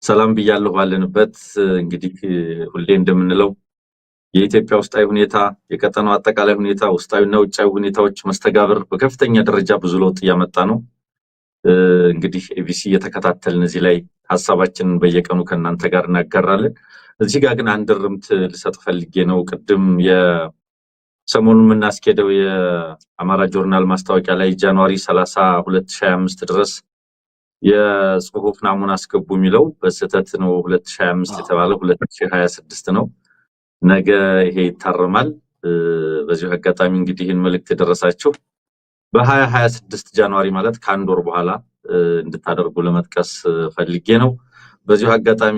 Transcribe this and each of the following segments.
ሰላም ብያለሁ ባለንበት እንግዲህ ሁሌ እንደምንለው የኢትዮጵያ ውስጣዊ ሁኔታ የቀጠናው አጠቃላይ ሁኔታ ውስጣዊና ውጫዊ ሁኔታዎች መስተጋብር በከፍተኛ ደረጃ ብዙ ለውጥ እያመጣ ነው። እንግዲህ ኤቢሲ እየተከታተልን እዚህ ላይ ሐሳባችንን በየቀኑ ከእናንተ ጋር እናጋራለን። እዚህ ጋር ግን አንድ ርምት ልሰጥ ፈልጌ ነው። ቅድም የሰሞኑን የምናስኬደው የአማራ ጆርናል ማስታወቂያ ላይ ጃንዋሪ 30 2025 ድረስ የጽሁፍ ናሙና አስገቡ የሚለው በስህተት ነው 2025 የተባለው 2026 ነው። ነገ ይሄ ይታረማል። በዚህ አጋጣሚ እንግዲህ ይህን መልእክት የደረሳችሁ በ2026 ጃንዋሪ ማለት ከአንድ ወር በኋላ እንድታደርጉ ለመጥቀስ ፈልጌ ነው። በዚህ አጋጣሚ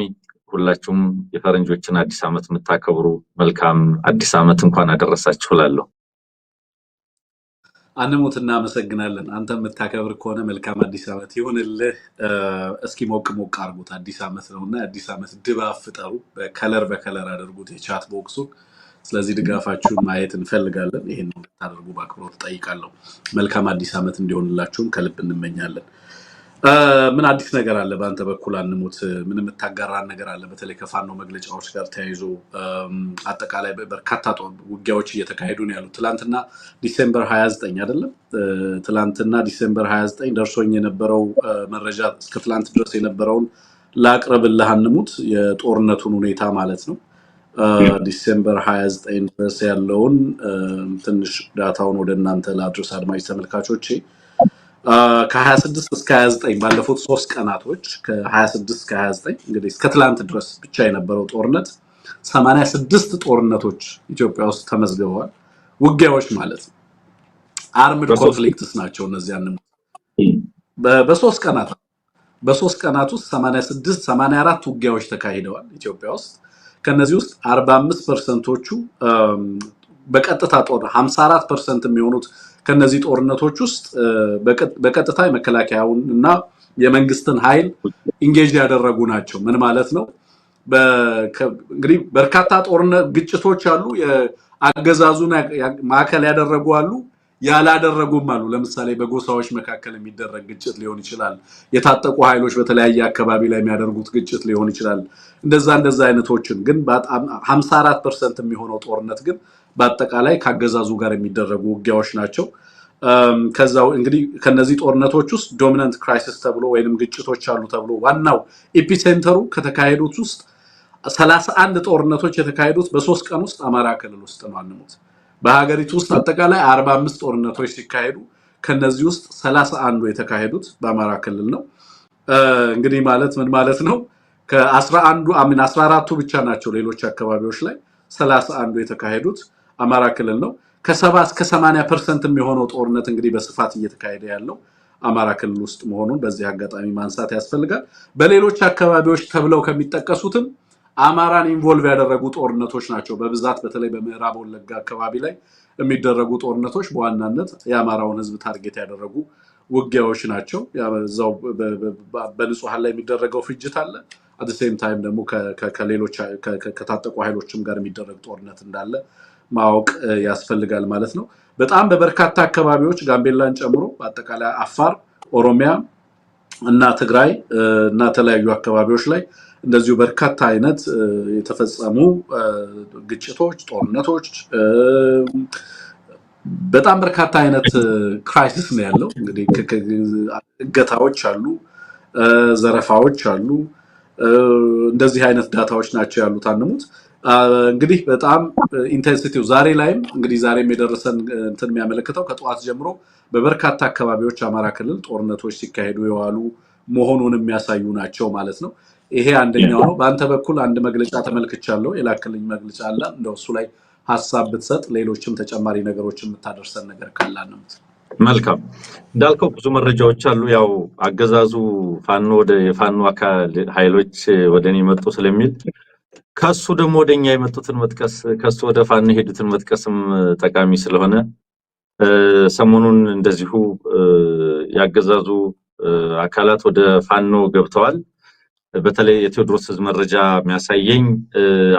ሁላችሁም የፈረንጆችን አዲስ ዓመት የምታከብሩ መልካም አዲስ ዓመት እንኳን አደረሳችሁ እላለሁ። አንሙት እናመሰግናለን። አንተ የምታከብር ከሆነ መልካም አዲስ ዓመት ይሁንልህ። እስኪ ሞቅ ሞቅ አድርጉት፣ አዲስ ዓመት ነውና አዲስ ዓመት ድባብ ፍጠሩ። በከለር አድርጉት የቻት ቦክሱን። ስለዚህ ድጋፋችሁን ማየት እንፈልጋለን። ይሄን እንድታደርጉ በአክብሮት ጠይቃለሁ። መልካም አዲስ ዓመት እንዲሆንላችሁም ከልብ እንመኛለን። ምን አዲስ ነገር አለ በአንተ በኩል አንሙት? ምን የምታጋራን ነገር አለ? በተለይ ከፋኖ መግለጫዎች ጋር ተያይዞ አጠቃላይ በርካታ ውጊያዎች እየተካሄዱ ነው ያሉት። ትላንትና ዲሴምበር 29 አይደለም? ትላንትና ዲሴምበር 29 ደርሶኝ የነበረው መረጃ እስከ ትላንት ድረስ የነበረውን ላቅርብልህ አንሙት፣ የጦርነቱን ሁኔታ ማለት ነው። ዲሴምበር 29 ድረስ ያለውን ትንሽ ዳታውን ወደ እናንተ ላድረስ አድማጭ ተመልካቾቼ። ከ26 እስከ 29 ባለፉት 3 ቀናቶች ከ26 እስከ 29 እንግዲህ እስከ ትላንት ድረስ ብቻ የነበረው ጦርነት 86 ጦርነቶች ኢትዮጵያ ውስጥ ተመዝግበዋል። ውጊያዎች ማለት ነው። አርምድ ኮንፍሊክትስ ናቸው እነዚህ። በ3 ቀናት ውስጥ 86 84 ውጊያዎች ተካሂደዋል ኢትዮጵያ ውስጥ። ከነዚህ ውስጥ 45%ዎቹ በቀጥታ ጦር 54% የሚሆኑት ከነዚህ ጦርነቶች ውስጥ በቀጥታ የመከላከያውን እና የመንግስትን ኃይል ኢንጌጅ ያደረጉ ናቸው። ምን ማለት ነው? እንግዲህ በርካታ ጦርነት ግጭቶች አሉ። የአገዛዙን ማዕከል ያደረጉ አሉ፣ ያላደረጉም አሉ። ለምሳሌ በጎሳዎች መካከል የሚደረግ ግጭት ሊሆን ይችላል። የታጠቁ ኃይሎች በተለያየ አካባቢ ላይ የሚያደርጉት ግጭት ሊሆን ይችላል። እንደዛ አይነቶችን ግን በጣም 54% የሚሆነው ጦርነት ግን በአጠቃላይ ከአገዛዙ ጋር የሚደረጉ ውጊያዎች ናቸው። ከዛው እንግዲህ ከነዚህ ጦርነቶች ውስጥ ዶሚናንት ክራይሲስ ተብሎ ወይንም ግጭቶች አሉ ተብሎ ዋናው ኤፒሴንተሩ ከተካሄዱት ውስጥ 31 ጦርነቶች የተካሄዱት በ3 ቀን ውስጥ አማራ ክልል ውስጥ ነው አንሙት። በሀገሪቱ ውስጥ አጠቃላይ 45 ጦርነቶች ሲካሄዱ ከነዚህ ውስጥ 31ዱ የተካሄዱት በአማራ ክልል ነው። እንግዲህ ማለት ምን ማለት ነው? ከ14ቱ ብቻ ናቸው ሌሎች አካባቢዎች ላይ 31ዱ የተካሄዱት አማራ ክልል ነው። ከ70 እስከ 80% የሚሆነው ጦርነት እንግዲህ በስፋት እየተካሄደ ያለው አማራ ክልል ውስጥ መሆኑን በዚህ አጋጣሚ ማንሳት ያስፈልጋል። በሌሎች አካባቢዎች ተብለው ከሚጠቀሱትም አማራን ኢንቮልቭ ያደረጉ ጦርነቶች ናቸው በብዛት። በተለይ በምዕራብ ወለጋ አካባቢ ላይ የሚደረጉ ጦርነቶች በዋናነት የአማራውን ሕዝብ ታርጌት ያደረጉ ውጊያዎች ናቸው። ያው በንጹሃን ላይ የሚደረገው ፍጅት አለ። at the same time ደግሞ ከሌሎች ከታጠቁ ኃይሎችም ጋር የሚደረግ ጦርነት እንዳለ ማወቅ ያስፈልጋል ማለት ነው። በጣም በበርካታ አካባቢዎች ጋምቤላን ጨምሮ በአጠቃላይ አፋር፣ ኦሮሚያ እና ትግራይ እና ተለያዩ አካባቢዎች ላይ እንደዚሁ በርካታ አይነት የተፈጸሙ ግጭቶች፣ ጦርነቶች፣ በጣም በርካታ አይነት ክራይሲስ ነው ያለው። እንግዲህ እገታዎች አሉ፣ ዘረፋዎች አሉ። እንደዚህ አይነት ዳታዎች ናቸው ያሉት አንሙት። እንግዲህ በጣም ኢንቴንሲቲው ዛሬ ላይም እንግዲህ ዛሬም የደረሰን እንትን የሚያመለክተው ከጠዋት ጀምሮ በበርካታ አካባቢዎች አማራ ክልል ጦርነቶች ሲካሄዱ የዋሉ መሆኑን የሚያሳዩ ናቸው ማለት ነው። ይሄ አንደኛው ነው። በአንተ በኩል አንድ መግለጫ ተመልክቻለሁ፣ የላክልኝ መግለጫ አለ። እንደው እሱ ላይ ሐሳብ ብትሰጥ፣ ሌሎችም ተጨማሪ ነገሮችን የምታደርሰን ነገር ካለ አንሙት። መልካም እንዳልከው ብዙ መረጃዎች አሉ። ያው አገዛዙ ፋኖ ወደ የፋኖ አካል ኃይሎች ወደኔ መጡ ስለሚል ከሱ ደግሞ ወደኛ የመጡትን መጥቀስ ከሱ ወደ ፋኖ ሄዱትን መጥቀስም ጠቃሚ ስለሆነ ሰሞኑን እንደዚሁ ያገዛዙ አካላት ወደ ፋኖ ገብተዋል። በተለይ የቴዎድሮስ መረጃ የሚያሳየኝ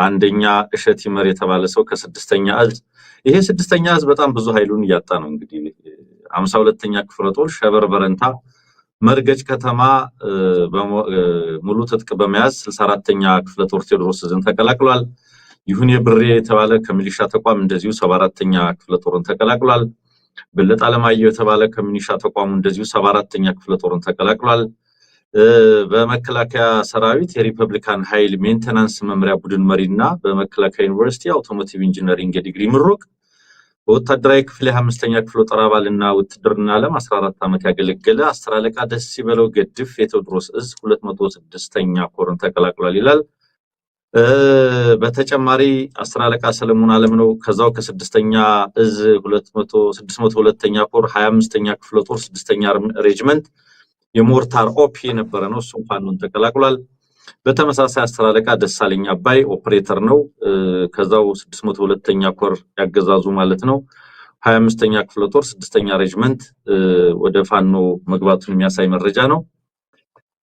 አንደኛ እሸት ይመር የተባለ ሰው ከ6ኛ እዝ ይሄ 6ኛ እዝ በጣም ብዙ ኃይሉን እያጣ ነው። እንግዲህ 52ኛ ክፍለ ጦር ሸበር በረንታ መርገጭ ከተማ ሙሉ ትጥቅ በመያዝ 64ኛ ክፍለ ጦር ቴዎድሮስ ዕዝን ተቀላቅሏል። ይሁን የብሬ የተባለ ከሚሊሻ ተቋም እንደዚሁ 74ኛ ክፍለ ጦርን ተቀላቅሏል። በለጠ አለማየሁ የተባለ ከሚሊሻ ተቋሙ እንደዚሁ 74ኛ ክፍለ ጦርን ተቀላቅሏል። በመከላከያ ሰራዊት የሪፐብሊካን ኃይል ሜንቴናንስ መምሪያ ቡድን መሪና በመከላከያ ዩኒቨርሲቲ አውቶሞቲቭ ኢንጂነሪንግ የዲግሪ ምሩቅ በወታደራዊ ክፍል የ5ኛ ክፍለ ጦር አባልና ውትድርና ዓለም 14 ዓመት ያገለገለ 10 አለቃ ደስ ሲበለው ገድፍ የቴዎድሮስ ዕዝ 206ኛ ኮርን ተቀላቅሏል ይላል። በተጨማሪ 10 አለቃ ሰለሞን አለምነው ከዛው ከ6ኛ ዕዝ 602ኛ ኮር 25ኛ ክፍለ ጦር 6ኛ ሬጅመንት የሞርታር ኦፕ የነበረ ነው። እሱም ፋኖን ተቀላቅሏል። በተመሳሳይ 10 አለቃ ደሳለኝ አባይ ኦፕሬተር ነው። ከዛው 602ኛ ኮር ያገዛዙ ማለት ነው 25ኛ ክፍለ ጦር 6ኛ ሬጅመንት ወደ ፋኖ መግባቱን የሚያሳይ መረጃ ነው።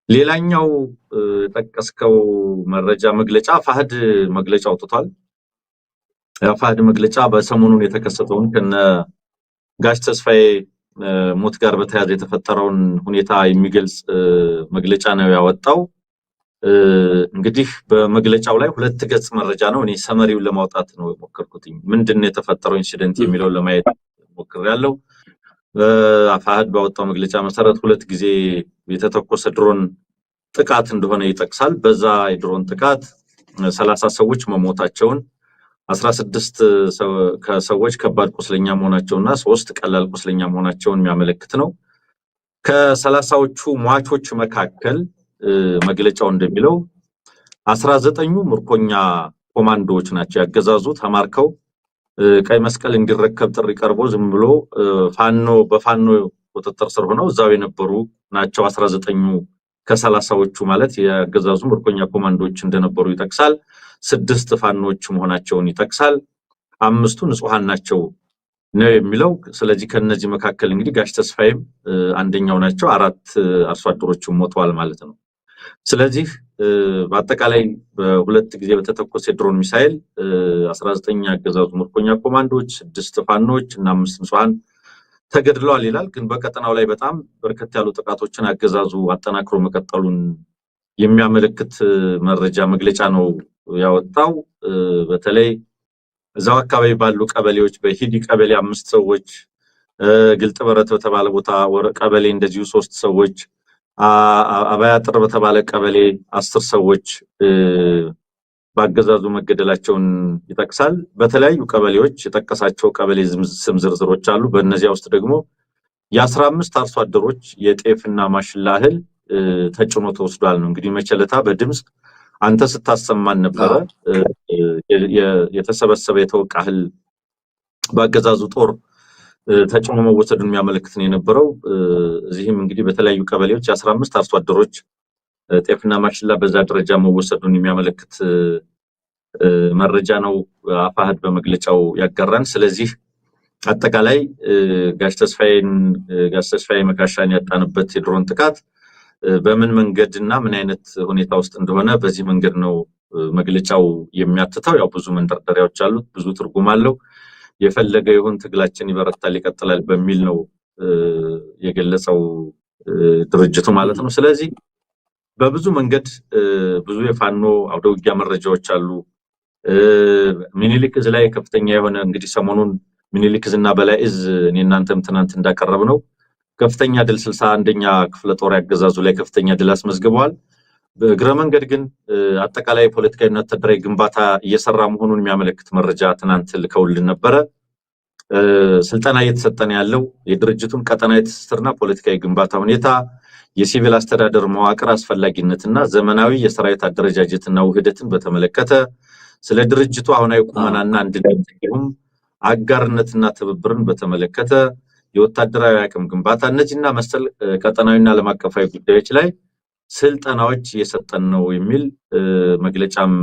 ሌላኛው ጠቀስከው መረጃ መግለጫ ፋህድ መግለጫ አውጥቷል። ፋህድ መግለጫ በሰሞኑን የተከሰተውን ከነ ጋሽ ተስፋዬ ሞት ጋር በተያያዘ የተፈጠረውን ሁኔታ የሚገልጽ መግለጫ ነው ያወጣው። እንግዲህ በመግለጫው ላይ 2 ገጽ መረጃ ነው። እኔ ሰመሪውን ለማውጣት ነው የሞከርኩት። ምንድነው የተፈጠረው ኢንሲደንት የሚለው ለማየት ሞክሬያለሁ። ፋህድ ባወጣው መግለጫ መሰረት 2 ጊዜ የተተኮሰ ድሮን ጥቃት እንደሆነ ይጠቅሳል። በዛ የድሮን ጥቃት 30 ሰዎች መሞታቸውን 16 ሰዎች ከባድ ቁስለኛ መሆናቸውና 3 ቀላል ቁስለኛ መሆናቸውን የሚያመለክት ነው። ከ30ዎቹ ሟቾች መካከል መግለጫው እንደሚለው 19ኙ ምርኮኛ ኮማንዶዎች ናቸው። ያገዛዙ ተማርከው ቀይ መስቀል እንዲረከብ ጥሪ ቀርቦ ዝም ብሎ በፋኖ ቁጥጥር ስር ሆነው እዛው የነበሩ ናቸው። 19ኙ ከ30ዎቹ ማለት ያገዛዙ ምርኮኛ ኮማንዶዎች እንደነበሩ ይጠቅሳል። 6 ፋኖች መሆናቸውን ይጠቅሳል። 5ቱ ንጹሃን ናቸው ነው የሚለው። ስለዚህ ከነዚህ መካከል እንግዲህ ጋሽ ተስፋዬም አንደኛው ናቸው። 4 አርሶ አደሮችም ሞተዋል ማለት ነው። ስለዚህ በአጠቃላይ በ2 ጊዜ በተተኮሰ የድሮን ሚሳኤል 19 ያገዛዙ ምርኮኛ ኮማንዶዎች 6 ፋኖች እና 5 ንጹሃን ተገድለዋል ይላል። ግን በቀጠናው ላይ በጣም በርከት ያሉ ጥቃቶችን አገዛዙ አጠናክሮ መቀጠሉን የሚያመለክት መረጃ መግለጫ ነው ያወጣው። በተለይ እዛው አካባቢ ባሉ ቀበሌዎች በሂዲ ቀበሌ 5 ሰዎች፣ ግልጥ በረት በተባለ ቦታ ቀበሌ እንደዚሁ 3 ሰዎች፣ አባያ ጥር በተባለ ቀበሌ 10 ሰዎች በአገዛዙ መገደላቸውን ይጠቅሳል። በተለያዩ ቀበሌዎች የጠቀሳቸው ቀበሌ ስም ዝርዝሮች አሉ። በእነዚያ ውስጥ ደግሞ የ15 አርሶ አደሮች የጤፍና ማሽላ እህል ተጭኖ ተወስዷል ነው። እንግዲህ መቸለታ በድምጽ አንተ ስታሰማን ነበረ የተሰበሰበ የተወቃ እህል በአገዛዙ ጦር ተጭኖ መወሰዱን የሚያመለክት ነው የነበረው። እዚህም እንግዲህ በተለያዩ ቀበሌዎች የ15 አርሶ አደሮች ጤፍና ማሽላ በዛ ደረጃ መወሰዱን የሚያመለክት መረጃ ነው ፋህድ በመግለጫው ያጋራን። ስለዚህ አጠቃላይ ጋሽ ተስፋዬ መካሻን ያጣንበት የድሮን ጥቃት በምን መንገድና ምን አይነት ሁኔታ ውስጥ እንደሆነ በዚህ መንገድ ነው መግለጫው የሚያትተው። ያው ብዙ መንደርደሪያዎች አሉት፣ ብዙ ትርጉም አለው። የፈለገ ይሁን ትግላችን ይበረታል ይቀጥላል በሚል ነው የገለጸው ድርጅቱ ማለት ነው። ስለዚህ በብዙ መንገድ ብዙ የፋኖ አውደ ውጊያ መረጃዎች አሉ። ሚኒሊክ ዕዝ ላይ ከፍተኛ የሆነ እንግዲህ ሰሞኑን ሚኒሊክ ዕዝና በላይ ዕዝ እኔ እናንተም ትናንት እንዳቀረብ ነው ከፍተኛ ድል 61ኛ ክፍለ ጦር ያገዛዙ ላይ ከፍተኛ ድል አስመዝግበዋል። በእግረ መንገድ ግን አጠቃላይ ፖለቲካዊና ወታደራዊ ግንባታ እየሰራ መሆኑን የሚያመለክት መረጃ ትናንት ልከውልን ነበረ። ስልጠና እየተሰጠነ ያለው የድርጅቱን ቀጠናዊ ትስስርና ፖለቲካዊ ግንባታ ሁኔታ፣ የሲቪል አስተዳደር መዋቅር አስፈላጊነትና ዘመናዊ የሰራዊት አደረጃጀትና ውህደትን በተመለከተ ስለ ድርጅቱ አሁናዊ ቁመናና አንድነት እንዲሁም አጋርነትና ትብብርን በተመለከተ የወታደራዊ አቅም ግንባታ እነዚህና መሰል ቀጠናዊና ዓለም አቀፋዊ ጉዳዮች ላይ ስልጠናዎች እየሰጠን ነው የሚል መግለጫም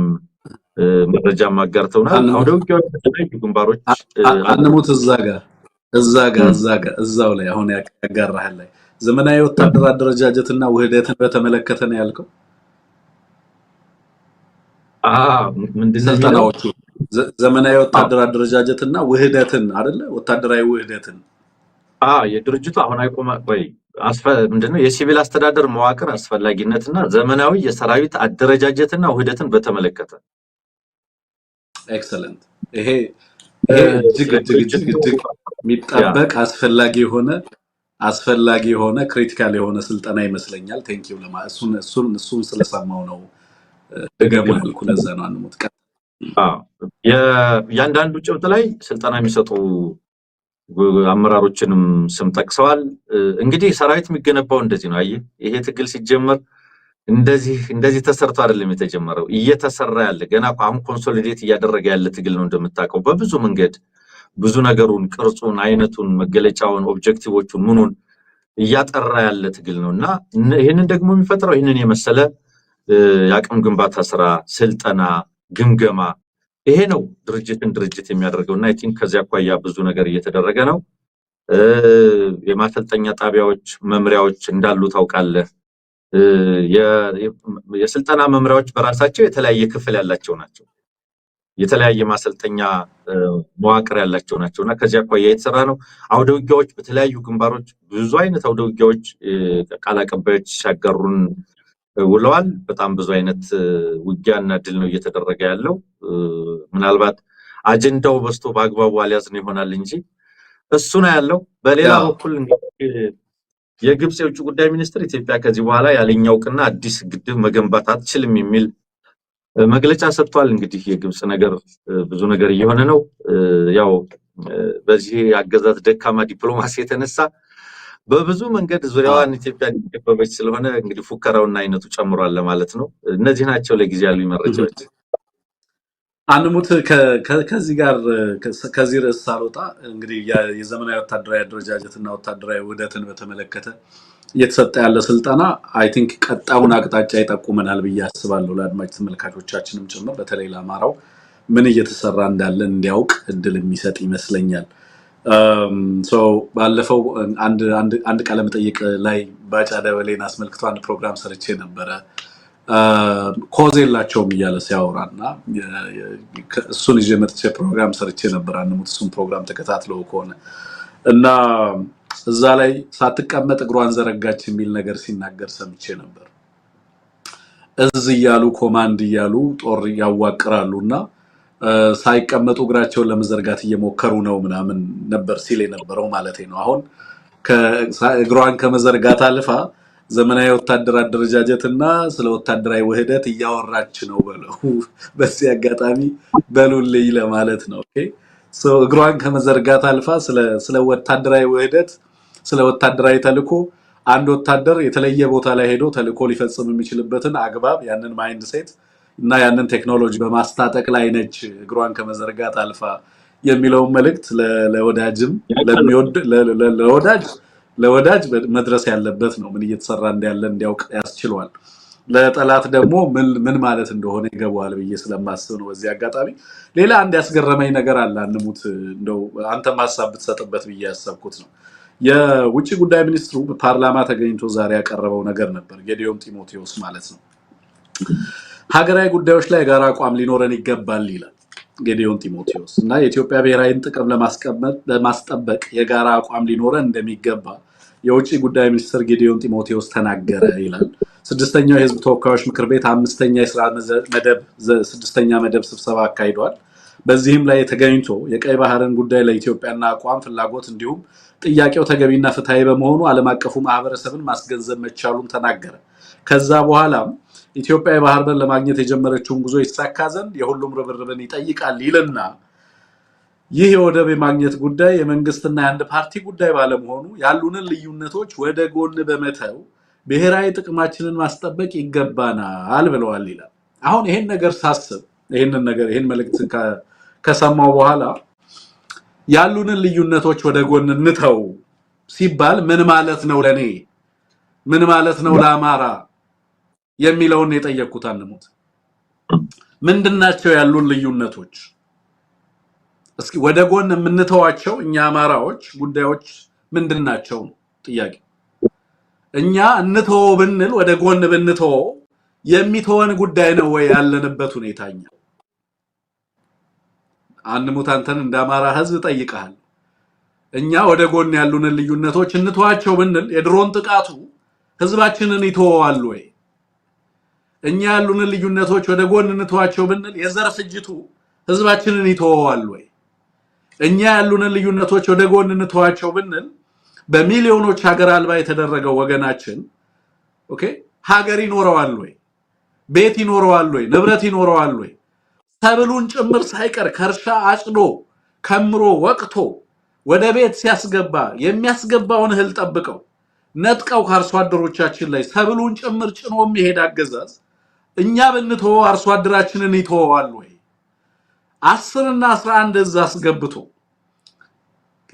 መረጃም አጋርተውናል። አውደ ውጊያዎች በተለያዩ ግንባሮች አንሙት እዛው ላይ አሁን ያጋራሃል ላይ ዘመናዊ ወታደር አደረጃጀትና ውህደትን በተመለከተ ነው ያልከው። ምንድነው ስልጠናዎቹ? ዘመናዊ ወታደር አደረጃጀትና ውህደትን አይደለ? ወታደራዊ ውህደትን የድርጅቱ አሁን አይቆም ወይ ምንድነው የሲቪል አስተዳደር መዋቅር አስፈላጊነትና ዘመናዊ የሰራዊት አደረጃጀትና ውህደትን በተመለከተ ኤክሰለንት። ይሄ እጅግ የሚጠበቅ አስፈላጊ የሆነ ክሪቲካል የሆነ ስልጠና ይመስለኛል። ቴንኪው እሱን ስለሰማው ነው ደገሙ ያልኩ። ለዛ ነው አንሙት። ያንዳንዱ ጭብጥ ላይ ስልጠና የሚሰጡ አመራሮችንም ስም ጠቅሰዋል። እንግዲህ ሰራዊት የሚገነባው እንደዚህ ነው። አየህ ይሄ ትግል ሲጀመር እንደዚህ ተሰርቶ አይደለም የተጀመረው፣ እየተሰራ ያለ ገና አሁን ኮንሶሊዴት እያደረገ ያለ ትግል ነው። እንደምታውቀው በብዙ መንገድ ብዙ ነገሩን፣ ቅርጹን፣ አይነቱን፣ መገለጫውን፣ ኦብጀክቲቮቹን ምኑን እያጠራ ያለ ትግል ነውና ይሄንን ደግሞ የሚፈጥረው ይሄንን የመሰለ የአቅም ግንባታ ስራ፣ ስልጠና፣ ግምገማ ይሄ ነው ድርጅትን ድርጅት የሚያደርገውና አይ ቲንክ ከዚያ አኳያ ብዙ ነገር እየተደረገ ነው። የማሰልጠኛ ጣቢያዎች መምሪያዎች እንዳሉ ታውቃለህ። የስልጠና መምሪያዎች በራሳቸው የተለያየ ክፍል ያላቸው ናቸው። የተለያየ ማሰልጠኛ መዋቅር ያላቸው ናቸውና ከዚያ አኳያ የተሰራ ነው። አውደ ውጊያዎች በተለያዩ ግንባሮች ብዙ አይነት አውደ ውጊያዎች ቃል አቀባዮች ሲያጋሩን ውለዋል። በጣም ብዙ አይነት ውጊያና ድል ነው እየተደረገ ያለው። ምናልባት አጀንዳው በስቶ በአግባቡ አልያዝነው ይሆናል እንጂ እሱ ነው ያለው። በሌላ በኩል የግብጽ የውጭ ጉዳይ ሚኒስትር ኢትዮጵያ ከዚህ በኋላ ያለኛ እውቅና አዲስ ግድብ መገንባት አትችልም የሚል መግለጫ ሰጥቷል። እንግዲህ የግብጽ ነገር ብዙ ነገር እየሆነ ነው። ያው በዚህ አገዛዝ ደካማ ዲፕሎማሲ የተነሳ በብዙ መንገድ ዙሪያዋን ኢትዮጵያ እየከበበች ስለሆነ እንግዲህ ፉከራውና አይነቱ ጨምሯል ለማለት ነው። እነዚህ ናቸው ለጊዜ ያሉ መረጃዎች። አንሙት ከዚህ ጋር ከዚህ ርዕስ ሳልወጣ እንግዲህ የዘመናዊ ወታደራዊ አደረጃጀትና ወታደራዊ ውህደትን በተመለከተ እየተሰጠ ያለ ስልጠና አይ ቲንክ ቀጣዩን አቅጣጫ ይጠቁመናል ብዬ አስባለሁ። ለአድማጭ ተመልካቾቻችንም ጭምር በተለይ ለአማራው ምን እየተሰራ እንዳለ እንዲያውቅ እድል የሚሰጥ ይመስለኛል። ባለፈው አንድ ቃለ መጠይቅ ላይ ባጫ ደበሌን አስመልክቶ አንድ ፕሮግራም ሰርቼ ነበረ። ኮዝ የላቸውም እያለ ሲያወራና እሱን ይዤ መጥቼ ፕሮግራም ሰርቼ ነበር። አንሙት እሱን ፕሮግራም ተከታትለው ከሆነ እና እዛ ላይ ሳትቀመጥ እግሯን ዘረጋች የሚል ነገር ሲናገር ሰምቼ ነበር። እዝ እያሉ ኮማንድ እያሉ ጦር ያዋቅራሉና ሳይቀመጡ እግራቸውን ለመዘርጋት እየሞከሩ ነው ምናምን ነበር ሲል የነበረው ማለት ነው። አሁን እግሯን ከመዘርጋት አልፋ ዘመናዊ ወታደር አደረጃጀትና ስለ ወታደራዊ ውህደት እያወራች ነው በለው። በዚህ አጋጣሚ በሉልኝ ለማለት ነው። ኦኬ እግሯን ከመዘርጋት አልፋ ስለ ወታደራዊ ውህደት ስለ ወታደራዊ ተልኮ አንድ ወታደር የተለየ ቦታ ላይ ሄዶ ተልኮ ሊፈጽም የሚችልበትን አግባብ ያንን ማይንድ ሴት እና ያንን ቴክኖሎጂ በማስታጠቅ ላይ ነች እግሯን ከመዘርጋት አልፋ የሚለውን መልእክት ለወዳጅም ለሚወድ ለወዳጅ መድረስ ያለበት ነው። ምን እየተሰራ እንዳለ እንዲያውቅ ያስችሏል። ለጠላት ደግሞ ምን ማለት እንደሆነ ይገባዋል ብዬ ስለማስብ ነው። በዚህ አጋጣሚ ሌላ አንድ ያስገረመኝ ነገር አለ። አንሙት እንደው አንተም ሐሳብ ብትሰጥበት ብዬ ያሰብኩት ነው። የውጭ ጉዳይ ሚኒስትሩ በፓርላማ ተገኝቶ ዛሬ ያቀረበው ነገር ነበር። ጌዲዮን ጢሞቴዎስ ማለት ነው። ሀገራዊ ጉዳዮች ላይ የጋራ አቋም ሊኖረን ይገባል ይላል ጌዲዮን ጢሞቴዎስ እና የኢትዮጵያ ብሔራዊን ጥቅም ለማስጠበቅ የጋራ አቋም ሊኖረን እንደሚገባ የውጭ ጉዳይ ሚኒስትር ጌዲዮን ጢሞቴዎስ ተናገረ ይላል። ስድስተኛው የህዝብ ተወካዮች ምክር ቤት አምስተኛ የሥራ መደብ ስድስተኛ መደብ ስብሰባ አካሂዷል። በዚህም ላይ ተገኝቶ የቀይ ባህርን ጉዳይ ለኢትዮጵያና አቋም ፍላጎት እንዲሁም ጥያቄው ተገቢና ፍትሃዊ በመሆኑ ዓለም አቀፉ ማህበረሰብን ማስገንዘብ መቻሉን ተናገረ። ከዛ በኋላም ኢትዮጵያ የባህር በር ለማግኘት የጀመረችውን ጉዞ ይሳካ ዘንድ የሁሉም ርብርብን ይጠይቃል ይልና ይህ የወደብ የማግኘት ጉዳይ የመንግስትና የአንድ ፓርቲ ጉዳይ ባለመሆኑ ያሉንን ልዩነቶች ወደ ጎን በመተው ብሔራዊ ጥቅማችንን ማስጠበቅ ይገባናል ብለዋል ይላል። አሁን ይሄን ነገር ሳስብ ይሄን መልእክት ከሰማው በኋላ ያሉንን ልዩነቶች ወደ ጎን እንተው ሲባል ምን ማለት ነው ለኔ ምን ማለት ነው ለአማራ የሚለውን የጠየቁት አንሙት። ምንድናቸው ያሉን ልዩነቶች? እስኪ ወደ ጎን የምንተዋቸው እኛ አማራዎች ጉዳዮች ምንድናቸው ጥያቄ። እኛ እንተው ብንል ወደ ጎን ብንተው የሚተወን ጉዳይ ነው ወይ ያለንበት ሁኔታኛ? አንሙት አንተን እንደ አማራ ህዝብ ጠይቀሃል። እኛ ወደ ጎን ያሉን ልዩነቶች እንተዋቸው ብንል የድሮን ጥቃቱ ህዝባችንን ይተወዋል ወይ? እኛ ያሉን ልዩነቶች ወደ ጎን እንተዋቸው ብንል የዘር ፍጅቱ ህዝባችንን ይተወዋል ወይ? እኛ ያሉን ልዩነቶች ወደ ጎን እንተዋቸው ብንል በሚሊዮኖች ሀገር አልባ የተደረገው ወገናችን ኦኬ ሀገር ይኖረዋል ወይ? ቤት ይኖረዋል ወይ? ንብረት ይኖረዋል ወይ? ሰብሉን ጭምር ሳይቀር ከርሻ አጭዶ ከምሮ ወቅቶ ወደ ቤት ሲያስገባ የሚያስገባውን እህል ጠብቀው ነጥቀው ከአርሶ አደሮቻችን ላይ ሰብሉን ጭምር ጭኖ የሚሄድ አገዛዝ እኛ ብንተወው አርሶ አደራችንን ይተወዋል ወይ? 10 እና 11 እዛ አስገብቶ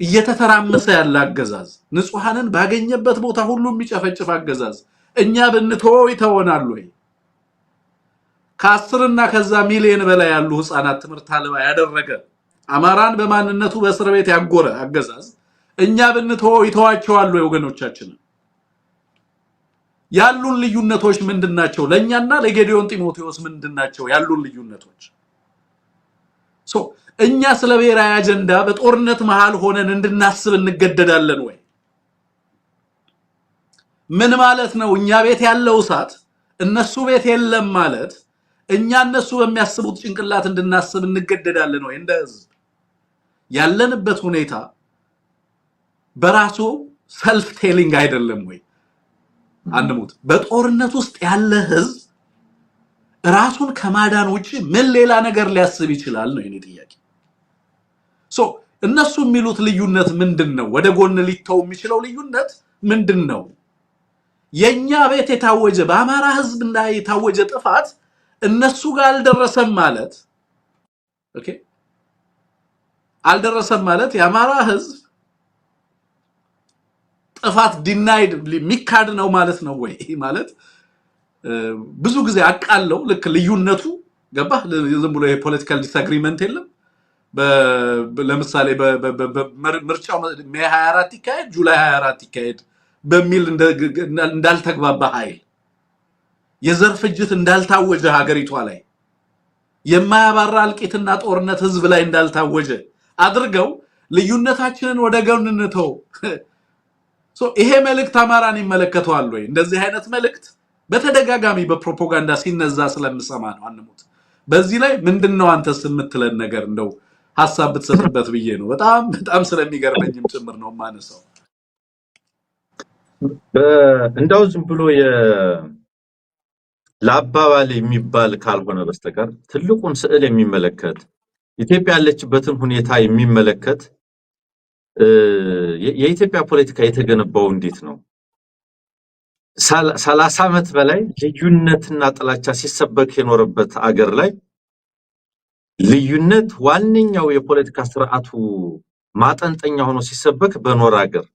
እየተተራመሰ ያለ አገዛዝ ንጹሃንን ባገኘበት ቦታ ሁሉ የሚጨፈጭፍ አገዛዝ እኛ ብንተወው ይተወናል ወይ? ከ10 እና ከዛ ሚሊዮን በላይ ያሉ ህፃናት ትምህርት አልባ ያደረገ አማራን በማንነቱ በእስር ቤት ያጎረ አገዛዝ እኛ ብንተወው ይተዋቸዋል ወይ? ወገኖቻችን ያሉን ልዩነቶች ምንድናቸው? ለኛና ለጌዲዮን ጢሞቴዎስ ምንድናቸው ያሉን ልዩነቶች? እኛ ስለ ብሔራዊ አጀንዳ በጦርነት መሃል ሆነን እንድናስብ እንገደዳለን ወይ? ምን ማለት ነው? እኛ ቤት ያለው እሳት እነሱ ቤት የለም ማለት እኛ እነሱ በሚያስቡት ጭንቅላት እንድናስብ እንገደዳለን ወይ? እንደዚህ ያለንበት ሁኔታ በራሱ ሰልፍ ቴሊንግ አይደለም ወይ? አንሙት በጦርነት ውስጥ ያለ ህዝብ ራሱን ከማዳን ውጪ ምን ሌላ ነገር ሊያስብ ይችላል ነው የኔ ጥያቄ። እነሱ የሚሉት ልዩነት ምንድነው? ወደ ጎን ሊተው የሚችለው ልዩነት ምንድነው? የኛ ቤት የታወጀ በአማራ ህዝብ ላይ የታወጀ ጥፋት እነሱ ጋር አልደረሰም ማለት ኦኬ አልደረሰም ማለት የአማራ ህዝብ ጥፋት ዲናይድ ሚካድ ነው ማለት ነው ወይ? ማለት ብዙ ጊዜ አቃለው ልክ ልዩነቱ ገባህ ዝም ብሎ የፖለቲካል ዲስአግሪመንት የለም። ለምሳሌ በምርጫው ሜይ 24 ይካሄድ ጁላይ 24 ይካሄድ በሚል እንዳልተግባባ ኃይል የዘር ፍጅት እንዳልታወጀ ሀገሪቷ ላይ የማያባራ እልቂትና ጦርነት ህዝብ ላይ እንዳልታወጀ አድርገው ልዩነታችንን ወደ ጎን እንተው። ይሄ መልእክት አማራን ይመለከተዋል ወይ? እንደዚህ አይነት መልእክት በተደጋጋሚ በፕሮፓጋንዳ ሲነዛ ስለምሰማ ነው። አንሙት በዚህ ላይ ምንድነው አንተስ የምትለን ነገር እንደው ሐሳብ ብትሰጥበት ብዬ ነው። በጣም ስለሚገርመኝም ጭምር ነው ማነሳው። እንደው ዝም ብሎ ለአባባል የሚባል ካልሆነ በስተቀር ትልቁን ስዕል የሚመለከት ኢትዮጵያ ያለችበትን ሁኔታ የሚመለከት የኢትዮጵያ ፖለቲካ የተገነባው እንዴት ነው? 30 ዓመት በላይ ልዩነትና ጥላቻ ሲሰበክ የኖረበት አገር ላይ ልዩነት ዋነኛው የፖለቲካ ስርዓቱ ማጠንጠኛ ሆኖ ሲሰበክ በኖር አገር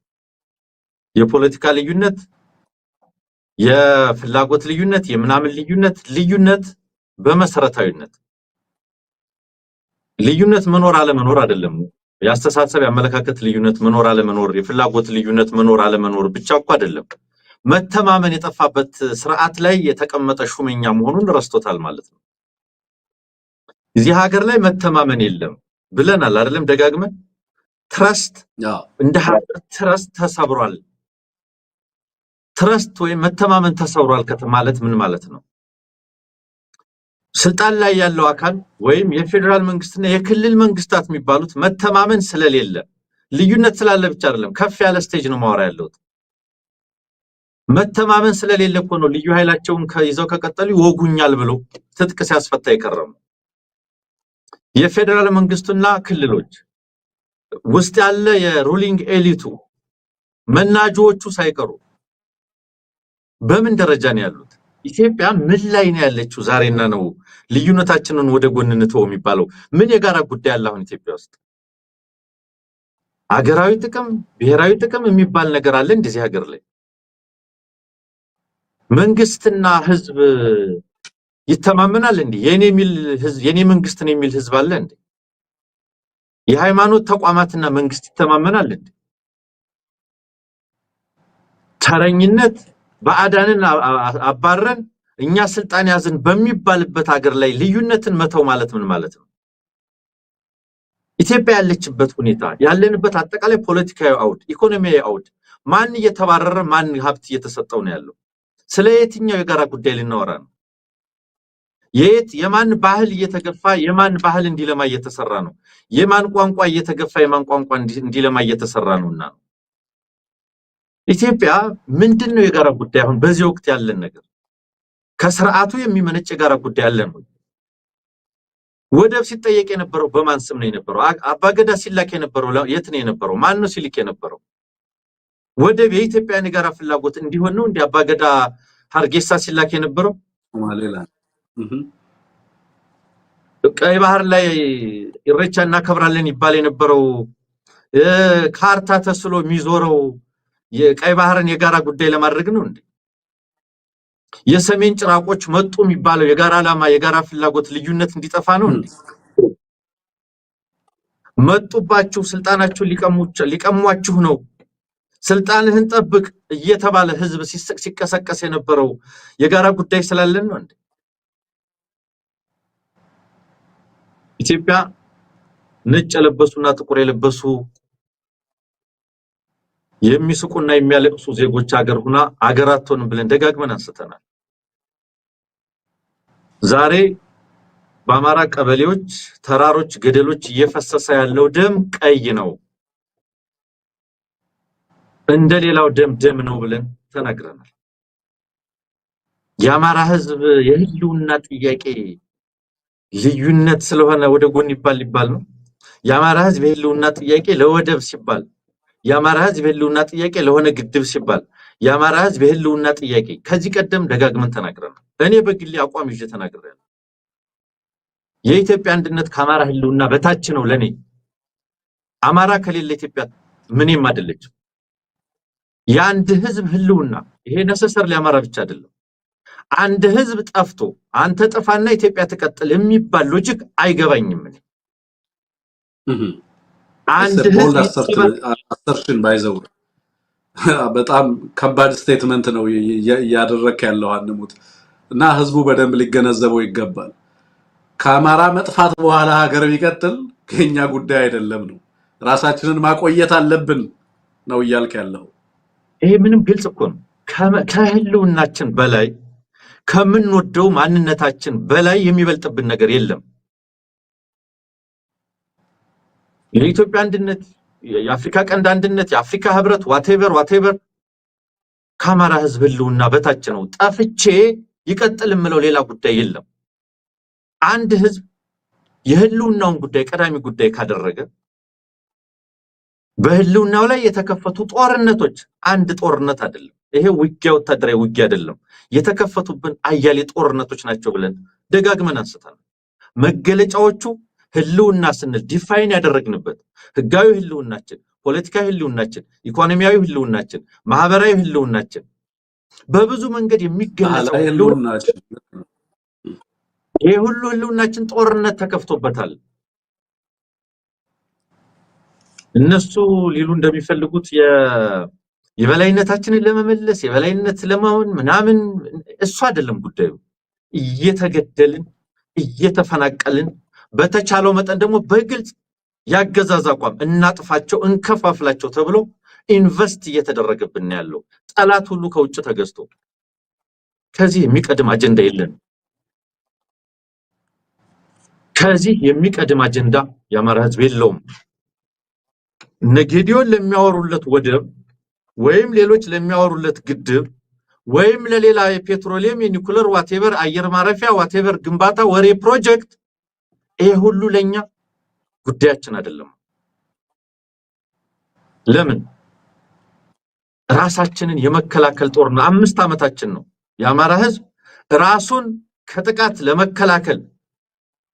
የፖለቲካ ልዩነት የፍላጎት ልዩነት የምናምን ልዩነት በመሰረታዊነት ልዩነት መኖር አለ መኖር አይደለም። ያስተሳሰብ ያመለካከት ልዩነት መኖር አለ መኖር የፍላጎት ልዩነት መኖር አለ መኖር ብቻ እኮ አይደለም። መተማመን የጠፋበት ስርዓት ላይ የተቀመጠ ሹመኛ መሆኑን ረስቶታል ማለት ነው። እዚህ ሀገር ላይ መተማመን የለም ብለናል አይደለም ደጋግመን። ትረስት እንደ ሀገር ትረስት ተሰብሯል። ትረስት ወይ መተማመን ተሰብሯል ከተማለት ምን ማለት ነው? ስልጣን ላይ ያለው አካል ወይም የፌደራል መንግስትና የክልል መንግስታት የሚባሉት መተማመን ስለሌለ ልዩነት ስላለ ብቻ አይደለም ከፍ ያለ ስቴጅ ነው ማወራ ያለው። መተማመን ስለሌለ እኮ ነው ልዩ ኃይላቸውን ይዘው ከቀጠሉ ይወጉኛል ብሎ ትጥቅ ሲያስፈታ የከረሙ። የፌደራል መንግስቱና ክልሎች ውስጥ ያለ የሩሊንግ ኤሊቱ መናጆቹ ሳይቀሩ በምን ደረጃ ነው ያሉት? ኢትዮጵያ ምን ላይ ነው ያለችው ዛሬና ነው ልዩነታችንን ወደ ጎን እንተው የሚባለው? ምን የጋራ ጉዳይ አለ አሁን ኢትዮጵያ ውስጥ? አገራዊ ጥቅም ብሔራዊ ጥቅም የሚባል ነገር አለ እንደዚህ ሀገር ላይ? መንግስትና ህዝብ ይተማመናል እንዴ? የኔ መንግስት ነው የሚል ህዝብ አለ እንዴ? የሃይማኖት ተቋማትና መንግስት ይተማመናል እንዴ? ተረኝነት ባዕዳንን አባረን እኛ ስልጣን ያዝን በሚባልበት ሀገር ላይ ልዩነትን መተው ማለት ምን ማለት ነው? ኢትዮጵያ ያለችበት ሁኔታ ያለንበት አጠቃላይ ፖለቲካዊ አውድ ኢኮኖሚያዊ አውድ ማን እየተባረረ ማን ሀብት እየተሰጠው ነው ያለው? ስለ የትኛው የጋራ ጉዳይ ልናወራ ነው? የማን ባህል እየተገፋ የማን ባህል እንዲለማ እየተሰራ ነው? የማን ቋንቋ እየተገፋ የማን ቋንቋ እንዲለማ እየተሰራ ነውና ነው? ኢትዮጵያ ምንድነው የጋራ ጉዳይ? አሁን በዚህ ወቅት ያለን ነገር ከስርዓቱ የሚመነጭ የጋራ ጉዳይ አለን ወይ? ወደብ ሲጠየቅ የነበረው በማን ስም ነው የነበረው? አባገዳ ሲላክ የነበረው የት ነው የነበረው? ማን ነው ሲልክ የነበረው? ወደብ የኢትዮጵያን የጋራ ፍላጎት እንዲሆን ነው እንደ አባገዳ ሀርጌሳ ሲላክ የነበረው? ቀይ ባህር ላይ ኢሬቻ እናከብራለን ይባል የነበረው ካርታ ተስሎ የሚዞረው የቀይ ባህርን የጋራ ጉዳይ ለማድረግ ነው እንዴ? የሰሜን ጭራቆች መጡ የሚባለው የጋራ ዓላማ የጋራ ፍላጎት ልዩነት እንዲጠፋ ነው እንዴ? መጡባችሁ ስልጣናችሁን ሊቀሟችሁ ነው ስልጣንህን ጠብቅ እየተባለ ህዝብ ሲቀሰቀስ የነበረው የጋራ ጉዳይ ስላለን ነው እንዴ? ኢትዮጵያ ነጭ የለበሱና ጥቁር የለበሱ የሚስቁና የሚያለቅሱ ዜጎች ሀገር ሁና አገራቶን ብለን ደጋግመን አንስተናል። ዛሬ በአማራ ቀበሌዎች ተራሮች ገደሎች እየፈሰሰ ያለው ደም ቀይ ነው እንደሌላው ደም ነው ብለን ተናግረናል። የአማራ ህዝብ የህልውና ጥያቄ ልዩነት ስለሆነ ወደ ጎን ይባል ነው። የአማራ ህዝብ የህልውና ጥያቄ ለወደብ ሲባል የአማራ ህዝብ የህልውና ጥያቄ ለሆነ ግድብ ሲባል የአማራ ህዝብ የህልውና ጥያቄ ከዚህ ቀደም ደጋግመን ተናግረናል። እኔ በግሌ አቋም ይዤ ተናግሬያለሁ። የኢትዮጵያ አንድነት ከአማራ ህልውና በታች ነው ለኔ። አማራ ከሌለ ኢትዮጵያ ምንም አይደለችም። የአንድ ህዝብ ህልውና ይሄ ነሰሰርሊ አማራ ብቻ አይደለም። አንድ ህዝብ ጠፍቶ አንተ ጠፋና ኢትዮጵያ ተቀጥል የሚባል ሎጂክ አይገባኝም። አንድ ህዝብ አሰርሽን ባይዘው በጣም ከባድ ስቴትመንት ነው ያደረክ ያለው አንሙት እና ህዝቡ በደንብ ሊገነዘበው ይገባል። ከአማራ መጥፋት በኋላ ሀገር ቢቀጥል ከኛ ጉዳይ አይደለም ነው። ራሳችንን ማቆየት አለብን ነው እያልክ ያለው። ይሄ ምንም ግልጽ እኮ ነው። ከህልውናችን በላይ ከምንወደው ማንነታችን በላይ የሚበልጥብን ነገር የለም። የኢትዮጵያ አንድነት፣ የአፍሪካ ቀንድ አንድነት፣ የአፍሪካ ህብረት ዋቴቨር ከአማራ ህዝብ ህልውና በታች ነው። ጠፍቼ ይቀጥል የምለው ሌላ ጉዳይ የለም። አንድ ህዝብ የህልውናውን ጉዳይ ቀዳሚ ጉዳይ ካደረገ በህልውናው ላይ የተከፈቱ ጦርነቶች አንድ ጦርነት አይደለም። ይሄ ውጊያ ወታደራዊ ውጊያ አይደለም። የተከፈቱብን አያሌ ጦርነቶች ናቸው ብለን ደጋግመን አንስተናል። መገለጫዎቹ ህልውና ስንል ዲፋይን ያደረግንበት ህጋዊ ህልውናችን፣ ፖለቲካዊ ህልውናችን፣ ኢኮኖሚያዊ ህልውናችን፣ ማህበራዊ ህልውናችን በብዙ መንገድ የሚገለጸው ህልውናችን ይሄ ሁሉ ህልውናችን ጦርነት ተከፍቶበታል። እነሱ ሊሉ እንደሚፈልጉት የበላይነታችንን ለመመለስ የበላይነት ለማሆን ምናምን እሱ አይደለም ጉዳዩ። እየተገደልን እየተፈናቀልን በተቻለው መጠን ደግሞ በግልጽ ያገዛዝ አቋም እናጥፋቸው እንከፋፍላቸው ተብሎ ኢንቨስት እየተደረገብን ያለው ጠላት ሁሉ ከውጭ ተገዝቶ ከዚህ የሚቀድም አጀንዳ የለም። ከዚህ የሚቀድም አጀንዳ የአማራ ህዝብ የለውም። ነጌዲዮን ለሚያወሩለት ወደብ ወይም ሌሎች ለሚያወሩለት ግድብ ወይም ለሌላ የፔትሮሊየም የኒኩለር ዋቴቨር አየር ማረፊያ ዋቴቨር ግንባታ ወሬ ፕሮጀክት ይሄ ሁሉ ለኛ ጉዳያችን አይደለም። ለምን ራሳችንን የመከላከል ጦርነት 5 ዓመታችን ነው። የአማራ ህዝብ ራሱን ከጥቃት ለመከላከል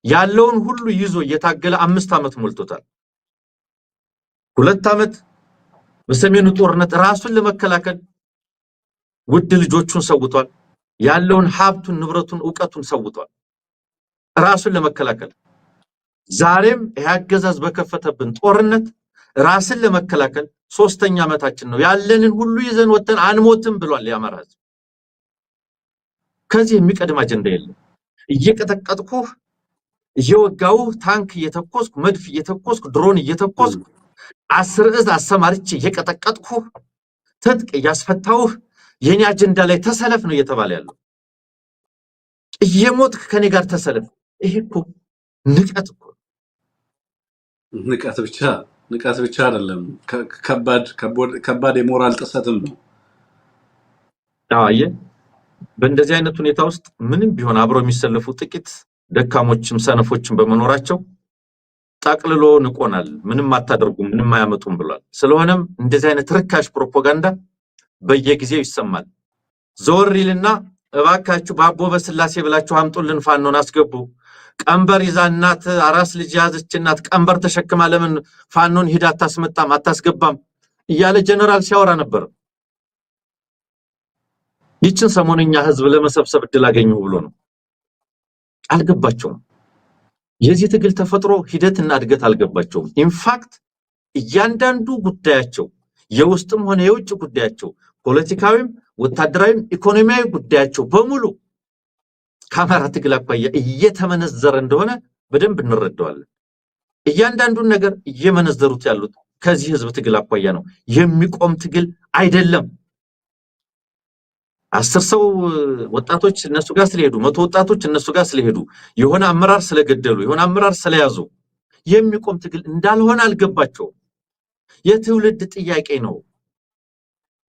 ያለውን ሁሉ ይዞ እየታገለ 5 ዓመት ሞልቶታል። 2 ዓመት በሰሜኑ ጦርነት ራሱን ለመከላከል ውድ ልጆቹን ሰውቷል። ያለውን ሀብቱን ንብረቱን ዕውቀቱን ሰውቷል ራሱን ለመከላከል። ዛሬም ያገዛዝ በከፈተብን ጦርነት ራስን ለመከላከል 3ኛ ዓመታችን ነው። ያለንን ሁሉ ይዘን ወተን አንሞትም ብሏል የአማራ ህዝብ። ከዚህ የሚቀድም አጀንዳ የለም። እየቀጠቀጥኩህ እየወጋው ታንክ እየተኮስኩ መድፍ እየተኮስኩ ድሮን እየተኮስኩ 10 እዝ አሰማርቼ እየቀጠቀጥኩ ትጥቅ እያስፈታው የኔ አጀንዳ ላይ ተሰለፍ ነው እየተባለ ያለው። እየሞትክ ከኔ ጋር ተሰለፍ። ይሄ እኮ ንቀት እኮ ንቀት ብቻ አይደለም፣ ከባድ የሞራል ጥሰትም ነው። አየህ፣ በእንደዚህ አይነት ሁኔታ ውስጥ ምንም ቢሆን አብረው የሚሰለፉ ጥቂት ደካሞችም ሰነፎችም በመኖራቸው ጠቅልሎ ንቆናል። ምንም አታደርጉም፣ ምንም አያመጡም ብሏል። ስለሆነም እንደዚህ አይነት ርካሽ ፕሮፓጋንዳ በየጊዜው ይሰማል። ዞር ይልና እባካችሁ በአቦ በስላሴ ብላችሁ አምጡልን፣ ፋኖን አስገቡ። ቀንበር ይዛ እናት አራስ ልጅ ያዘች እናት ቀንበር ተሸክማ ለምን ፋኖን ሂድ አታስመጣም አታስገባም እያለ ጀነራል ሲያወራ ነበር። ይችን ሰሞነኛ ህዝብ ለመሰብሰብ እድል አገኘሁ ብሎ ነው። አልገባቸውም። የዚህ ትግል ተፈጥሮ ሂደትና እድገት አልገባቸውም። ኢንፋክት እያንዳንዱ ጉዳያቸው የውስጥም ሆነ የውጭ ጉዳያቸው ፖለቲካዊም ወታደራዊም ኢኮኖሚያዊ ጉዳያቸው በሙሉ ከአማራ ትግል አኳያ እየተመነዘረ እንደሆነ በደንብ እንረዳዋለን። እያንዳንዱን ነገር እየመነዘሩት ያሉት ከዚህ ህዝብ ትግል አኳያ ነው። የሚቆም ትግል አይደለም። 10 ሰው ወጣቶች እነሱ ጋር ስለሄዱ 100 ወጣቶች እነሱ ጋር ስለሄዱ የሆነ አመራር ስለገደሉ የሆነ አመራር ስለያዙ የሚቆም ትግል እንዳልሆነ አልገባቸውም። የትውልድ ጥያቄ ነው፣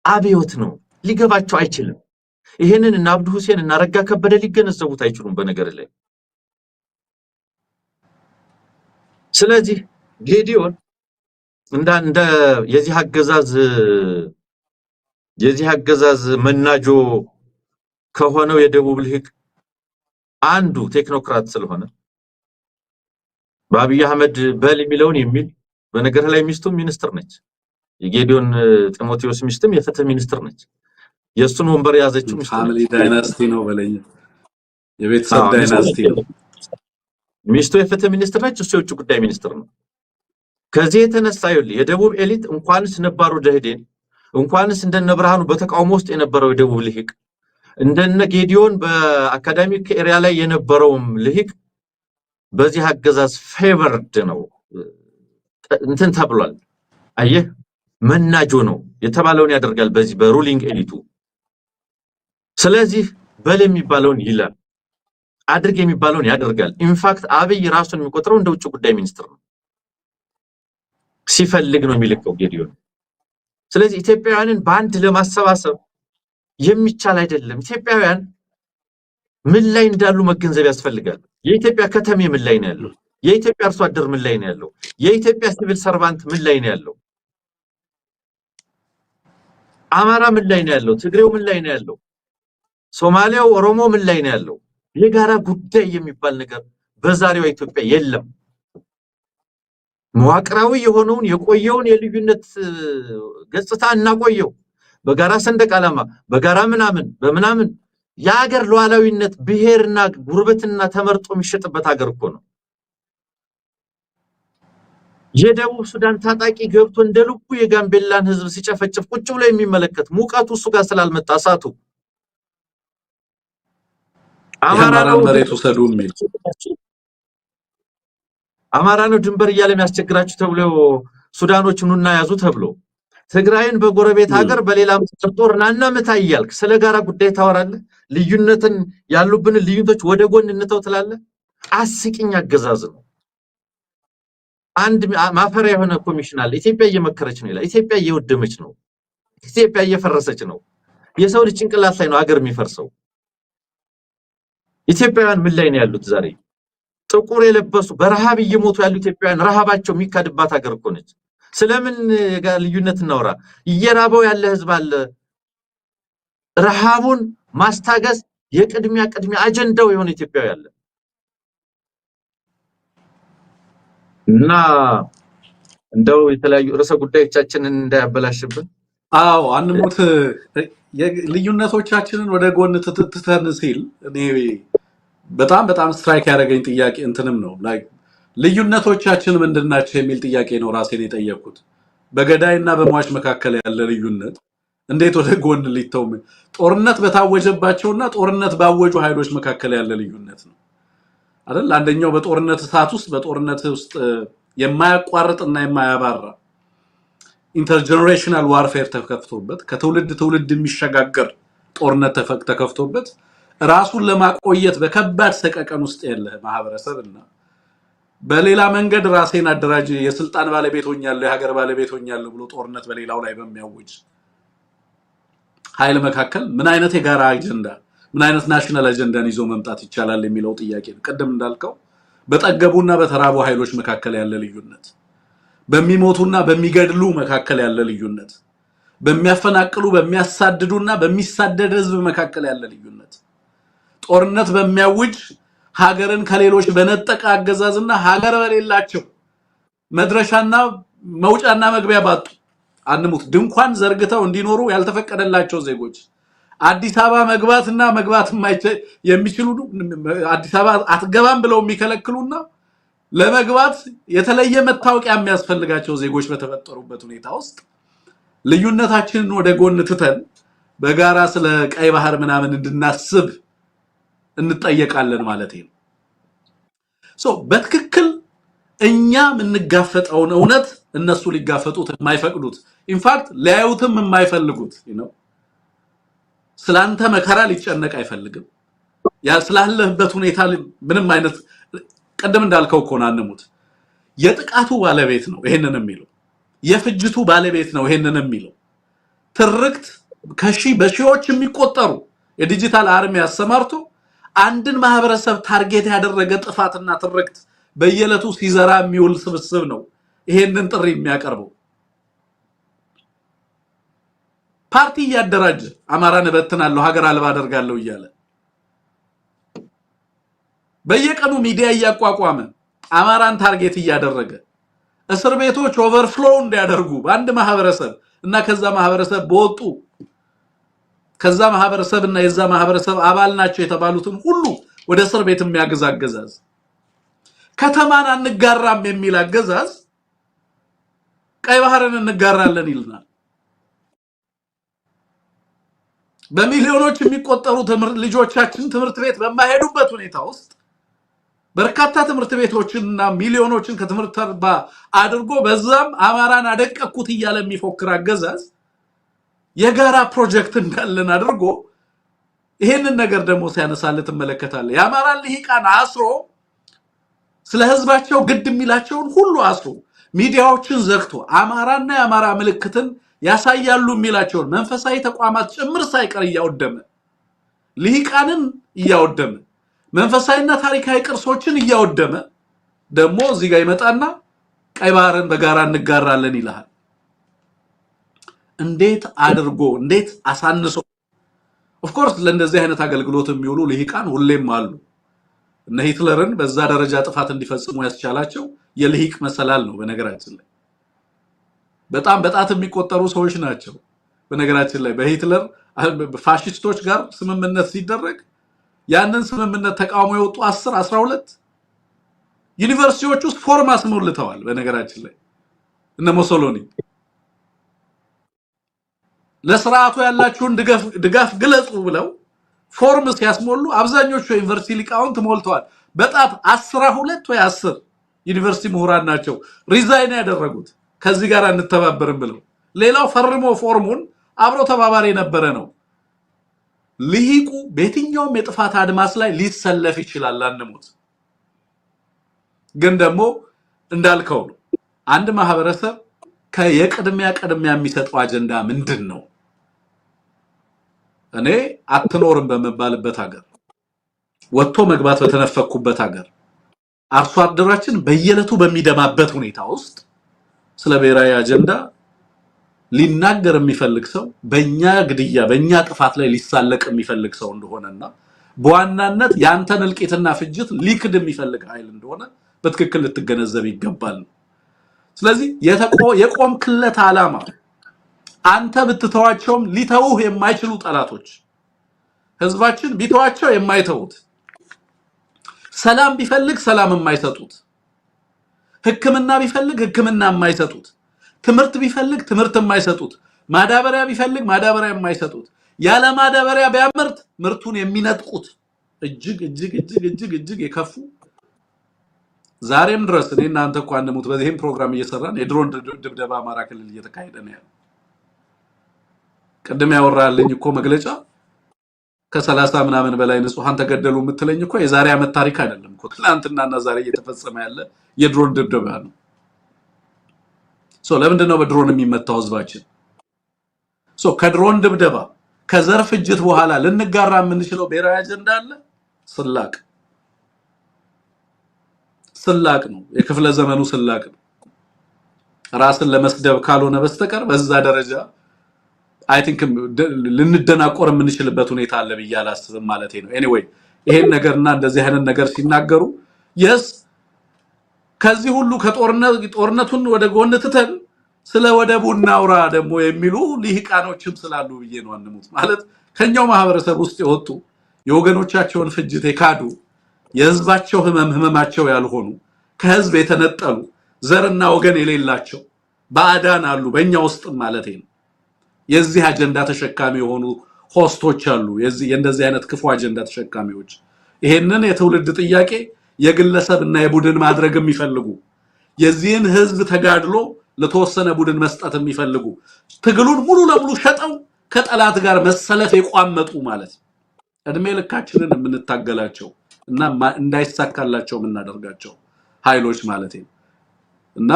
አብዮት ነው። ሊገባቸው አይችልም። ይሄንን እና አብዱ ሁሴን እና ረጋ ከበደ ሊገነዘቡት አይችሉም በነገር ላይ። ስለዚህ ጌዲዮን እንደ የዚህ አገዛዝ መናጆ ከሆነው የደቡብ ልሂቅ አንዱ ቴክኖክራት ስለሆነ በአብይ አህመድ በል የሚለውን የሚል በነገር ላይ ሚስቱም ሚኒስትር ነች። የጌዲዮን ጢሞቴዎስ ሚስትም የፍትህ ሚኒስትር ነች። የሱን ወንበር ያዘችው ፋሚሊ ዳይናስቲ ነው በለኝ፣ የቤተሰብ ዳይናስቲ ነው። ሚስቱ የፍትህ ሚኒስትር ነች፣ እሱ የውጭ ጉዳይ ሚኒስትር ነው። ከዚህ የተነሳ የደቡብ ኤሊት እንኳንስ ነባሩ ደህዴን እንኳንስ እንደነ ብርሃኑ በተቃውሞ ውስጥ የነበረው የደቡብ ልሂቅ እንደነ ጌዲዮን በአካዳሚክ ኤሪያ ላይ የነበረውም ልሂቅ በዚህ አገዛዝ ፌቨርድ ነው እንትን ተብሏል። አየህ፣ መናጆ ነው የተባለውን ያደርጋል በዚህ በሩሊንግ ኤሊቱ። ስለዚህ በል የሚባለውን ይላል፣ አድርግ የሚባለውን ያደርጋል። ኢንፋክት አብይ ራሱን የሚቆጥረው እንደ ውጭ ጉዳይ ሚኒስትር ነው። ሲፈልግ ነው የሚልከው ጌዲዮን። ስለዚህ ኢትዮጵያውያንን በአንድ ለማሰባሰብ የሚቻል አይደለም። ኢትዮጵያውያን ምን ላይ እንዳሉ መገንዘብ ያስፈልጋል። የኢትዮጵያ ከተሜ ምን ላይ ነው ያለው? የኢትዮጵያ አርሶ አደር ምን ላይ ነው ያለው? የኢትዮጵያ ሲቪል ሰርቫንት ምን ላይ ነው ያለው? አማራ ምን ላይ ነው ያለው? ትግሬው ምን ላይ ነው ያለው? ሶማሌው፣ ኦሮሞ ምን ላይ ነው ያለው? የጋራ ጉዳይ የሚባል ነገር በዛሬዋ ኢትዮጵያ የለም። መዋቅራዊ የሆነውን የቆየውን የልዩነት ገጽታ እናቆየው። በጋራ ሰንደቅ ዓላማ በጋራ ምናምን በምናምን የሀገር ሉዓላዊነት ብሔርና ጉርበትና ተመርጦ የሚሸጥበት ሀገር እኮ ነው። የደቡብ ሱዳን ታጣቂ ገብቶ እንደልቡ የጋምቤላን ህዝብ ሲጨፈጭፍ ቁጭ ብሎ የሚመለከት ሙቀቱ እሱ ጋር ስላልመጣ እሳቱ አማራ ነው መሬቱ ሰዱ የሚል አማራ ነው ድንበር እያለ የሚያስቸግራችሁ ተብሎ ሱዳኖች ኑና ያዙ ተብሎ ትግራይን በጎረቤት ሀገር በሌላ ጦርናና መታ ይያልክ ስለ ጋራ ጉዳይ ታወራለህ። ልዩነትን ያሉብን ልዩነቶች ወደ ጎን እንተው ትላለህ። አስቂኝ አገዛዝ ነው። አንድ ማፈሪያ የሆነ ኮሚሽን አለ። ኢትዮጵያ እየመከረች ነው ይላል። ኢትዮጵያ እየወደመች ነው። ኢትዮጵያ እየፈረሰች ነው። የሰው ልጅ ጭንቅላት ላይ ነው ሀገር የሚፈርሰው። ኢትዮጵያውያን ምን ላይ ነው ያሉት ዛሬ? ጥቁር የለበሱ በረሃብ እየሞቱ ያሉ ኢትዮጵያውያን ረሃባቸው የሚካድባት ሀገር እኮ ነች። ስለምን ጋር ልዩነት እናወራ? እየራበው ያለ ህዝብ አለ። ረሃቡን ማስታገስ የቅድሚያ አጀንዳው የሆነ ኢትዮጵያዊ አለ እና እንደው የተለያዩ ርዕሰ ጉዳዮቻችንን እንዳያበላሽብን አዎ አንሞት ልዩነቶቻችንን ወደ ጎን ትተን ሲል እኔ በጣም ስትራይክ ያደረገኝ ጥያቄ እንትንም ነው ላይክ ልዩነቶቻችን ምንድናቸው የሚል ጥያቄ ነው ራሴን የጠየቅኩት። በገዳይና በሟች መካከል ያለ ልዩነት እንዴት ወደ ጎን ሊተው? ጦርነት በታወጀባቸውና ጦርነት ባወጁ ኃይሎች መካከል ያለ ልዩነት ነው። አይደል አንደኛው በጦርነት እሳት ውስጥ በጦርነት ውስጥ የማያቋርጥና የማያባራ ኢንተርጀነሬሽናል ዋርፌር ተከፍቶበት ከትውልድ ትውልድ የሚሸጋገር ጦርነት ተከፍቶበት ራሱን ለማቆየት በከባድ ሰቀቀን ውስጥ ያለ ማህበረሰብና በሌላ መንገድ ራሴን አደራጅ የስልጣን ባለቤት ሆኛለሁ የሀገር ባለቤት ሆኛለሁ ብሎ ጦርነት በሌላው ላይ በሚያውጅ ኃይል መካከል ምን አይነት የጋራ አጀንዳ ምን አይነት ናሽናል አጀንዳን ይዞ መምጣት ይቻላል የሚለው ጥያቄ ነው። ቀደም እንዳልከው በጠገቡና በተራቡ ኃይሎች መካከል ያለ ልዩነት፣ በሚሞቱና በሚገድሉ መካከል ያለ ልዩነት፣ በሚያፈናቅሉ በሚያሳድዱና በሚሳደድ ህዝብ መካከል ያለ ልዩነት፣ ጦርነት በሚያውጅ ሀገርን ከሌሎች በነጠቀ አገዛዝና ሀገር በሌላቸው መድረሻና መውጫና መግቢያ ባጡ አንሙት ድንኳን ዘርግተው እንዲኖሩ ያልተፈቀደላቸው ዜጎች አዲስ አበባ መግባትና መግባት የሚችሉ አዲስ አበባ አትገባም ብለው የሚከለክሉና ለመግባት የተለየ መታወቂያ የሚያስፈልጋቸው ዜጎች በተፈጠሩበት ሁኔታ ውስጥ ልዩነታችንን ወደ ጎን ትተን በጋራ ስለ ቀይ ባህር ምናምን እንድናስብ እንጠየቃለን ማለት ነው። በትክክል እኛ የምንጋፈጠውን እውነት እነሱ ሊጋፈጡት የማይፈቅዱት ኢንፋክት ሊያዩትም የማይፈልጉት ስላንተ መከራ ሊጨነቅ አይፈልግም። ያ ስላለህበት ሁኔታ ምንም አይነት ቀደም እንዳልከው ኮናንሙት የጥቃቱ ባለቤት ነው ይሄንን የሚለው የፍጅቱ ባለቤት ነው ይሄንን የሚለው ትርክት በሺዎች የሚቆጠሩ የዲጂታል አርሚ ያሰማርቶ አንድን ማህበረሰብ ታርጌት ያደረገ ጥፋትና ትርክት በየለቱ ሲዘራ የሚውል ስብስብ ነው ይሄንን ጥሪ የሚያቀርበው። ፓርቲ ያደራጀ አማራን በትናለሁ ሀገር አልባ አደርጋለሁ እያለ በየቀኑ ሚዲያ ያቋቋመ አማራን ታርጌት ያደረገ እስር ቤቶች ኦቨርፍሎው እንዲያደርጉ በአንድ ማህበረሰብ እና ከዛ ማህበረሰብ በወጡ ከዛ ማህበረሰብና የዛ ማህበረሰብ አባል ናቸው የተባሉትን ሁሉ ወደ እስር ቤት የሚያገዛዝ ከተማን አንጋራም የሚል አገዛዝ ቀይ ባህርን እንጋራለን ይልናል። በሚሊዮኖች የሚቆጠሩ ልጆቻችን ትምህርት ቤት በማይሄዱበት ሁኔታ ውስጥ በርካታ ትምህርት ቤቶችንና ሚሊዮኖችን ከትምህርት ተርባ አድርጎ በዛም አማራን አደቀኩት እያለ የሚፎክር አገዛዝ የጋራ ፕሮጀክት እንዳለን አድርጎ ይሄንን ነገር ደግሞ ሲያነሳለት ተመለከታለህ። የአማራን ልሂቃን አስሮ ስለ ህዝባቸው ግድ የሚላቸውን ሁሉ አስሮ ሚዲያዎችን ዘግቶ አማራና የአማራ ምልክትን ያሳያሉ የሚላቸውን መንፈሳዊ ተቋማት ጭምር ሳይቀር ያወደመ ልሂቃንን ያወደመ መንፈሳዊና ታሪካዊ ቅርሶችን ያወደመ ደግሞ እዚህ ጋር ይመጣና ቀይ ባህርን በጋራ እንጋራለን ይላል። እንዴት አድርጎ እንዴት አሳንሶ ኦፍ ኮርስ ለእንደዚህ አይነት አገልግሎት የሚውሉ ልሂቃን ሁሌም አሉ። እነ ሂትለርን በዛ ደረጃ ጥፋት እንዲፈጽሙ ያስቻላቸው የልሂቅ መሰላል ነው። በነገራችን ላይ በጣም በጣት የሚቆጠሩ ሰዎች ናቸው። በነገራችን ላይ በሂትለር ፋሺስቶች ጋር ስምምነት ሲደረግ ያንን ስምምነት ተቃውሞ የወጡ 10 12 ዩኒቨርሲቲዎች ውስጥ ፎርም አስሞልተዋል። በነገራችን ላይ እነ ሞሶሎኒ ለስርዓቱ ያላችሁን ድጋፍ ግለጹ ብለው ፎርም ሲያስሞሉ አብዛኞቹ ዩኒቨርሲቲ ሊቃውንት ሞልተዋል። በጣም 12 ወይ 10 ዩኒቨርሲቲ ምሁራን ናቸው ሪዛይን ያደረጉት ከዚህ ጋር እንተባበርም ብለው። ሌላው ፈርሞ ፎርሙን አብሮ ተባባሪ የነበረ ነው። ልሂቁ በየትኛውም የጥፋት አድማስ ላይ ሊሰለፍ ይችላል አንሞት። ግን ደግሞ እንዳልከው ነው አንድ ማህበረሰብ ከየቅድሚያ የሚሰጠው አጀንዳ ምንድነው? እኔ አትኖርም በመባልበት ሀገር ወጥቶ መግባት በተነፈኩበት ሀገር አርሶ አደራችን በየለቱ በሚደማበት ሁኔታ ውስጥ ስለ ብሔራዊ አጀንዳ ሊናገር የሚፈልግ ሰው በእኛ ግድያ በእኛ ጥፋት ላይ ሊሳለቅ የሚፈልግ ሰው እንደሆነና በዋናነት ያንተን እልቂትና ፍጅት ሊክድ የሚፈልግ ኃይል እንደሆነ በትክክል ልትገነዘብ ይገባል። ስለዚህ የቆምክለት ዓላማ አንተ ብትተዋቸውም ሊተውህ የማይችሉ ጠላቶች ህዝባችን ቢተዋቸው የማይተውት ሰላም ቢፈልግ ሰላም የማይሰጡት ህክምና ቢፈልግ ህክምና የማይሰጡት ትምህርት ቢፈልግ ትምህርት የማይሰጡት ማዳበሪያ ቢፈልግ ማዳበሪያ የማይሰጡት ያለ ማዳበሪያ ቢያመርት ምርቱን የሚነጥቁት እጅግ የከፉ ዛሬም ድረስ እኔ እናንተ እንኳን አንሙት በዚህም ፕሮግራም እየሰራን የድሮን ድብደባ አማራ ክልል እየተካሄደ ነው ያለው። ቅድም ያወራልኝ እኮ መግለጫ ከ30 ምናምን በላይ ንጹሃን ተገደሉ የምትለኝ እኮ የዛሬ ዓመት ታሪክ አይደለም እኮ ትናንትናና ዛሬ እየተፈጸመ ያለ የድሮን ድብደባ ነው። ለምንድን ነው በድሮን የሚመታው ህዝባችን? ከድሮን ድብደባ ከዘር ፍጅት በኋላ ልንጋራ የምንችለው ብሔራዊ አጀንዳ አለ። ስላቅ ነው። የክፍለ ዘመኑ ስላቅ ነው። ራስን ለመስደብ ካልሆነ በስተቀር በዛ ደረጃ አይ ቲንክ ልንደናቆር የምንችልበት ሁኔታ አለ ብዬ አላስብም ማለት ነው። ኤኒዌይ ይሄን ነገርና እንደዚህ አይነት ነገር ሲናገሩ የስ ከዚህ ሁሉ ከጦርነቱን ወደ ጎን ትተን ስለ ወደቡ እናውራ ደግሞ የሚሉ ልሂቃኖችም ስላሉ ብዬ ነው አንሙት ማለት ከኛው ማህበረሰብ ውስጥ የወጡ የወገኖቻቸውን ፍጅት የካዱ የህዝባቸው ህመማቸው ያልሆኑ ከህዝብ የተነጠሉ ዘርና ወገን የሌላቸው ባዕዳን አሉ በእኛ ውስጥ ማለት ነው። የዚህ አጀንዳ ተሸካሚ የሆኑ ሆስቶች አሉ። የእንደዚህ አይነት ክፉ አጀንዳ ተሸካሚዎች ይሄንን የትውልድ ጥያቄ የግለሰብና የቡድን ማድረግ የሚፈልጉ የዚህን ህዝብ ተጋድሎ ለተወሰነ ቡድን መስጠት የሚፈልጉ ትግሉን ሙሉ ለሙሉ ሸጠው ከጠላት ጋር መሰለፍ የቋመጡ ማለት እድሜ ልካችንን የምንታገላቸው እና እንዳይሳካላቸው የምናደርጋቸው ኃይሎች ማለት ነው። እና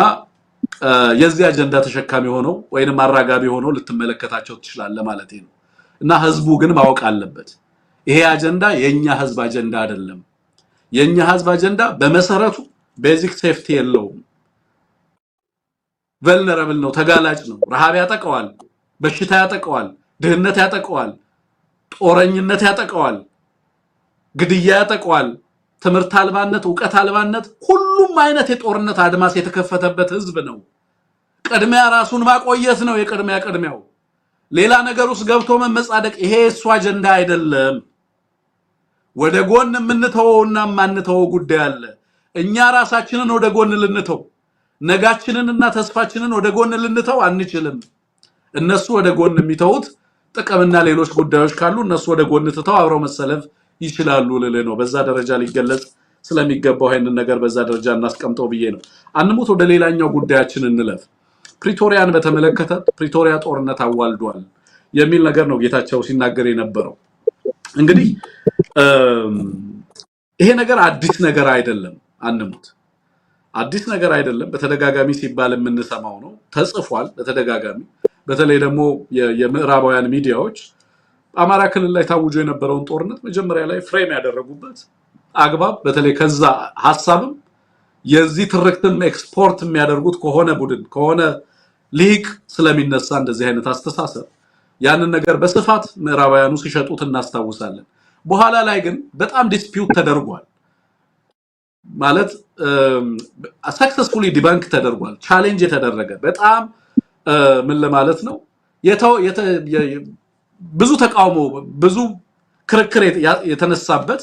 የዚህ አጀንዳ ተሸካሚ ሆነው ወይንም አራጋቢ ሆነው ልትመለከታቸው ትችላለህ ማለት ነው። እና ህዝቡ ግን ማወቅ አለበት ይሄ አጀንዳ የኛ ህዝብ አጀንዳ አይደለም። የኛ ህዝብ አጀንዳ በመሰረቱ ቤዚክ ሴፍቲ የለውም። ቨልነራብል ነው፣ ተጋላጭ ነው። ረሃብ ያጠቀዋል፣ በሽታ ያጠቀዋል፣ ድህነት ያጠቀዋል፣ ጦረኝነት ያጠቀዋል፣ ግድያ ያጠቀዋል፣ ትምህርት አልባነት፣ ዕውቀት አልባነት፣ ሁሉም አይነት የጦርነት አድማስ የተከፈተበት ህዝብ ነው። ቅድሚያ ራሱን ማቆየት ነው የቅድሚያው። ሌላ ነገር ውስጥ ገብቶ መመጻደቅ ይሄ እሱ አጀንዳ አይደለም። ወደ ጎን የምንተወውና ማንተወው ጉዳይ አለ። እኛ ራሳችንን ወደ ጎን ልንተው ነጋችንንና ተስፋችንን ወደ ጎን ልንተው አንችልም። እነሱ ወደ ጎን የሚተውት ጥቅምና ሌሎች ጉዳዮች ካሉ እነሱ ወደ ጎን ትተው አብረው መሰለፍ ይችላሉ ነው። በዛ ደረጃ ሊገለጽ ስለሚገባው ይሄንን ነገር በዛ ደረጃ እናስቀምጠው ብዬ ነው። አንሙት ወደ ሌላኛው ጉዳያችን እንለፍ። ፕሪቶሪያን በተመለከተ ፕሪቶሪያ ጦርነት አዋልዷል የሚል ነገር ነው ጌታቸው ሲናገር የነበረው። እንግዲህ ይሄ ነገር አዲስ ነገር አይደለም። አንሙት አዲስ ነገር አይደለም። በተደጋጋሚ ሲባል የምንሰማው ነው። ተጽፏል በተደጋጋሚ በተለይ ደግሞ የምዕራባውያን ሚዲያዎች አማራ ክልል ላይ ታውጆ የነበረውን ጦርነት መጀመሪያ ላይ ፍሬም ያደረጉበት አግባብ በተለይ ከዛ ሐሳብም የዚህ ትርክትም ኤክስፖርት የሚያደርጉት ከሆነ ቡድን ከሆነ ሊቅ ስለሚነሳ እንደዚህ አይነት አስተሳሰብ ያንን ነገር በስፋት ምዕራባውያኑ ሲሸጡት እናስታውሳለን። በኋላ ላይ ግን በጣም ዲስፒዩት ተደርጓል ማለት ሰክሰስፉሊ ዲባንክ ተደርጓል። ቻሌንጅ የተደረገ በጣም ምን ለማለት ነው ብዙ ተቃውሞ ብዙ ክርክር የተነሳበት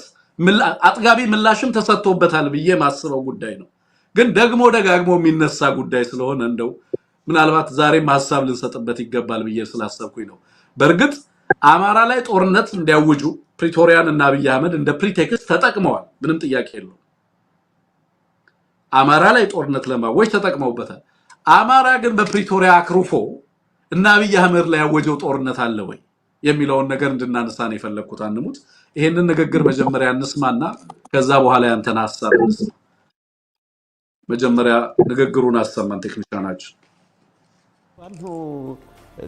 አጥጋቢ ምላሽም ተሰጥቶበታል ብዬ ማስበው ጉዳይ ነው። ግን ደግሞ ደጋግሞ የሚነሳ ጉዳይ ስለሆነ እንደው ምናልባት ዛሬም ሐሳብ ልንሰጥበት ይገባል ብዬ ስላሰብኩኝ ነው። በእርግጥ አማራ ላይ ጦርነት እንዲያውጁ ፕሪቶሪያን እና አብይ አህመድ እንደ ፕሪቴክስት ተጠቅመዋል። ምንም ጥያቄ የለውም። አማራ ላይ ጦርነት ለማወጅ ተጠቅመውበታል። አማራ ግን በፕሪቶሪያ አክሩፎ እና አብይ አህመድ ላይ ያወጀው ጦርነት አለ ወይ የሚለውን ነገር እንድናነሳ ነው የፈለኩት። አንሙት ይሄንን ንግግር መጀመሪያ እንስማና ከዛ በኋላ ያንተን ሐሳብ እንስማ። መጀመሪያ ንግግሩን አሰማን ቴክኒሻናችን።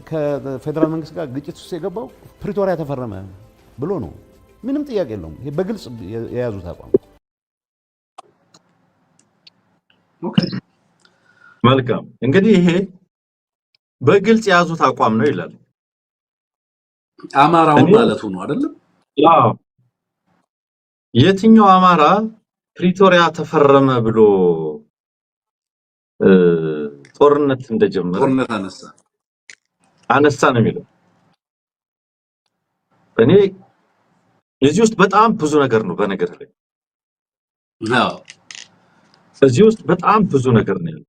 ከፌደራል መንግስት ጋር ግጭት ውስጥ የገባው ፕሪቶሪያ ተፈረመ ብሎ ነው። ምንም ጥያቄ የለውም። ይሄ በግልጽ የያዙት አቋም። ኦኬ መልካም እንግዲህ ይሄ በግልጽ የያዙት አቋም ነው ይላል። አማራው ማለቱ ነው አይደለም? አዎ። የትኛው አማራ ፕሪቶሪያ ተፈረመ ብሎ ጦርነት እንደጀመረ ጦርነት አነሳ ነው የሚለው። እኔ እዚህ ውስጥ በጣም ብዙ ነገር ነው በነገር ላይ አዎ፣ እዚህ ውስጥ በጣም ብዙ ነገር ነው።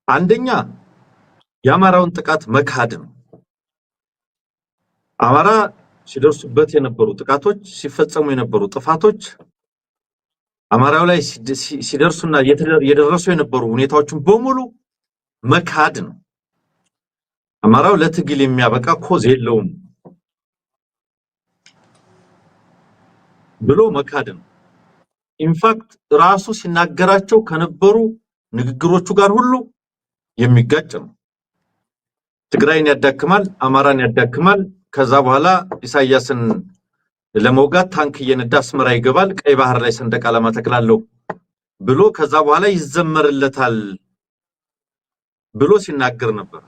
አንደኛ የአማራውን ጥቃት መካድ ነው። አማራ ሲደርሱበት የነበሩ ጥቃቶች ሲፈጸሙ የነበሩ ጥፋቶች አማራው ላይ ሲደርሱና የደረሱ የነበሩ ሁኔታዎችን በሙሉ መካድ ነው። አማራው ለትግል የሚያበቃ ኮዝ የለውም ብሎ መካድ ነው። ኢንፋክት ራሱ ሲናገራቸው ከነበሩ ንግግሮቹ ጋር ሁሉ የሚጋጭ ነው። ትግራይን ያዳክማል፣ አማራን ያዳክማል። ከዛ በኋላ ኢሳያስን ለመውጋት ታንክ እየነዳ አስመራ ይገባል፣ ቀይ ባህር ላይ ሰንደቅ ዓላማ ተክላለሁ ብሎ ከዛ በኋላ ይዘመርለታል ብሎ ሲናገር ነበር።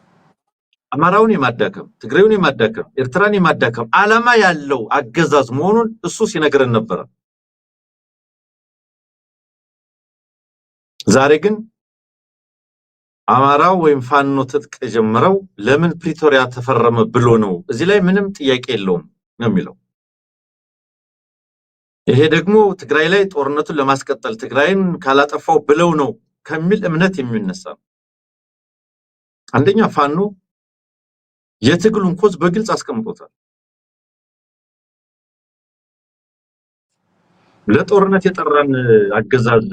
አማራውን የማዳከም ትግራዩን የማዳከም ኤርትራን የማዳከም ዓላማ ያለው አገዛዝ መሆኑን እሱ ሲነግረን ነበር። ዛሬ ግን አማራው ወይም ፋኖ ትጥቅ ጀምረው ለምን ፕሪቶሪያ ተፈረመ ብሎ ነው። እዚህ ላይ ምንም ጥያቄ የለውም ነው የሚለው። ይሄ ደግሞ ትግራይ ላይ ጦርነቱን ለማስቀጠል ትግራይን ካላጠፋው ብለው ነው ከሚል እምነት የሚነሳ ነው። አንደኛ ፋኖ የትግሉን ኮዝ በግልጽ አስቀምጦታል። ለጦርነት የጠራን አገዛዝ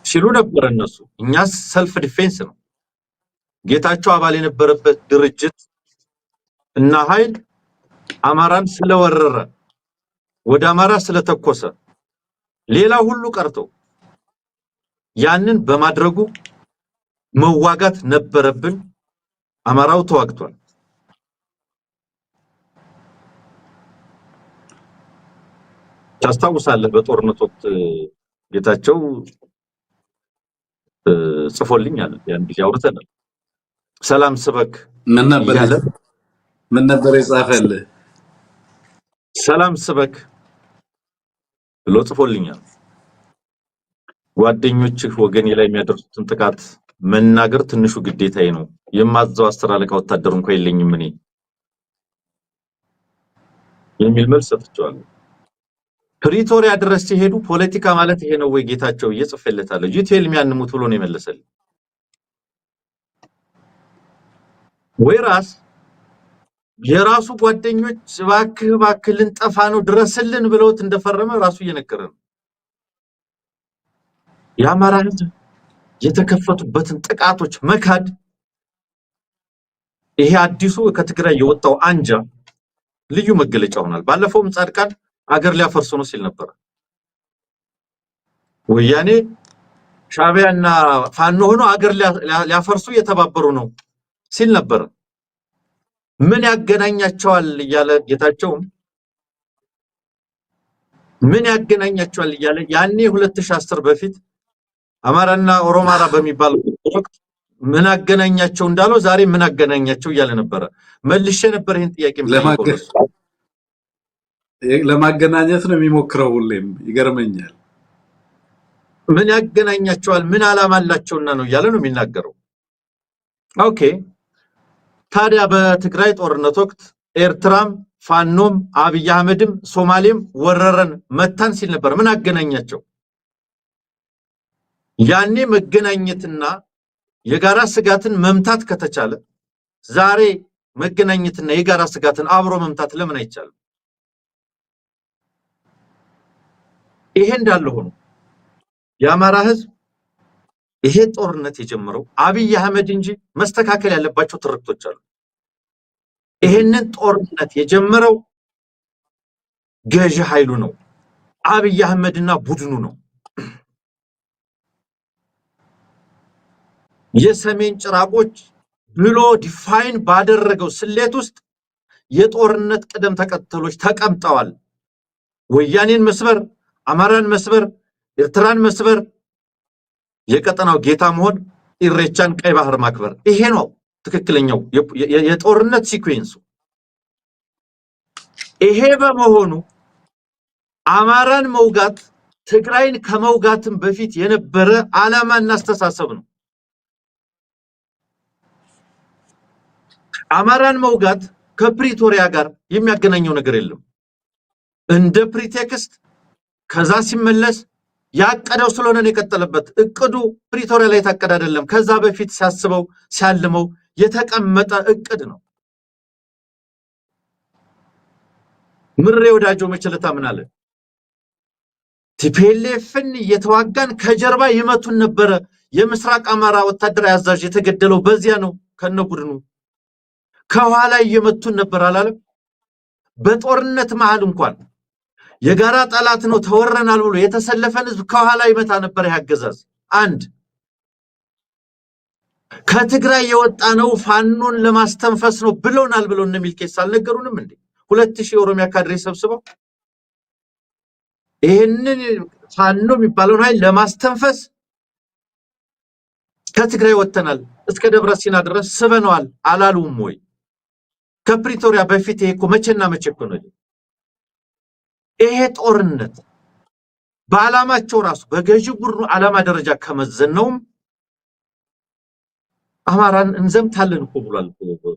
ሲሉ ነበር እነሱ። እኛስ ሰልፍ ዲፌንስ ነው። ጌታቸው አባል የነበረበት ድርጅት እና ኃይል አማራን ስለወረረ ወደ አማራ ስለተኮሰ ሌላ ሁሉ ቀርቶ ያንን በማድረጉ መዋጋት ነበረብን። አማራው ተዋግቷል። ታስታውሳለህ? በጦርነት ወቅት ጌታቸው ጽፎልኛል። ያን ጊዜ አውርተናል። ሰላም ስበክ ምን ነበር የጻፈልህ? ሰላም ስበክ ብሎ ጽፎልኛል። ጓደኞችህ ወገኔ ላይ የሚያደርሱትን ጥቃት መናገር ትንሹ ግዴታዬ ነው። የማዛው 10 አለቃ ወታደር እንኳን የለኝም እኔ የሚል መልስ ሰጥቷል። ፕሪቶሪያ ድረስ ሲሄዱ ፖለቲካ ማለት ይሄ ነው ወይ ጌታቸው እየጽፈልታለሁ ጂቴል የሚያንሙት ብሎ ነው የመለሰልኝ። ወይራስ የራሱ ጓደኞች እባክህ ልንጠፋ ነው ድረስልን ብለውት እንደፈረመ ራሱ እየነገረ ነው። የአማራ ሕዝብ የተከፈቱበትን ጥቃቶች መካድ ይሄ አዲሱ ከትግራይ የወጣው አንጃ ልዩ መገለጫ ሆኗል። ባለፈውም ጻድቃን አገር ሊያፈርሱ ነው ሲል ነበር። ወያኔ ሻዕቢያና ፋኖ ሆኖ አገር ሊያፈርሱ የተባበሩ ነው ሲል ነበር። ምን ያገናኛቸዋል እያለ ጌታቸው ምን ያገናኛቸዋል እያለ ያኔ 2010 በፊት አማራና ኦሮማራ በሚባል ወቅት ምን አገናኛቸው እንዳለው ዛሬ ምን አገናኛቸው እያለ ነበር። መልሼ ነበር ይሄን ጥያቄ ለማገናኘት ነው የሚሞክረው። ሁሌም ይገርመኛል። ምን ያገናኛቸዋል ምን ዓላማ አላቸውና ነው እያለ ነው የሚናገረው። ኦኬ ታዲያ በትግራይ ጦርነት ወቅት ኤርትራም ፋኖም አብይ አህመድም ሶማሌም ወረረን መታን ሲል ነበር። ምን አገናኛቸው? ያኔ መገናኘትና የጋራ ስጋትን መምታት ከተቻለ ዛሬ መገናኘትና የጋራ ስጋትን አብሮ መምታት ለምን አይቻልም? ይሄ እንዳለ ሆኖ የአማራ ሕዝብ ይሄ ጦርነት የጀመረው አብይ አህመድ እንጂ መስተካከል ያለባቸው ትርክቶች አሉ። ይሄንን ጦርነት የጀመረው ገዢ ኃይሉ ነው፣ አብይ አህመድና ቡድኑ ነው። የሰሜን ጭራቆች ብሎ ዲፋይን ባደረገው ስሌት ውስጥ የጦርነት ቅደም ተከተሎች ተቀምጠዋል። ወያኔን መስበር፣ አማራን መስበር፣ ኤርትራን መስበር፣ የቀጠናው ጌታ መሆን፣ ኢሬቻን ቀይ ባህር ማክበር። ይሄ ነው ትክክለኛው የጦርነት ሲኩዌንሱ። ይሄ በመሆኑ አማራን መውጋት ትግራይን ከመውጋትም በፊት የነበረ ዓላማና አስተሳሰብ ነው። አማራን መውጋት ከፕሪቶሪያ ጋር የሚያገናኘው ነገር የለም። እንደ ፕሪቴክስት ከዛ ሲመለስ ያቀደው ስለሆነ ነው የቀጠለበት። እቅዱ ፕሪቶሪያ ላይ ታቀደ አይደለም። ከዛ በፊት ሲያስበው ሲያልመው የተቀመጠ እቅድ ነው። ምሬ ወዳጆ መቸለታ ምን አለ? ቲፒኤልኤፍን እየተዋጋን ከጀርባ ይመቱን ነበረ። የምስራቅ አማራ ወታደራዊ አዛዥ የተገደለው በዚያ ነው ከነቡድኑ። ከኋላ እየመቱን ነበር አላለም? በጦርነት መሃል እንኳን የጋራ ጠላት ነው ተወረናል ብሎ የተሰለፈን ህዝብ ከኋላ ይመታ ነበር ያገዛዝ። አንድ ከትግራይ የወጣ ነው ፋኖን ለማስተንፈስ ነው ብለውናል ብለው እነ ሚልኬሳ አልነገሩንም እንዴ? 2000 ኦሮሚያ ካድሬ ሰብስበው ይሄንን ፋኖ የሚባለውን ኃይል ለማስተንፈስ ከትግራይ ወጥተናል እስከ ደብረ ሲና ድረስ ስበነዋል አላሉም ወይ? ከፕሪቶሪያ በፊት ይሄ እኮ መቼና መቼ እኮ ነው። ይሄ ጦርነት በዓላማቸው ራሱ በገዢ ቡድኑ ዓላማ ደረጃ ከመዘነውም አማራን እንዘምታለን እኮ ብሏል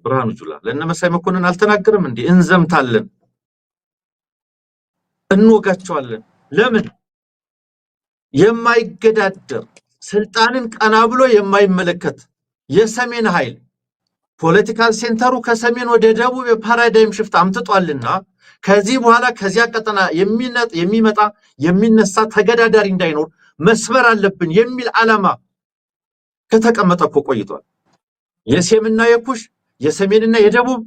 ብርሃኑ ጁላ። ለእነ መሳይ መኮንን አልተናገረም እንዴ? እንዘምታለን፣ እንወጋቸዋለን። ለምን? የማይገዳደር ስልጣንን ቀና ብሎ የማይመለከት የሰሜን ኃይል ፖለቲካል ሴንተሩ ከሰሜን ወደ ደቡብ የፓራዳይም ሽፍት አምጥቷልና ከዚህ በኋላ ከዚያ ቀጠና የሚመጣ የሚነሳ ተገዳዳሪ እንዳይኖር መስበር አለብን የሚል ዓላማ ከተቀመጠ እኮ ቆይቷል። የሴምና የኩሽ የሰሜንና የደቡብ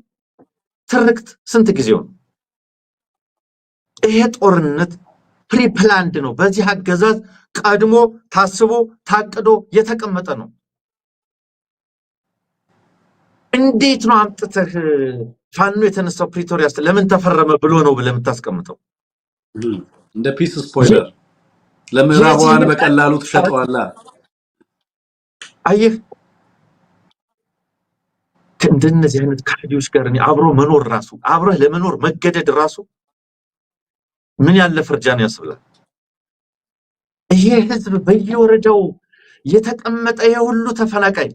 ትርክት ስንት ጊዜው ነው? ይሄ ጦርነት ፕሪፕላንድ ነው። በዚህ አገዛዝ ቀድሞ ታስቦ ታቅዶ የተቀመጠ ነው። እንዴት ነው አምጥተህ ፋኖ የተነሳው ፕሪቶሪያ ለምን ተፈረመ ብሎ ነው ብለህ የምታስቀምጠው? እንደ ፒስ ስፖይለር ለምዕራባውያን በቀላሉ ተሸጠዋላ። አየህ ከእንደነዚህ አይነት ካዲዎች ጋር አብሮ መኖር ራሱ አብረህ ለመኖር መገደድ ራሱ ምን ያለ ፍርጃን ያስብላል። ይሄ ህዝብ በየወረዳው የተቀመጠ የሁሉ ተፈናቃይ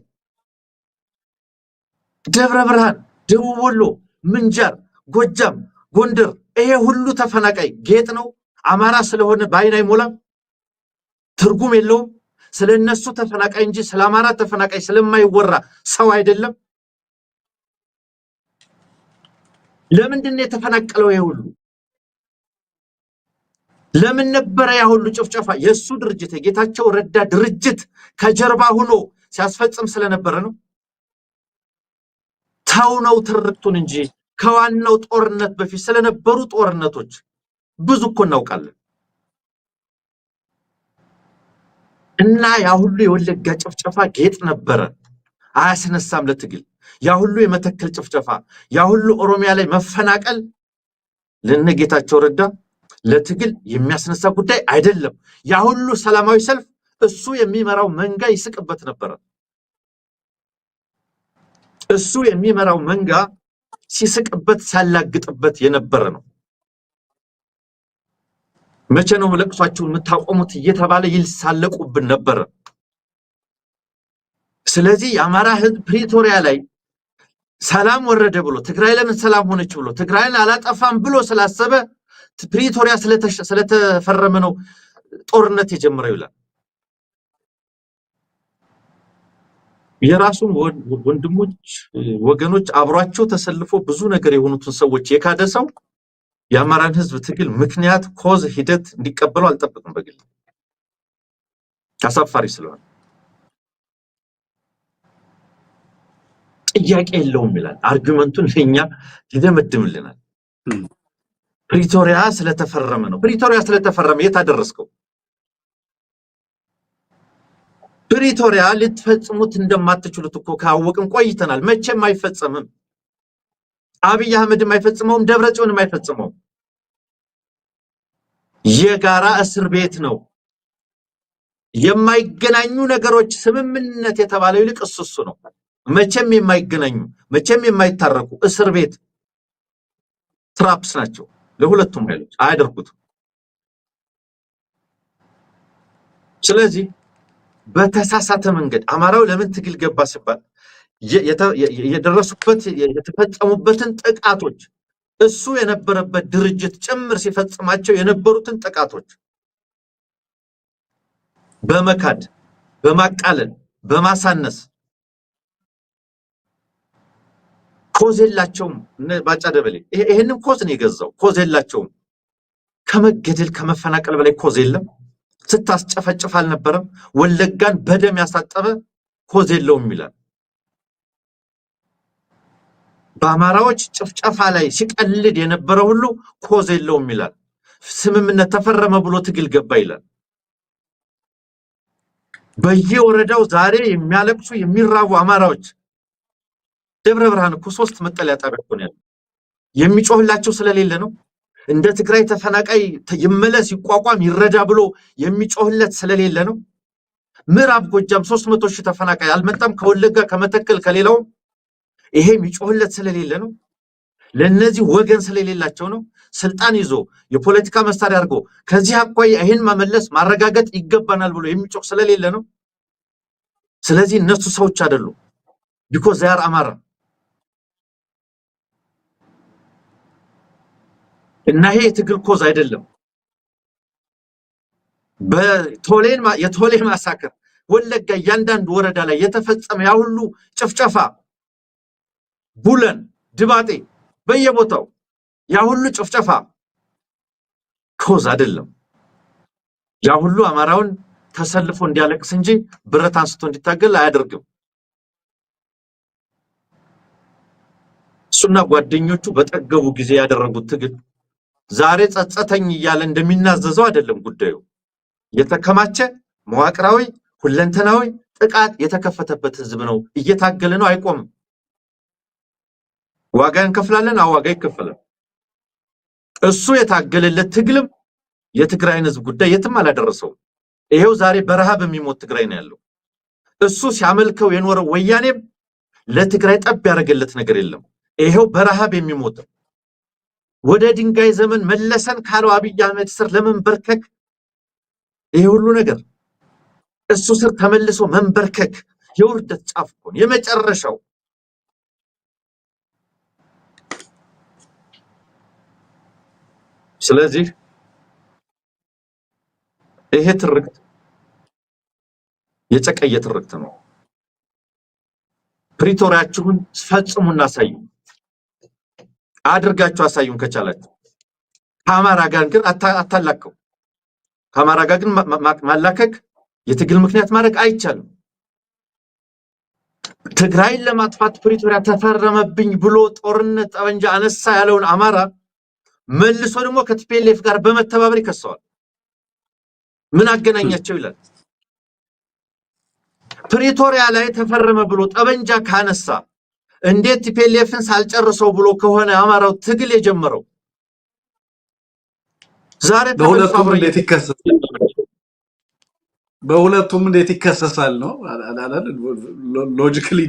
ደብረ ብርሃን፣ ደቡብ ወሎ፣ ምንጃር፣ ጎጃም፣ ጎንደር ይሄ ሁሉ ተፈናቃይ ጌጥ ነው። አማራ ስለሆነ በአይን አይሞላም፣ ትርጉም የለውም። ስለነሱ ተፈናቃይ እንጂ ስለ አማራ ተፈናቃይ ስለማይወራ ሰው አይደለም። ለምንድን ነው የተፈናቀለው? ይሄ ሁሉ ለምን ነበረ ያ ሁሉ ጭፍጨፋ? የሱ ድርጅት የጌታቸው ረዳ ድርጅት ከጀርባ ሆኖ ሲያስፈጽም ስለነበረ ነው። ታው ነው ትርክቱን እንጂ ከዋናው ጦርነት በፊት ስለነበሩ ጦርነቶች ብዙ እኮ እናውቃለን። እና ያ ሁሉ የወለጋ ጭፍጨፋ ጌጥ ነበረ፣ አያስነሳም ለትግል። ያ ሁሉ የመተከል ጭፍጨፋ፣ ያ ሁሉ ኦሮሚያ ላይ መፈናቀል ለነጌታቸው ረዳ ለትግል የሚያስነሳ ጉዳይ አይደለም። ያ ሁሉ ሰላማዊ ሰልፍ እሱ የሚመራው መንጋ ይስቅበት ነበር። እሱ የሚመራው መንጋ ሲስቅበት ሲያላግጥበት የነበረ ነው። መቼ ነው ለቅሷችሁን የምታቆሙት እየተባለ ይልሳለቁብን ነበር። ስለዚህ የአማራ ህዝብ ፕሪቶሪያ ላይ ሰላም ወረደ ብሎ ትግራይ ለምን ሰላም ሆነች ብሎ ትግራይን አላጠፋም ብሎ ስላሰበ ፕሪቶሪያ ስለተፈረመ ነው ጦርነት የጀመረው ይላል። የራሱን ወንድሞች ወገኖች አብሯቸው ተሰልፎ ብዙ ነገር የሆኑትን ሰዎች የካደ ሰው የአማራን ህዝብ ትግል ምክንያት ኮዝ ሂደት እንዲቀበለው አልጠብቅም። በግል አሳፋሪ ስለሆነ ጥያቄ የለውም ይላል። አርጉመንቱን ለኛ ይደመድምልናል። ፕሪቶሪያ ስለተፈረመ ነው። ፕሪቶሪያ ስለተፈረመ የታደረስከው ፕሪቶሪያ ልትፈጽሙት እንደማትችሉት እኮ ካወቅን ቆይተናል። መቼም አይፈጸምም። አብይ አህመድም አይፈጽመውም፣ ደብረጽዮንም አይፈጽመውም። የጋራ እስር ቤት ነው። የማይገናኙ ነገሮች ስምምነት የተባለው ይልቅ እሱ ነው። መቼም የማይገናኙ መቼም የማይታረቁ እስር ቤት ትራፕስ ናቸው። ለሁለቱም ኃይሎች አያደርጉትም። ስለዚህ በተሳሳተ መንገድ አማራው ለምን ትግል ገባ ሲባል የደረሱበት የተፈጸሙበትን ጥቃቶች እሱ የነበረበት ድርጅት ጭምር ሲፈጽማቸው የነበሩትን ጥቃቶች በመካድ በማቃለል በማሳነስ ኮዝ የላቸውም። ባጫ ደበሌ ይሄንን ኮዝ ነው የገዛው። ኮዝ የላቸውም። ከመገደል ከመፈናቀል በላይ ኮዝ የለም። ስታስጨፈጭፍ አልነበረም? ወለጋን በደም ያሳጠበ ኮዝ የለውም ይላል። በአማራዎች ጭፍጨፋ ላይ ሲቀልድ የነበረ ሁሉ ኮዝ የለውም ይላል። ስምምነት ተፈረመ ብሎ ትግል ገባ ይላል። በየወረዳው ዛሬ የሚያለቅሱ የሚራቡ አማራዎች ደብረ ብርሃን እኮ 3 መጠለያ ጣቢያ እኮ ነው ያለው። የሚጮህላቸው ስለሌለ ነው። እንደ ትግራይ ተፈናቃይ ይመለስ ይቋቋም ይረዳ ብሎ የሚጮህለት ስለሌለ ነው። ምዕራብ ጎጃም 300 ሺህ ተፈናቃይ አልመጣም ከወለጋ ከመተከል ከሌላው። ይሄ የሚጮህለት ስለሌለ ነው። ለነዚህ ወገን ስለሌላቸው ነው። ስልጣን ይዞ የፖለቲካ መሳሪያ አድርጎ ከዚህ አኳያ ይሄን መመለስ ማረጋገጥ ይገባናል ብሎ የሚጮህ ስለሌለ ነው። ስለዚህ እነሱ ሰዎች አይደሉም። because they are አማራ እና ይሄ የትግል ኮዝ አይደለም። የቶሌ ማሳከር ወለጋ እያንዳንዱ ወረዳ ላይ የተፈጸመ ያ ሁሉ ጭፍጨፋ፣ ቡለን ድባጤ በየቦታው ያ ሁሉ ጭፍጨፋ ኮዝ አይደለም። ያ ሁሉ አማራውን ተሰልፎ እንዲያለቅስ እንጂ ብረት አንስቶ እንዲታገል አያደርግም። እሱና ጓደኞቹ በጠገቡ ጊዜ ያደረጉት ትግል ዛሬ ጸጸተኝ እያለ እንደሚናዘዘው አይደለም ጉዳዩ። የተከማቸ መዋቅራዊ ሁለንተናዊ ጥቃት የተከፈተበት ህዝብ ነው። እየታገለ ነው፣ አይቆምም። ዋጋ እንከፍላለን፣ ዋጋ ይከፈላል። እሱ የታገለለት ትግልም የትግራይን ህዝብ ጉዳይ የትም አላደረሰው። ይሄው ዛሬ በረሃብ የሚሞት ትግራይ ነው ያለው። እሱ ሲያመልከው የኖረው ወያኔም ለትግራይ ጠብ ያደረገለት ነገር የለም። ይሄው በረሃብ የሚሞት ወደ ድንጋይ ዘመን መለሰን ካለው አብይ አህመድ ስር ለመንበርከክ ይሄ ሁሉ ነገር እሱ ስር ተመልሶ መንበርከክ የውርደት ጫፍ ነው የመጨረሻው። ስለዚህ ይሄ ትርክት የጨቀየ ትርክት ነው። ፕሪቶሪያችሁን ፈጽሙና አሳዩ፣ አድርጋችሁ አሳዩን ከቻላችሁ። ከአማራ ጋር ግን አታላከው። ከአማራ ጋር ግን ማላከክ የትግል ምክንያት ማድረግ አይቻልም። ትግራይን ለማጥፋት ፕሪቶሪያ ተፈረመብኝ ብሎ ጦርነት ጠበንጃ አነሳ ያለውን አማራ መልሶ ደግሞ ከቲፒኤልኤፍ ጋር በመተባበር ይከሰዋል። ምን አገናኛቸው ይላል። ፕሪቶሪያ ላይ ተፈረመ ብሎ ጠበንጃ ካነሳ እንዴት ቲፒኤልኤፍን ሳልጨርሰው ብሎ ከሆነ አማራው ትግል የጀመረው ዛሬ በሁለቱም እንዴት ይከሰሳል ነው ሎጂካሊ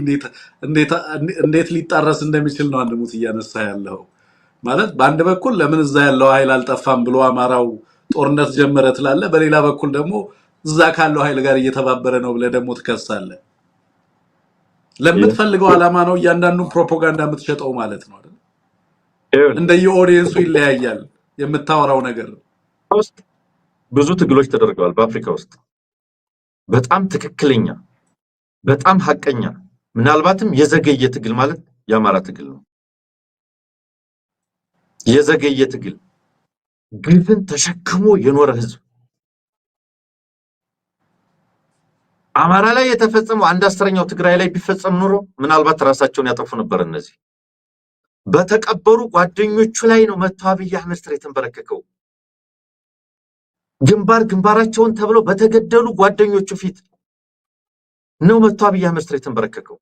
እንዴት ሊጣረስ እንደሚችል ነው አንድሙት እያነሳ ያለው። ማለት በአንድ በኩል ለምን እዛ ያለው ኃይል አልጠፋም ብሎ አማራው ጦርነት ጀመረ ትላለ፣ በሌላ በኩል ደግሞ እዛ ካለው ኃይል ጋር እየተባበረ ነው ብለ ደግሞ ትከሳለ። ለምትፈልገው ዓላማ ነው እያንዳንዱ ፕሮፓጋንዳ የምትሸጠው ማለት ነው አይደል? እንደየኦዲየንሱ ይለያያል የምታወራው ነገር። ብዙ ትግሎች ተደርገዋል በአፍሪካ ውስጥ በጣም ትክክለኛ በጣም ሐቀኛ ምናልባትም የዘገየ ትግል ማለት የአማራ ትግል ነው። የዘገየ ትግል ግፍን ተሸክሞ የኖረ ህዝብ። አማራ ላይ የተፈጸመው 1/10ኛው ትግራይ ላይ ቢፈጸም ኖሮ ምናልባት ራሳቸውን ያጠፉ ነበር። እነዚህ በተቀበሩ ጓደኞቹ ላይ ነው መጥቶ አብይ አህመድ ስር የተንበረከከው። ግንባራቸውን ተብሎ በተገደሉ ጓደኞቹ ፊት ነው መጥቶ አብይ አህመድ ስር የተንበረከከው።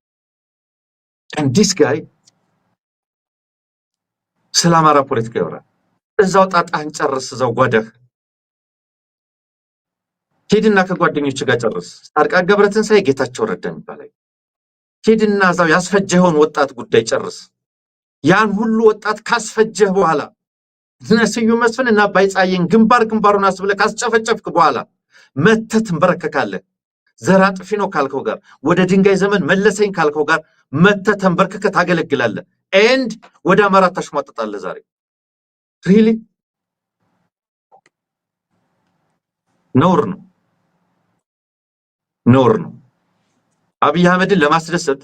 and this guy ስለ አማራ ፖለቲካ ያወራል። እዛው ጣጣህን ጨርስ፣ እዛው ጓዳህ ሄድና ከጓደኞች ጋር ጨርስ። ጻድቃን ገብረትንሳኤ ጌታቸው ረዳ ይባላል። ሄድና እዛው ያስፈጀኸውን ወጣት ጉዳይ ጨርስ። ያን ሁሉ ወጣት ካስፈጀህ በኋላ ስዩም መስፍን እና ባይጻየን ግንባሩን አስብለህ ካስጨፈጨፍክ በኋላ መተህ ትንበረከካለህ። ዘር አጥፊ ነው ካልከው ጋር ወደ ድንጋይ ዘመን መለሰኝ ካልከው ጋር መተህ ተንበርክከህ ታገለግላለህ። ኤንድ ወደ አማራ ታሽሟጥጣለህ። ዛሬ ሪሊ ነውር ነው። አብይ አህመድን ለማስደሰት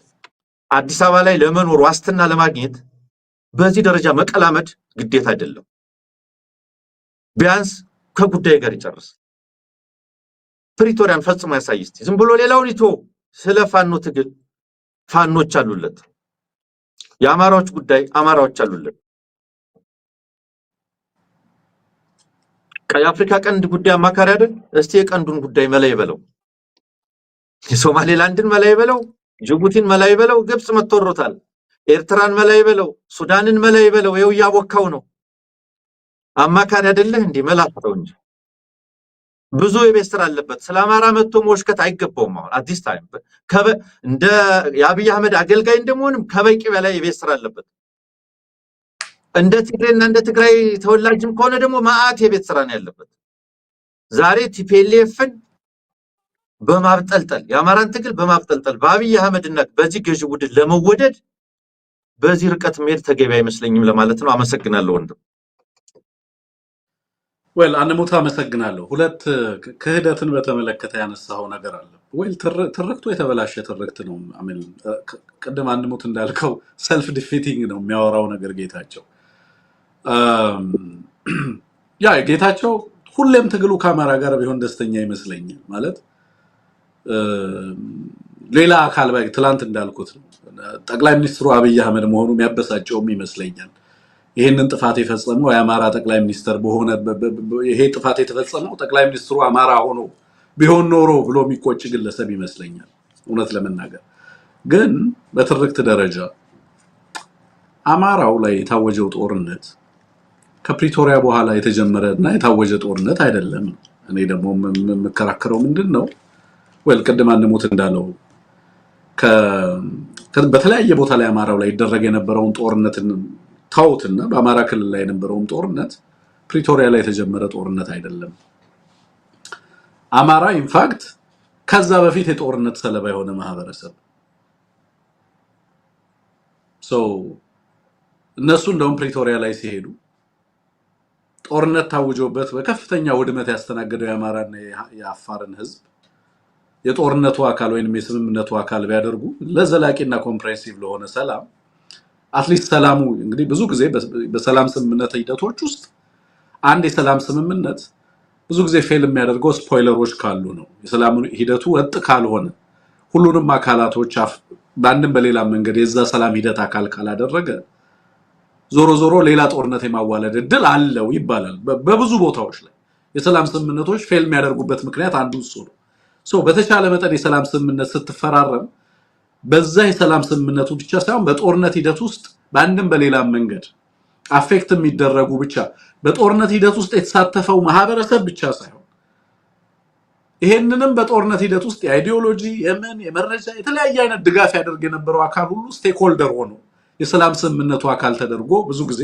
አዲስ አበባ ላይ ለመኖር ዋስትና ለማግኘት በዚህ ደረጃ መቀላመድ ግዴታ አይደለም። ቢያንስ ከጉዳይ ጋር ይጨርስ። ፕሪቶሪያን ፈጽሞ ያሳይ እስቲ። ዝም ብሎ ሌላውን ይቶ ስለ ፋኖ ትግል ፋኖች አሉለት። የአማራዎች ጉዳይ አማራዎች አሉለት። የአፍሪካ ቀንድ ጉዳይ አማካሪ አይደል? እስቲ የቀንዱን ጉዳይ መላይ በለው። የሶማሌላንድን መላይ በለው፣ ጅቡቲን መላይ በለው፣ ግብጽ መተወሮታል። ኤርትራን መላይ በለው፣ ሱዳንን መላይ በለው። ይኸው ያቦካው ነው። አማካሪ አይደለ እንዴ? መላጣው እንጂ ብዙ የቤት ስራ አለበት። ስለ አማራ መጥቶ መወሽከት አይገባውም። አሁን አዲስ ታይም እንደ የአብይ አህመድ አገልጋይ እንደመሆንም ከበቂ በላይ የቤት ስራ አለበት። እንደ ትግሬና እንደ ትግራይ ተወላጅም ከሆነ ደግሞ ማአት የቤት ስራ ነው ያለበት። ዛሬ ቲፒኤልኤፍን በማብጠልጠል የአማራን ትግል በማብጠልጠል በአብይ አህመድና በዚህ ገዢ ቡድን ለመወደድ በዚህ ርቀት መሄድ ተገቢ አይመስለኝም ለማለት ነው። አመሰግናለሁ ወንድም። አንሙት አመሰግናለሁ። ሁለት ክህደትን በተመለከተ ያነሳው ነገር አለ። ትርክቱ የተበላሸ ትርክት ነው። አሜን። ቅድም አንሙት እንዳልከው ሰልፍ ዲፊቲንግ ነው የሚያወራው ነገር ጌታቸው። ያ ጌታቸው ሁሌም ትግሉ ከአማራ ጋር ቢሆን ደስተኛ ይመስለኛል። ማለት ሌላ አካል ባይ ትላንት እንዳልኩት ነው ጠቅላይ ሚኒስትሩ አብይ አህመድ መሆኑ የሚያበሳጨውም ይመስለኛል። ይሄንን ጥፋት የፈጸመው የአማራ ጠቅላይ ሚኒስትር በሆነ ይሄ ጥፋት የተፈጸመው ጠቅላይ ሚኒስትሩ አማራ ሆኖ ቢሆን ኖሮ ብሎ የሚቆጭ ግለሰብ ይመስለኛል። እውነት ለመናገር ግን በትርክት ደረጃ አማራው ላይ የታወጀው ጦርነት ከፕሪቶሪያ በኋላ የተጀመረ እና የታወጀ ጦርነት አይደለም። እኔ ደግሞ የምከራከረው ምንድነው ቅድም አንሙት እንዳለው በተለያየ ቦታ ላይ አማራው ላይ ይደረግ የነበረውን ጦርነትን ታውትና በአማራ ክልል ላይ የነበረውን ጦርነት ፕሪቶሪያ ላይ የተጀመረ ጦርነት አይደለም። አማራ ኢንፋክት ከዛ በፊት የጦርነት ሰለባ የሆነ ማህበረሰብ እነሱ እንደውም ፕሪቶሪያ ላይ ሲሄዱ ጦርነት ታውጆበት በከፍተኛ ውድመት ያስተናገደው የአማራና የአፋርን ህዝብ የጦርነቱ አካል ወይንም የስምምነቱ አካል ቢያደርጉ ለዘላቂና ኮምፕሬሄንሲቭ ለሆነ ሰላም አትሊስት ሰላሙ እንግዲህ ብዙ ጊዜ በሰላም ስምምነት ሂደቶች ውስጥ አንድ የሰላም ስምምነት ብዙ ጊዜ ፌል የሚያደርገው ስፖይለሮች ካሉ ነው። የሰላም ሂደቱ ወጥ ካልሆነ ሁሉንም አካላቶች በአንድም በሌላ መንገድ የዛ ሰላም ሂደት አካል ካላደረገ ዞሮ ሌላ ጦርነት የማዋለድ እድል አለው ይባላል። በብዙ ቦታዎች ላይ የሰላም ስምምነቶች ፌል የሚያደርጉበት ምክንያት አንዱ እሱ ነው። በተቻለ መጠን የሰላም ስምምነት ስትፈራረም በዛ የሰላም ስምምነቱ ብቻ ሳይሆን በጦርነት ሂደት ውስጥ በአንድም በሌላ መንገድ አፌክት የሚደረጉ ብቻ በጦርነት ሂደት ውስጥ የተሳተፈው ማህበረሰብ ብቻ ሳይሆን ይሄንንም በጦርነት ሂደት ውስጥ የአይዲዮሎጂ የመረጃ የተለያየ አይነት ድጋፍ ያደርግ የነበረው አካል ሁሉ ስቴክሆልደር ሆኖ የሰላም ስምምነቱ አካል ተደርጎ ብዙ ጊዜ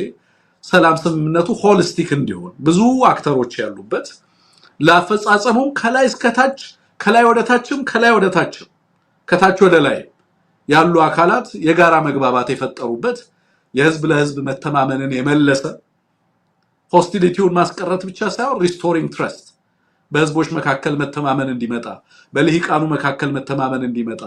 ሰላም ስምምነቱ ሆሊስቲክ እንዲሆን ብዙ አክተሮች ያሉበት ለአፈጻጸሙም ከላይ እስከ ታች ከላይ ወደ ታችም ከላይ ወደ ታችም ከታች ወደ ላይ ያሉ አካላት የጋራ መግባባት የፈጠሩበት የህዝብ ለህዝብ መተማመንን የመለሰ ሆስቲሊቲውን ማስቀረት ብቻ ሳይሆን ሪስቶሪንግ ትረስት በህዝቦች መካከል መተማመን እንዲመጣ በልሂቃኑ መካከል መተማመን እንዲመጣ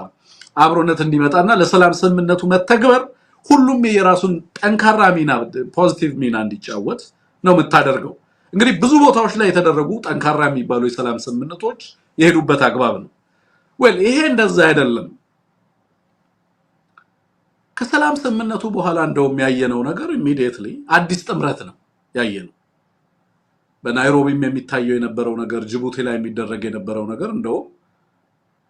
አብሮነት እንዲመጣና ለሰላም ስምምነቱ መተግበር ሁሉም የራሱን ጠንካራ ሚና ፖዚቲቭ ሚና እንዲጫወት ነው የምታደርገው። እንግዲህ ብዙ ቦታዎች ላይ የተደረጉ ጠንካራ የሚባሉ የሰላም ስምምነቶች የሄዱበት አግባብ ነው። ይሄ እንደዛ አይደለም። ከሰላም ስምምነቱ በኋላ እንደውም ያየነው ነገር ኢሚዲየትሊ አዲስ ጥምረት ነው ያየነው። በናይሮቢም የሚታየው የነበረው ነገር ጅቡቲ ላይ የሚደረግ የነበረው ነገር እንደውም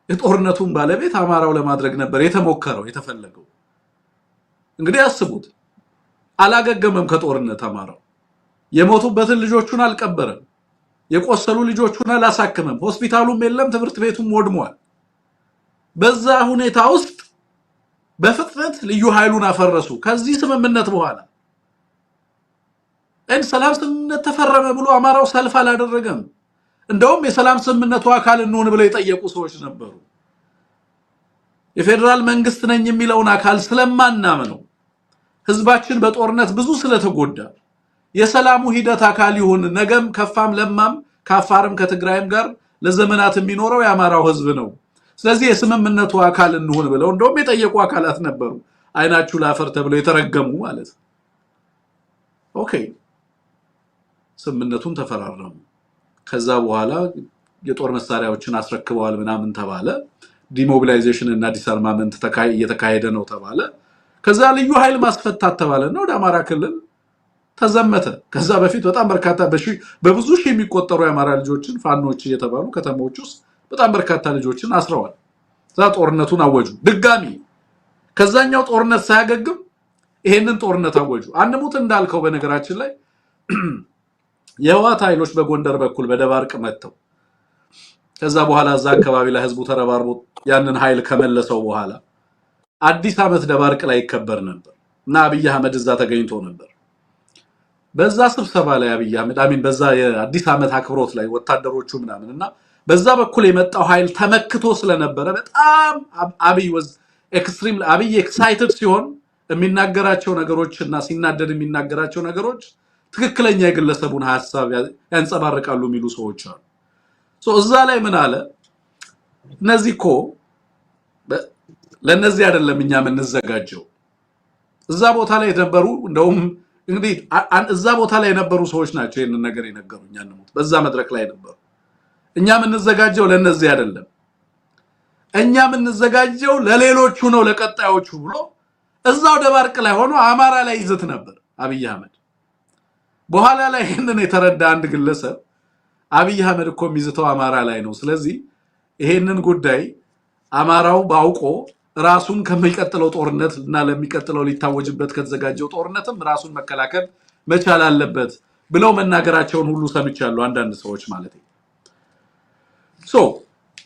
የጦርነቱን ባለቤት አማራው ለማድረግ ነበር የተሞከረው የተፈለገው። እንግዲህ አስቡት፣ አላገገመም ከጦርነት አማራው የሞቱበትን ልጆቹን አልቀበረም፣ የቆሰሉ ልጆቹን አላሳከመም፣ ሆስፒታሉም የለም፣ ትምህርት ቤቱም ወድሟል። በዛ ሁኔታ ውስጥ በፍጥነት ልዩ ኃይሉን አፈረሱ። ከዚህ ስምምነት በኋላ ሰላም ስምምነት ተፈረመ ብሎ አማራው ሰልፍ አላደረገም። እንደውም የሰላም ስምምነቱ አካል እንሆን ብለው የጠየቁ ሰዎች ነበሩ። የፌደራል መንግስት ነኝ የሚለውን አካል ስለማናምነው ህዝባችን በጦርነት ብዙ ስለተጎዳ የሰላሙ ሂደት አካል ይሁን፣ ነገም ከፋም ለማም ከአፋርም ከትግራይም ጋር ለዘመናት የሚኖረው የአማራው ህዝብ ነው፣ ስለዚህ የስምምነቱ አካል እንሆን ብለው እንደውም የጠየቁ አካላት ነበሩ። አይናችሁ ላፈር ተብለው የተረገሙ ማለት ኦኬ። ስምምነቱን ተፈራረሙ። ከዛ በኋላ የጦር መሳሪያዎችን አስረክበዋል ምናምን ተባለ። ዲሞቢላይዜሽን እና ዲስአርማመንት እየተካሄደ ነው ተባለ። ከዛ ልዩ ኃይል ማስፈታት ተባለ ነው ወደ አማራ ክልል ተዘመተ። ከዛ በፊት በጣም በርካታ በብዙ ሺህ የሚቆጠሩ የአማራ ልጆችን ፋኖች እየተባሉ ከተሞች ውስጥ በጣም በርካታ ልጆችን አስረዋል። ከዛ ጦርነቱን አወጁ ድጋሚ። ከዛኛው ጦርነት ሳያገግም ይሄንን ጦርነት አወጁ። አንሙት እንዳልከው በነገራችን ላይ የህወሓት ኃይሎች በጎንደር በኩል በደባርቅ መተው ከዛ በኋላ እዛ አካባቢ ላይ ህዝቡ ተረባርቦ ያንን ኃይል ከመለሰው በኋላ አዲስ ዓመት ደባርቅ ላይ ይከበር ነበር እና አብይ አህመድ እዛ ተገኝቶ ነበር። በዛ ስብሰባ ላይ አብይ አህመድ በዛ የአዲስ ዓመት አክብሮት ላይ ወታደሮቹ ምናምንና በዛ በኩል የመጣው ኃይል ተመክቶ ስለነበረ በጣም አብይ ኤክሳይትድ ሲሆን የሚናገራቸው ነገሮች እና ሲናደድ የሚናገራቸው ነገሮች ትክክለኛ የግለሰቡን ሐሳብ ያንጸባርቃሉ የሚሉ ሰዎች አሉ። እዛ ላይ ምን አለ? እነዚህ እኮ ለነዚህ አይደለም እኛ የምንዘጋጀው። እዛ ቦታ ላይ የነበሩ እንደውም እንግዲህ እዛ ቦታ ላይ የነበሩ ሰዎች ናቸው ይሄንን ነገር የነገሩኝ። በዛ መድረክ ላይ ነበሩ። እኛ የምንዘጋጀው ለነዚህ አይደለም፣ እኛ የምንዘጋጀው ለሌሎቹ ነው፣ ለቀጣዮቹ ብሎ እዛው ደባርቅ ላይ ሆኖ አማራ ላይ ይዘት ነበር አብይ አህመድ። በኋላ ላይ ይሄንን የተረዳ አንድ ግለሰብ አብይ አህመድ እኮ የሚዝተው አማራ ላይ ነው፣ ስለዚህ ይሄንን ጉዳይ አማራው ባውቆ ራሱን ከሚቀጥለው ጦርነት እና ለሚቀጥለው ሊታወጅበት ከተዘጋጀው ጦርነትም ራሱን መከላከል መቻል አለበት ብለው መናገራቸውን ሁሉ ሰምቻለሁ፣ አንዳንድ ሰዎች ማለት ነው።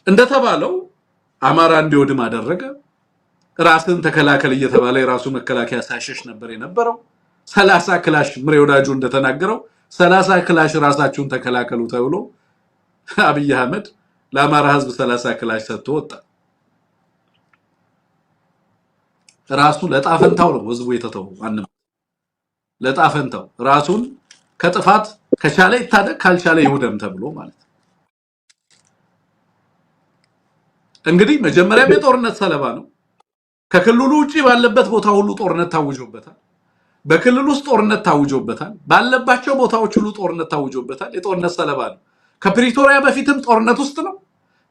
እንደተባለው አማራ እንዲወድም አደረገ። ራስን ተከላከል እየተባለ የራሱ መከላከያ ሳይሸሽ ነበር የነበረው። 30 ክላሽ ምሬ ወዳጁ እንደተናገረው 30 ክላሽ ራሳችሁን ተከላከሉ ተብሎ አብይ አህመድ ለአማራ ህዝብ 30 ክላሽ ሰጥቶ ወጣ። ራሱ ለጣፈንታው ነው ህዝቡ የተተው። አንም ለጣፈንታው ራሱን ከጥፋት ከቻለ ይታደግ ካልቻለ ይውደም ተብሎ ማለት እንግዲህ መጀመሪያም የጦርነት ሰለባ ነው። ከክልሉ ውጪ ባለበት ቦታ ሁሉ ጦርነት ታውጆበታል። በክልሉ ውስጥ ጦርነት ታውጆበታል። ባለባቸው ቦታዎች ሁሉ ጦርነት ታውጆበታል። የጦርነት ሰለባ ነው። ከፕሪቶሪያ በፊትም ጦርነት ውስጥ ነው።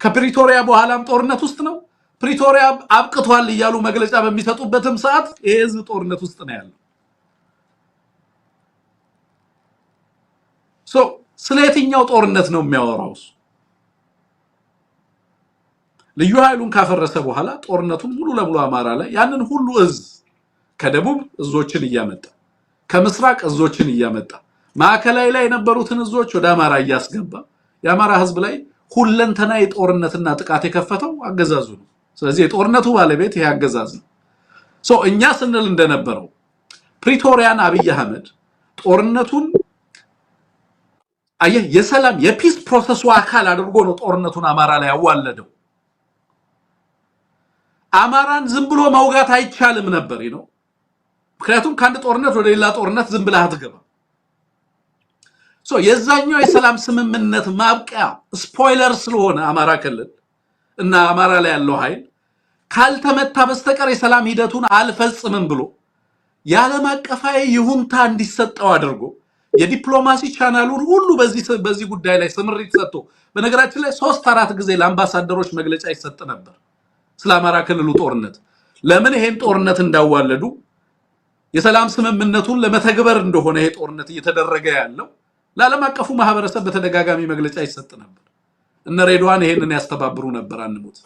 ከፕሪቶሪያ በኋላም ጦርነት ውስጥ ነው። ፕሪቶሪያ አብቅቷል እያሉ መግለጫ በሚሰጡበትም ሰዓት ይሄ ህዝብ ጦርነት ውስጥ ነው ያለው። ስለ የትኛው ጦርነት ነው የሚያወራው? ልዩ ኃይሉን ካፈረሰ በኋላ ጦርነቱን ሙሉ ለሙሉ አማራ ላይ ያንን ሁሉ እዝ ከደቡብ እዞችን እያመጣ ከምስራቅ እዞችን እያመጣ ማዕከላዊ ላይ የነበሩትን እዞች ወደ አማራ እያስገባ የአማራ ህዝብ ላይ ሁለንተና የጦርነትና ጥቃት የከፈተው አገዛዙ ነው። ስለዚህ የጦርነቱ ባለቤት ይሄ አገዛዝ ነው። እኛ ስንል እንደነበረው ፕሪቶሪያን አብይ አህመድ ጦርነቱን የሰላም የፒስ ፕሮሰሱ አካል አድርጎ ነው ጦርነቱን አማራ ላይ ያዋለደው። አማራን ዝም ብሎ መውጋት አይቻልም ነበር ነው። ምክንያቱም ከአንድ ጦርነት ወደ ሌላ ጦርነት ዝም ብለህ አትገባ። የዛኛው የሰላም ስምምነት ማብቂያ ስፖይለር ስለሆነ አማራ ክልል እና አማራ ላይ ያለው ኃይል ካልተመታ በስተቀር የሰላም ሂደቱን አልፈጽምም ብሎ የዓለም አቀፋዊ ይሁንታ እንዲሰጠው አድርጎ የዲፕሎማሲ ቻናሉን ሁሉ በዚህ ጉዳይ ላይ ስምሪት ሰጥቶ በነገራችን ላይ 3-4 ጊዜ ለአምባሳደሮች መግለጫ ይሰጥ ነበር ስለ አማራ ክልሉ ጦርነት። ለምን ይሄን ጦርነት እንዳዋለዱ የሰላም ስምምነቱን ለመተግበር እንደሆነ ይሄ ጦርነት እየተደረገ ያለው ለዓለም አቀፉ ማህበረሰብ በተደጋጋሚ መግለጫ ይሰጥ ነበር። እነ ሬድዋን ይሄንን ያስተባብሩ ነበር። አንሙት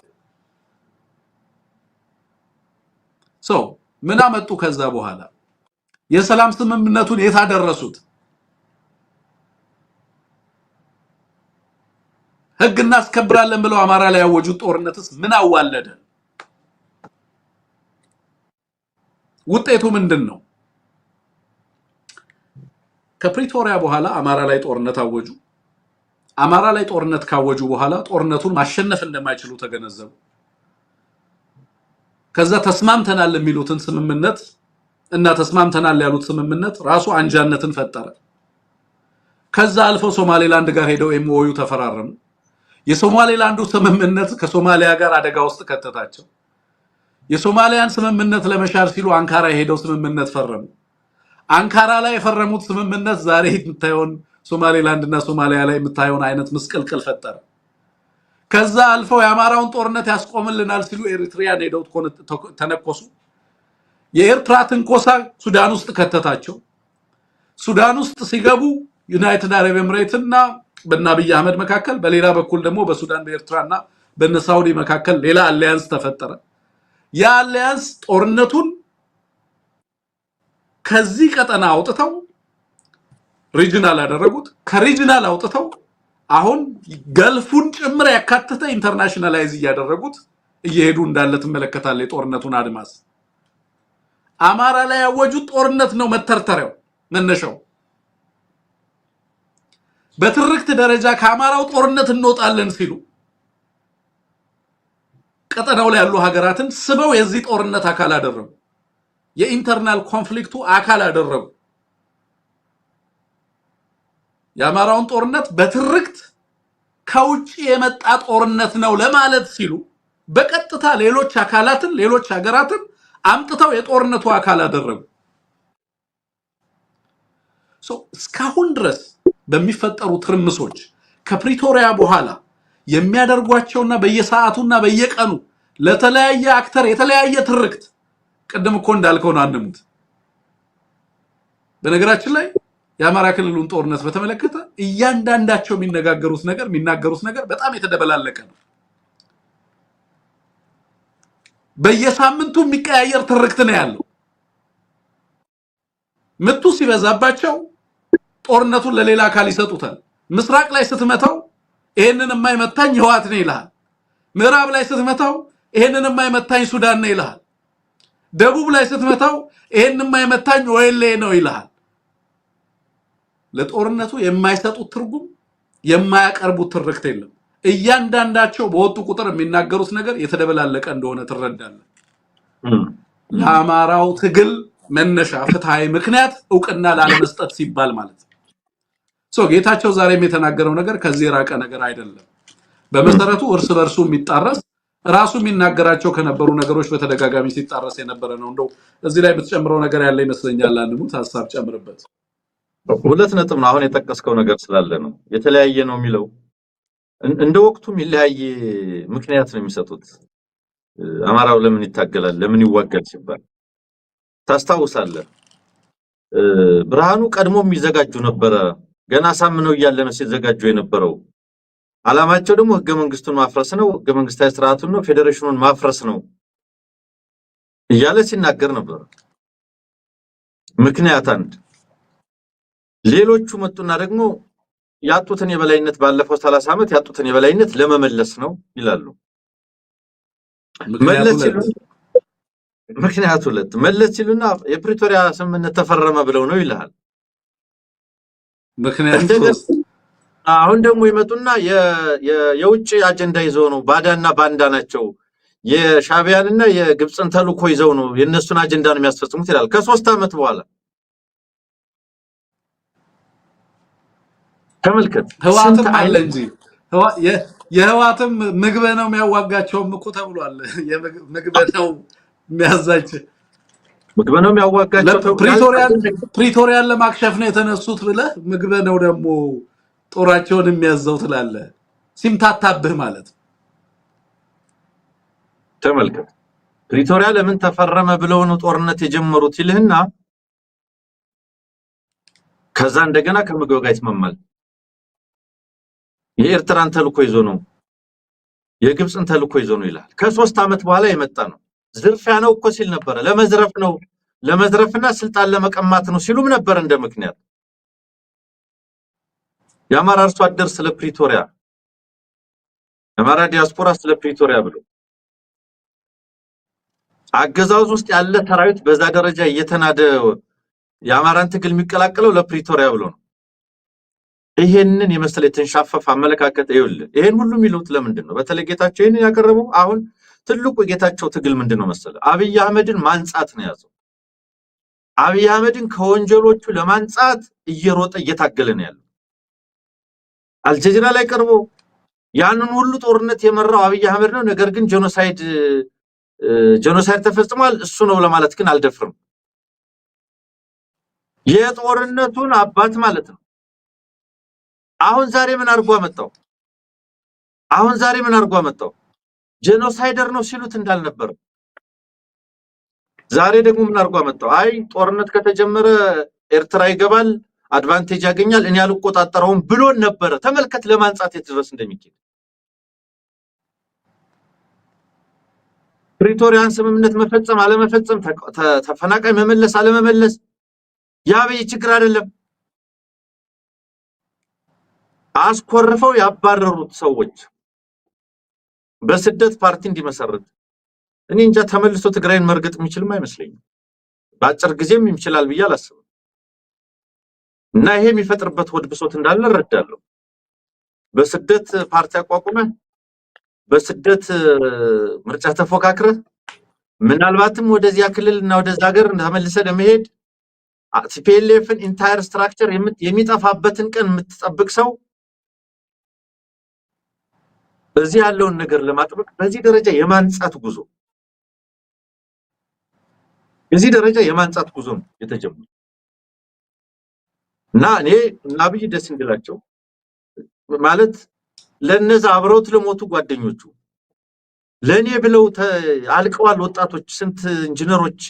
ምን አመጡ? ከዛ በኋላ የሰላም ስምምነቱን የታደረሱት ህግ እናስከብራለን ብለው አማራ ላይ ያወጁት ጦርነትስ ምን አዋለደ? ውጤቱ ምንድነው? ከፕሪቶሪያ በኋላ አማራ ላይ ጦርነት አወጁ። አማራ ላይ ጦርነት ካወጁ በኋላ ጦርነቱን ማሸነፍ እንደማይችሉ ተገነዘቡ። ከዛ ተስማምተናል የሚሉትን ስምምነት እና ተስማምተናል ያሉት ስምምነት ራሱ አንጃነትን ፈጠረ። ከዛ አልፈው ሶማሌላንድ ጋር ሄደው ኤምኦዩ ተፈራረሙ። የሶማሌላንዱ ስምምነት ከሶማሊያ ጋር አደጋ ውስጥ ከተታቸው። የሶማሊያን ስምምነት ለመሻር ሲሉ አንካራ ሄደው ስምምነት ፈረሙ። አንካራ ላይ የፈረሙት ስምምነት ዛሬ የምታዩን ሶማሌላንድ እና ሶማሊያ ላይ የምታየውን አይነት ምስቅልቅል ፈጠረ። ከዛ አልፈው የአማራውን ጦርነት ያስቆምልናል ሲሉ ኤሪትሪያን ሄደው ተነኮሱ። የኤርትራ ትንኮሳ ሱዳን ውስጥ ከተታቸው። ሱዳን ውስጥ ሲገቡ ዩናይትድ አረብ ኤምሬትና በአብይ አህመድ መካከል፣ በሌላ በኩል ደግሞ በሱዳን በኤርትራና በሳውዲ መካከል ሌላ አሊያንስ ተፈጠረ። ያ አሊያንስ ጦርነቱን ከዚህ ቀጠና አውጥተው ሪጂናል ያደረጉት። ከሪጂናል አውጥተው አሁን ገልፉን ጭምር ያካተተ ኢንተርናሽናላይዝ እያደረጉት እየሄዱ እንዳለ ተመለከታለ። የጦርነቱን አድማስ አማራ ላይ ያወጁት ጦርነት ነው መተርተሪያው መነሻው። በትርክት ደረጃ ከአማራው ጦርነት እንወጣለን ሲሉ ቀጠናው ላይ ያሉ ሀገራትን ስበው የዚህ ጦርነት አካል አደረጉ። የኢንተርናል ኮንፍሊክቱ አካል አደረጉ። የአማራውን ጦርነት በትርክት ከውጪ የመጣ ጦርነት ነው ለማለት ሲሉ በቀጥታ ሌሎች አካላትን ሌሎች ሀገራትን አምጥተው የጦርነቱ አካል አደረጉ። እስካሁን ድረስ በሚፈጠሩ ትርምሶች ከፕሪቶሪያ በኋላ የሚያደርጓቸውና በየሰዓቱና በየቀኑ ለተለያየ አክተር የተለያየ ትርክት ቀደም እኮ እንዳልከው ነው አንደሙት። በነገራችን ላይ የአማራ ክልሉን ጦርነት በተመለከተ እያንዳንዳቸው የሚናገሩት ነገር በጣም የተደበላለቀ ነው። በየሳምንቱ የሚቀያየር ትርክት ነው ያለው። ምቱ ሲበዛባቸው ጦርነቱን ለሌላ አካል ይሰጡታል። ምስራቅ ላይ ስትመታው ይሄንን የማይመታኝ ህዋት ነው ይልሃል። ምዕራብ ላይ ስትመታው ይሄንን የማይመታኝ ሱዳን ነው ይልሃል። ደቡብ ላይ ስትመታው ይሄንን የማይመታኝ ወይሌ ነው ይልሃል። ለጦርነቱ የማይሰጡት ትርጉም የማያቀርቡት ትርክት የለም። እያንዳንዳቸው በወጡ ቁጥር የሚናገሩት ነገር የተደበላለቀ እንደሆነ ትረዳለህ። ለአማራው ትግል መነሻ ፍትሃዊ ምክንያት እውቅና ላለመስጠት ሲባል ማለት ነው። ጌታቸው ዛሬም የተናገረው ነገር ከዚህ የራቀ ነገር አይደለም። በመሰረቱ እርስ በርሱ የሚጣረስ ራሱ የሚናገራቸው ከነበሩ ነገሮች በተደጋጋሚ ሲጣረስ የነበረ ነው። እንደው እዚህ ላይ ብትጨምረው ነገር ያለ ይመስለኛል። አንሙት ሐሳብ ጨምርበት። ሁለት ነጥብ ነው አሁን የጠቀስከው ነገር ስላለ ነው የተለያየ ነው የሚለው። እንደ ወቅቱ የሚለያየ ምክንያት ነው የሚሰጡት። አማራው ለምን ይታገላል ለምን ይዋጋል ሲባል ታስታውሳለህ። ብርሃኑ ቀድሞ የሚዘጋጁ ነበረ። ገና ሳምነው እያለ ነው ሲዘጋጁ የነበረው። አላማቸው ደግሞ ህገ መንግስቱን ማፍረስ ነው፣ ህገ መንግስታዊ ስርዓቱን ነው፣ ፌዴሬሽኑን ማፍረስ ነው እያለ ሲናገር ነበር። ምክንያት አንድ። ሌሎቹ መጡና ደግሞ ያጡትን የበላይነት ባለፈው 30 ዓመት ያጡትን የበላይነት ለመመለስ ነው ይላሉ። ምክንያቱ ሁለት መለስ ሲሉና የፕሪቶሪያ ስምምነት ተፈረመ ብለው ነው ይላል። አሁን ደግሞ ይመጡና የውጭ አጀንዳ ይዘው ነው ባዳና ባንዳ ናቸው የሻቢያንና የግብፅን ተልኮ ይዘው ነው የነሱን አጀንዳ ነው የሚያስፈጽሙት ይላል። ከ3 ዓመት በኋላ ተመልከት። ህዋትም አለ እንጂ የህዋትም ምግበ ነው የሚያዋጋቸውም እኮ ተብሏል። ምግበ ነው የሚያዛቸው ምግበ ነው የሚያዋጋቸው ፕሪቶሪያን ለማክሸፍ ነው የተነሱት ብለህ ምግበ ነው ደግሞ ጦራቸውን የሚያዘው ትላለህ። ሲምታታብህ ማለት ተመልከት። ፕሪቶሪያ ለምን ተፈረመ ብለው ነው ጦርነት የጀመሩት ይልህና ከዛ እንደገና ከምግብ ጋር ይስማማል። የኤርትራን ተልኮ ይዞ ነው የግብፅን ተልኮ ይዞ ነው ይላል። ከ3 ዓመት በኋላ የመጣ ነው። ዝርፊያ ነው እኮ ሲል ነበር። ለመዝረፍ ነው ለመዝረፍና ስልጣን ለመቀማት ነው ሲሉም ነበር እንደ ምክንያት። የአማራ አርሶ አደር ስለ ፕሪቶሪያ የአማራ ዲያስፖራ ስለ ፕሪቶሪያ ብሎ አገዛዝ ውስጥ ያለ ሰራዊት በዛ ደረጃ እየተናደ የአማራን ትግል የሚቀላቀለው ለፕሪቶሪያ ብሎ ነው። ይሄንን የመሰለ የተንሻፈፈ አመለካከት ይኸውልህ። ይሄን ሁሉ የሚሉት ለምንድን ነው? በተለይ ጌታቸው ይሄንን ያቀረበው አሁን ትልቁ የጌታቸው ትግል ምንድነው መሰለ? አብይ አህመድን ማንጻት ነው ያዘው። አብይ አህመድን ከወንጀሎቹ ለማንጻት እየሮጠ እየታገለ ነው ያለው። አልጀዚራ ላይ ቀርቦ ያንን ሁሉ ጦርነት የመራው አብይ አህመድ ነው፣ ነገር ግን ጄኖሳይድ ተፈጽሟል እሱ ነው ለማለት ግን አልደፍርም። የጦርነቱን አባት ማለት ነው። አሁን ዛሬ ምን አድርጎ አመጣው? ጄኖሳይደር ነው ሲሉት እንዳልነበር ዛሬ ደግሞ ምን አድርጎ አመጣው? አይ ጦርነት ከተጀመረ ኤርትራ ይገባል፣ አድቫንቴጅ ያገኛል፣ እኔ አልቆጣጠረውም ብሎን ነበር። ተመልከት ለማንጻት የትድረስ እንደሚችል ፕሪቶሪያን ስምምነት መፈጸም አለመፈጸም፣ ተፈናቃይ መመለስ አለመመለስ የአብይ ችግር አይደለም። አስኮርፈው ያባረሩት ሰዎች በስደት ፓርቲ እንዲመሰርት እኔ እንጃ ተመልሶ ትግራይን መርገጥ የሚችልም አይመስለኝም። በአጭር ጊዜም ይችላል ብዬ አላስብም። እና ይሄ የሚፈጥርበት ሆድ ብሶት እንዳለ እረዳለሁ። በስደት ፓርቲ አቋቁመ በስደት ምርጫ ተፎካክረ ምናልባትም ወደዚያ ክልል እና ወደዛ ሀገር ተመልሰ ለመሄድ ቲፒኤልኤፍን ኢንታየር ስትራክቸር የሚጠፋበትን ቀን የምትጠብቅ ሰው በዚህ ያለውን ነገር ለማጥበቅ በዚህ ደረጃ የማንጻት ጉዞ ነው የተጀመረው። እና እኔ አብይ ደስ እንዲላቸው ማለት ለነዛ አብረውት ለሞቱ ጓደኞቹ ለኔ ብለው አልቀዋል ወጣቶች፣ ስንት ኢንጂነሮች፣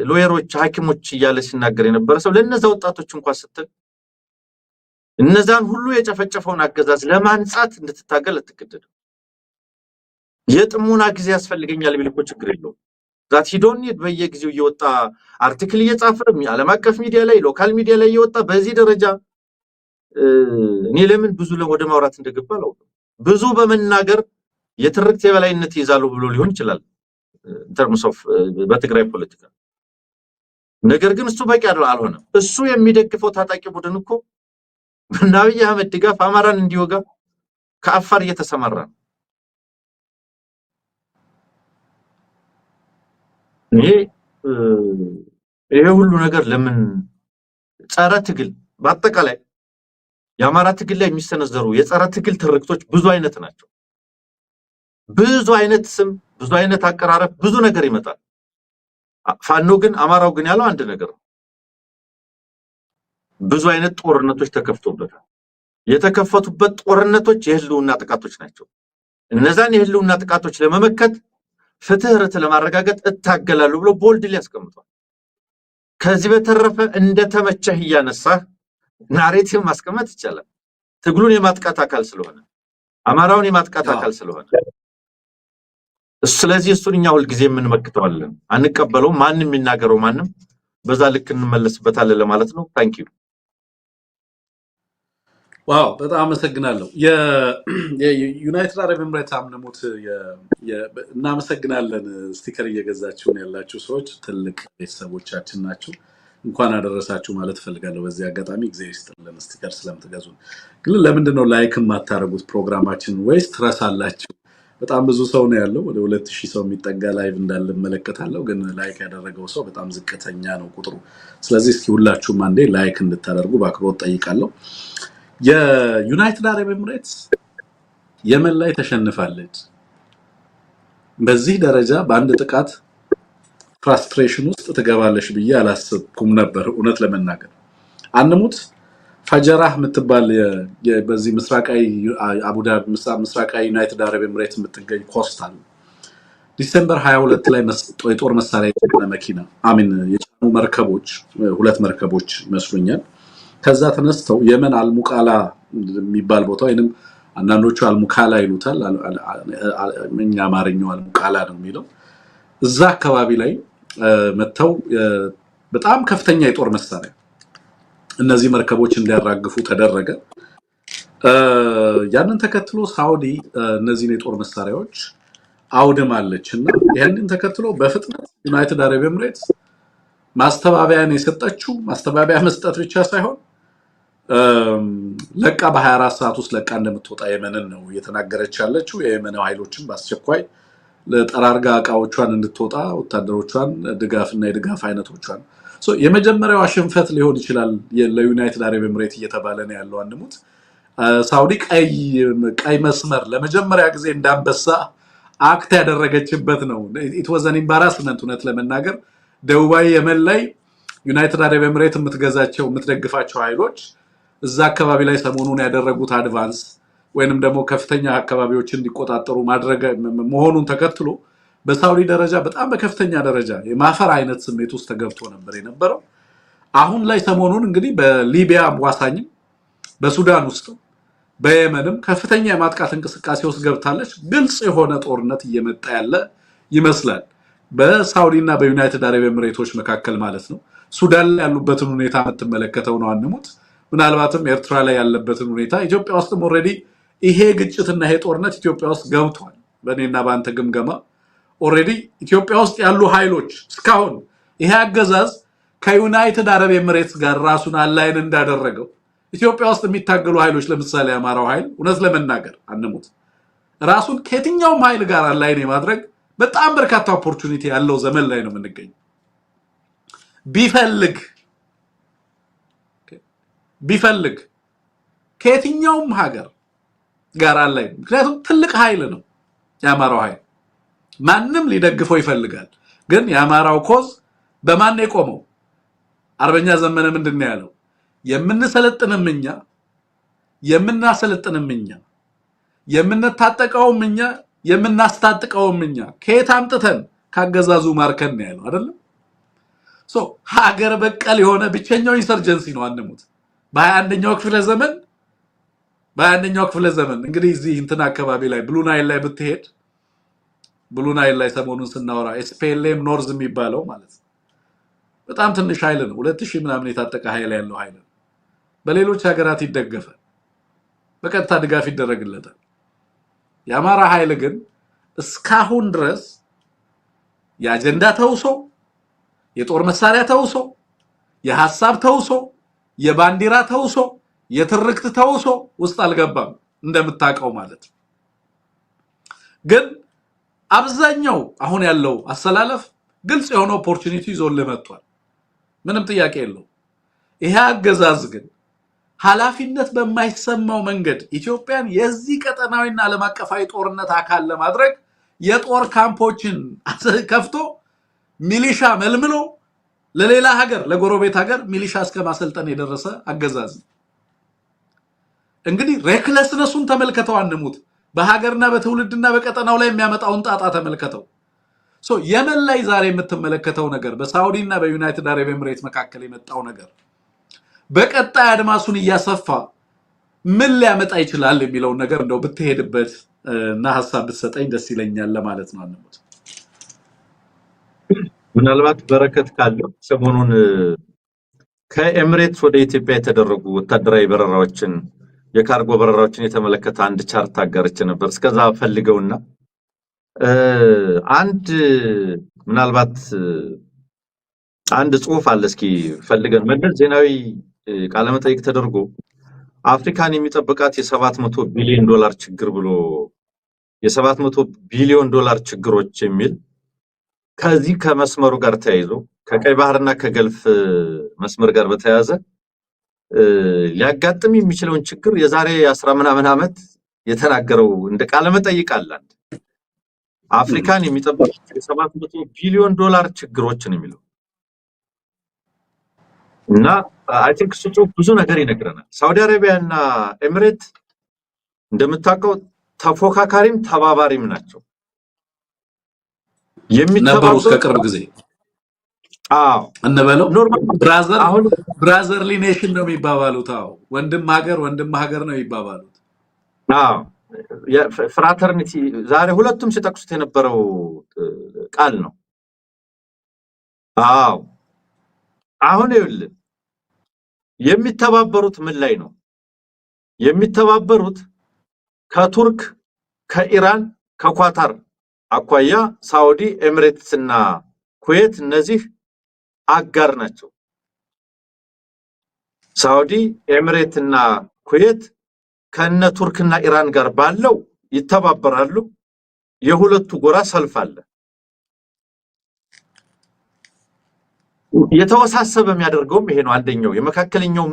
ሎየሮች፣ ሐኪሞች እያለ ሲናገር የነበረ ሰው ለነዛ ወጣቶች እንኳን ስትል እነዛን ሁሉ የጨፈጨፈውን አገዛዝ ለማንጻት እንድትታገል አትገደድም። የጥሙና ጊዜ ያስፈልገኛል ቢል እኮ ችግር የለውም። ዛት ሂዶን በየጊዜው እየወጣ አርቲክል እየጻፈ ዓለም አቀፍ ሚዲያ ላይ ሎካል ሚዲያ ላይ እየወጣ በዚህ ደረጃ እኔ ለምን ብዙ ወደ ማውራት እንደገባ አላውቅም። ብዙ በመናገር የትርክት የበላይነት ይዛሉ ብሎ ሊሆን ይችላል ኢንተርምስ ኦፍ በትግራይ ፖለቲካ። ነገር ግን እሱ በቂ አልሆነም። እሱ የሚደግፈው ታጣቂ ቡድን እኮ በአብይ አህመድ ድጋፍ አማራን እንዲወጋ ከአፋር እየተሰማራ ነው። ይሄ ሁሉ ነገር ለምን ጸረ ትግል በአጠቃላይ የአማራ ትግል ላይ የሚሰነዘሩ የጸረ ትግል ትርክቶች ብዙ አይነት ናቸው። ብዙ አይነት ስም፣ ብዙ አይነት አቀራረብ፣ ብዙ ነገር ይመጣል። ፋኖ ግን አማራው ግን ያለው አንድ ነገር ነው። ብዙ አይነት ጦርነቶች ተከፍቶበታል። የተከፈቱበት ጦርነቶች የህልውና ጥቃቶች ናቸው። እነዛን የህልውና ጥቃቶች ለመመከት ፍትህ ለማረጋገጥ እታገላለሁ ብሎ ቦልድሊ ያስቀምጧል። ከዚህ በተረፈ እንደተመቸህ እያነሳህ ናሬቲቭ ማስቀመጥ ይቻላል። ትግሉን የማጥቃት አካል ስለሆነ አማራውን የማጥቃት አካል ስለሆነ ስለዚህ እሱን እኛ ሁልጊዜ የምንመክተዋለን፣ አንቀበለውም። ማንም የሚናገረው ማንም በዛ ልክ እንመለስበታለን ለማለት ነው። ታንክ ዩ። ዋው በጣም አመሰግናለሁ። የዩናይትድ አረብ ኤምሬት አምነሙት እናመሰግናለን። ስቲከር እየገዛችሁን ያላችሁ ሰዎች ትልቅ ቤተሰቦቻችን ናችሁ። እንኳን አደረሳችሁ ማለት ፈልጋለሁ። በዚህ አጋጣሚ እግዚአብሔር ይስጥልን ስቲከር ስለምትገዙን። ግን ለምንድን ነው ላይክ የማታረጉት ፕሮግራማችን? ወይስ ትረሳላችሁ? በጣም ብዙ ሰው ነው ያለው፣ ወደ 2000 ሰው የሚጠጋ ላይቭ እንዳለ እመለከታለሁ። ግን ላይክ ያደረገው ሰው በጣም ዝቅተኛ ነው ቁጥሩ። ስለዚህ እስኪ ሁላችሁም አንዴ ላይክ እንድታደርጉ በአክብሮት ጠይቃለሁ። የዩናይትድ አረብ ኤምሬትስ የመን ላይ ተሸንፋለች። በዚህ ደረጃ በአንድ ጥቃት ፍራስትሬሽን ውስጥ ትገባለች ብዬ አላሰብኩም ነበር እውነት ለመናገር። አንሙት ፈጀራህ የምትባል በዚህ ምስራቃዊ አቡዳቢ ምስራቃዊ ዩናይትድ አረብ ኤምሬትስ የምትገኝ ኮስታል ዲሴምበር 22 ላይ የጦር መሳሪያ የጫነ መኪና የጫኑ መርከቦች፣ ሁለት መርከቦች ይመስሉኛል፣ ከዛ ተነስተው የመን አልሙቃላ የሚባል ቦታ ወይንም አንዳንዶቹ አልሙካላ ይሉታል፣ እኛ አማርኛው አልሙቃላ ነው የሚለው፣ እዛ አካባቢ ላይ መተው በጣም ከፍተኛ የጦር መሳሪያ እነዚህ መርከቦች እንዲያራግፉ ተደረገ። ያንን ተከትሎ ሳውዲ እነዚህን የጦር መሳሪያዎች አውድማለችና ያንን ተከትሎ በፍጥነት ዩናይትድ አረብ ኤምሬትስ ማስተባበያን የሰጠችው ማስተባበያ መስጠት ብቻ ሳይሆን ለቃ በ24 ሰዓት ውስጥ ለቃ እንደምትወጣ የመንን ነው እየተናገረች ያለችው። የየመን ኃይሎችን በአስቸኳይ ለጠራርጋ እቃዎቿን እንድትወጣ ወታደሮቿን ድጋፍና የድጋፍ አይነቶቿን የመጀመሪያው ሽንፈት ሊሆን ይችላል ለዩናይትድ አረብ ኤምሬት እየተባለ ነው ያለው። አንሙት ሳውዲ ቀይ መስመር ለመጀመሪያ ጊዜ እንዳንበሳ አክት ያደረገችበት ነው። ኢት ዋዝ አን ኢምባራስመንት እውነት ለመናገር ደቡባዊ የመን ላይ ዩናይትድ አረብ ኤምሬት የምትገዛቸው የምትደግፋቸው ኃይሎች እዛ አካባቢ ላይ ሰሞኑን ያደረጉት አድቫንስ ወይንም ደግሞ ከፍተኛ አካባቢዎችን እንዲቆጣጠሩ ማድረግ መሆኑን ተከትሎ በሳውዲ ደረጃ በጣም በከፍተኛ ደረጃ የማፈር አይነት ስሜት ውስጥ ተገብቶ ነበር የነበረው። አሁን ላይ ሰሞኑን እንግዲህ በሊቢያ አዋሳኝም በሱዳን ውስጥ በየመንም ከፍተኛ የማጥቃት እንቅስቃሴ ውስጥ ገብታለች። ግልጽ የሆነ ጦርነት እየመጣ ያለ ይመስላል በሳውዲ እና በዩናይትድ አረብ ኤምሬቶች መካከል ማለት ነው። ሱዳን ላይ ያሉበትን ሁኔታ የምትመለከተው ነው አንሙት። ምናልባትም ኤርትራ ላይ ያለበትን ሁኔታ ኢትዮጵያ ውስጥም ኦልሬዲ ይሄ ግጭትና ይሄ ጦርነት ኢትዮጵያ ውስጥ ገብቷል። በእኔና በአንተ ግምገማ ኦልሬዲ ኢትዮጵያ ውስጥ ያሉ ኃይሎች እስካሁን ይሄ አገዛዝ ከዩናይትድ አረብ ኤምሬትስ ጋር ራሱን አላይን እንዳደረገው ኢትዮጵያ ውስጥ የሚታገሉ ኃይሎች ለምሳሌ አማራው ኃይል እውነት ለመናገር አንሙት ራሱን ከየትኛውም ኃይል ጋር አላይን የማድረግ በጣም በርካታ ኦፖርቹኒቲ ያለው ዘመን ላይ ነው የምንገኘው። ቢፈልግ ከየትኛውም ሀገር ጋር አላይን፣ ምክንያቱም ትልቅ ኃይል ነው የአማራው ኃይል። ማንም ሊደግፈው ይፈልጋል። ግን የአማራው ኮዝ በማን የቆመው? አርበኛ ዘመነ ምንድን ነው ያለው? የምንሰለጥንም እኛ፣ የምናሰለጥንም እኛ፣ የምንታጠቀውም እኛ፣ የምናስታጥቀውም እኛ፣ ከየት አምጥተን ካገዛዙ ማርከን ነው ያለው አይደለም። ሀገር በቀል የሆነ ብቸኛው ኢንሰርጀንሲ ነው አንሙት በ21ኛው ክፍለ ዘመን እንግዲህ እዚህ እንትን አካባቢ ላይ ብሉ ናይል ላይ ብትሄድ ብሉ ናይል ላይ ሰሞኑን ስናወራ ኤስፒኤልኤም ኖርዝ የሚባለው ማለት ነው በጣም ትንሽ ኃይል ነው። 2000 ምናምን የታጠቀ ኃይል ያለው ኃይል ነው። በሌሎች ሀገራት ይደገፋል፣ በቀጥታ ድጋፍ ይደረግለታል። የአማራ ኃይል ግን እስካሁን ድረስ የአጀንዳ ተውሶ፣ የጦር መሳሪያ ተውሶ፣ የሐሳብ ተውሶ፣ የባንዲራ ተውሶ፣ የትርክት ተውሶ ውስጥ አልገባም እንደምታውቀው ማለት ነው። ግን አብዛኛው አሁን ያለው አሰላለፍ ግልጽ የሆነ ኦፖርቹኒቲ ይዞልህ መጥቷል። ምንም ጥያቄ የለው። ይሄ አገዛዝ ግን ኃላፊነት በማይሰማው መንገድ ኢትዮጵያን የዚህ ቀጠናዊና ዓለም አቀፋዊ ጦርነት አካል ለማድረግ የጦር ካምፖችን ከፍቶ ሚሊሻ መልምሎ ለሌላ ሀገር ለጎረቤት ሀገር ሚሊሻ እስከ ማሰልጠን የደረሰ አገዛዝ ነው። እንግዲህ ሬክለስነሱን ተመልከተው አንሙት። በሀገርና በትውልድና በቀጠናው ላይ የሚያመጣውን ጣጣ ተመልከተው። የመን ላይ ዛሬ የምትመለከተው ነገር በሳውዲ እና በዩናይትድ አረብ ኤምሬት መካከል የመጣው ነገር በቀጣይ አድማሱን እያሰፋ ምን ሊያመጣ ይችላል የሚለውን ነገር እንደው ብትሄድበት እና ሐሳብ ብትሰጠኝ ደስ ይለኛል ለማለት ነው አንሙት። ምናልባት በረከት ካለው ሰሞኑን ከኤምሬትስ ወደ ኢትዮጵያ የተደረጉ ወታደራዊ በረራዎችን የካርጎ በረራዎችን የተመለከተ አንድ ቻርት አጋርቼ ነበር። እስከዛ ፈልገውና ምናልባት አንድ ጽሑፍ አለ እስኪ ፈልገን መለስ ዜናዊ ቃለ መጠይቅ ተደርጎ አፍሪካን የሚጠብቃት የ700 ቢሊዮን ዶላር ችግር ብሎ የ700 ቢሊዮን ዶላር ችግሮች የሚል ከዚህ ከመስመሩ ጋር ተያይዞ ከቀይ ባህርና ከገልፍ መስመር ጋር በተያያዘ ሊያጋጥም የሚችለውን ችግር የዛሬ 10 ምናምን ዓመት የተናገረው እንደ ቃለ መጠይቅ አለ። አፍሪካን የሚጠብቁ የ700 ቢሊዮን ዶላር ችግሮችን የሚለው እና አይ ቲንክ እሱ ብዙ ነገር ይነግረናል። ሳውዲ አረቢያ እና ኤምሬት እንደምታውቀው ተፎካካሪም ተባባሪም ናቸው። ነበሩ እስከ ቅርብ ጊዜ እንበለው ብራዘርሊ ኔሽን ነው የሚባባሉት። ወንድም ሀገር ነው የሚባባሉት። ፍራተርኒቲ ዛሬ ሁለቱም ሲጠቅሱት የነበረው ቃል ነው። አሁን ይኸውልህ የሚተባበሩት ምን ላይ ነው የሚተባበሩት? ከቱርክ፣ ከኢራን፣ ከኳታር አኳያ ሳውዲ፣ ኤምሬትስ እና ኩዌት እነዚህ አጋር ናቸው። ሳውዲ፣ ኤምሬት እና ኩዌት ከነ ቱርክና ኢራን ጋር ባለው ይተባበራሉ። የሁለቱ ጎራ ሰልፍ አለ። የተወሳሰበ የሚያደርገውም ይሄ ነው። አንደኛው የመካከለኛው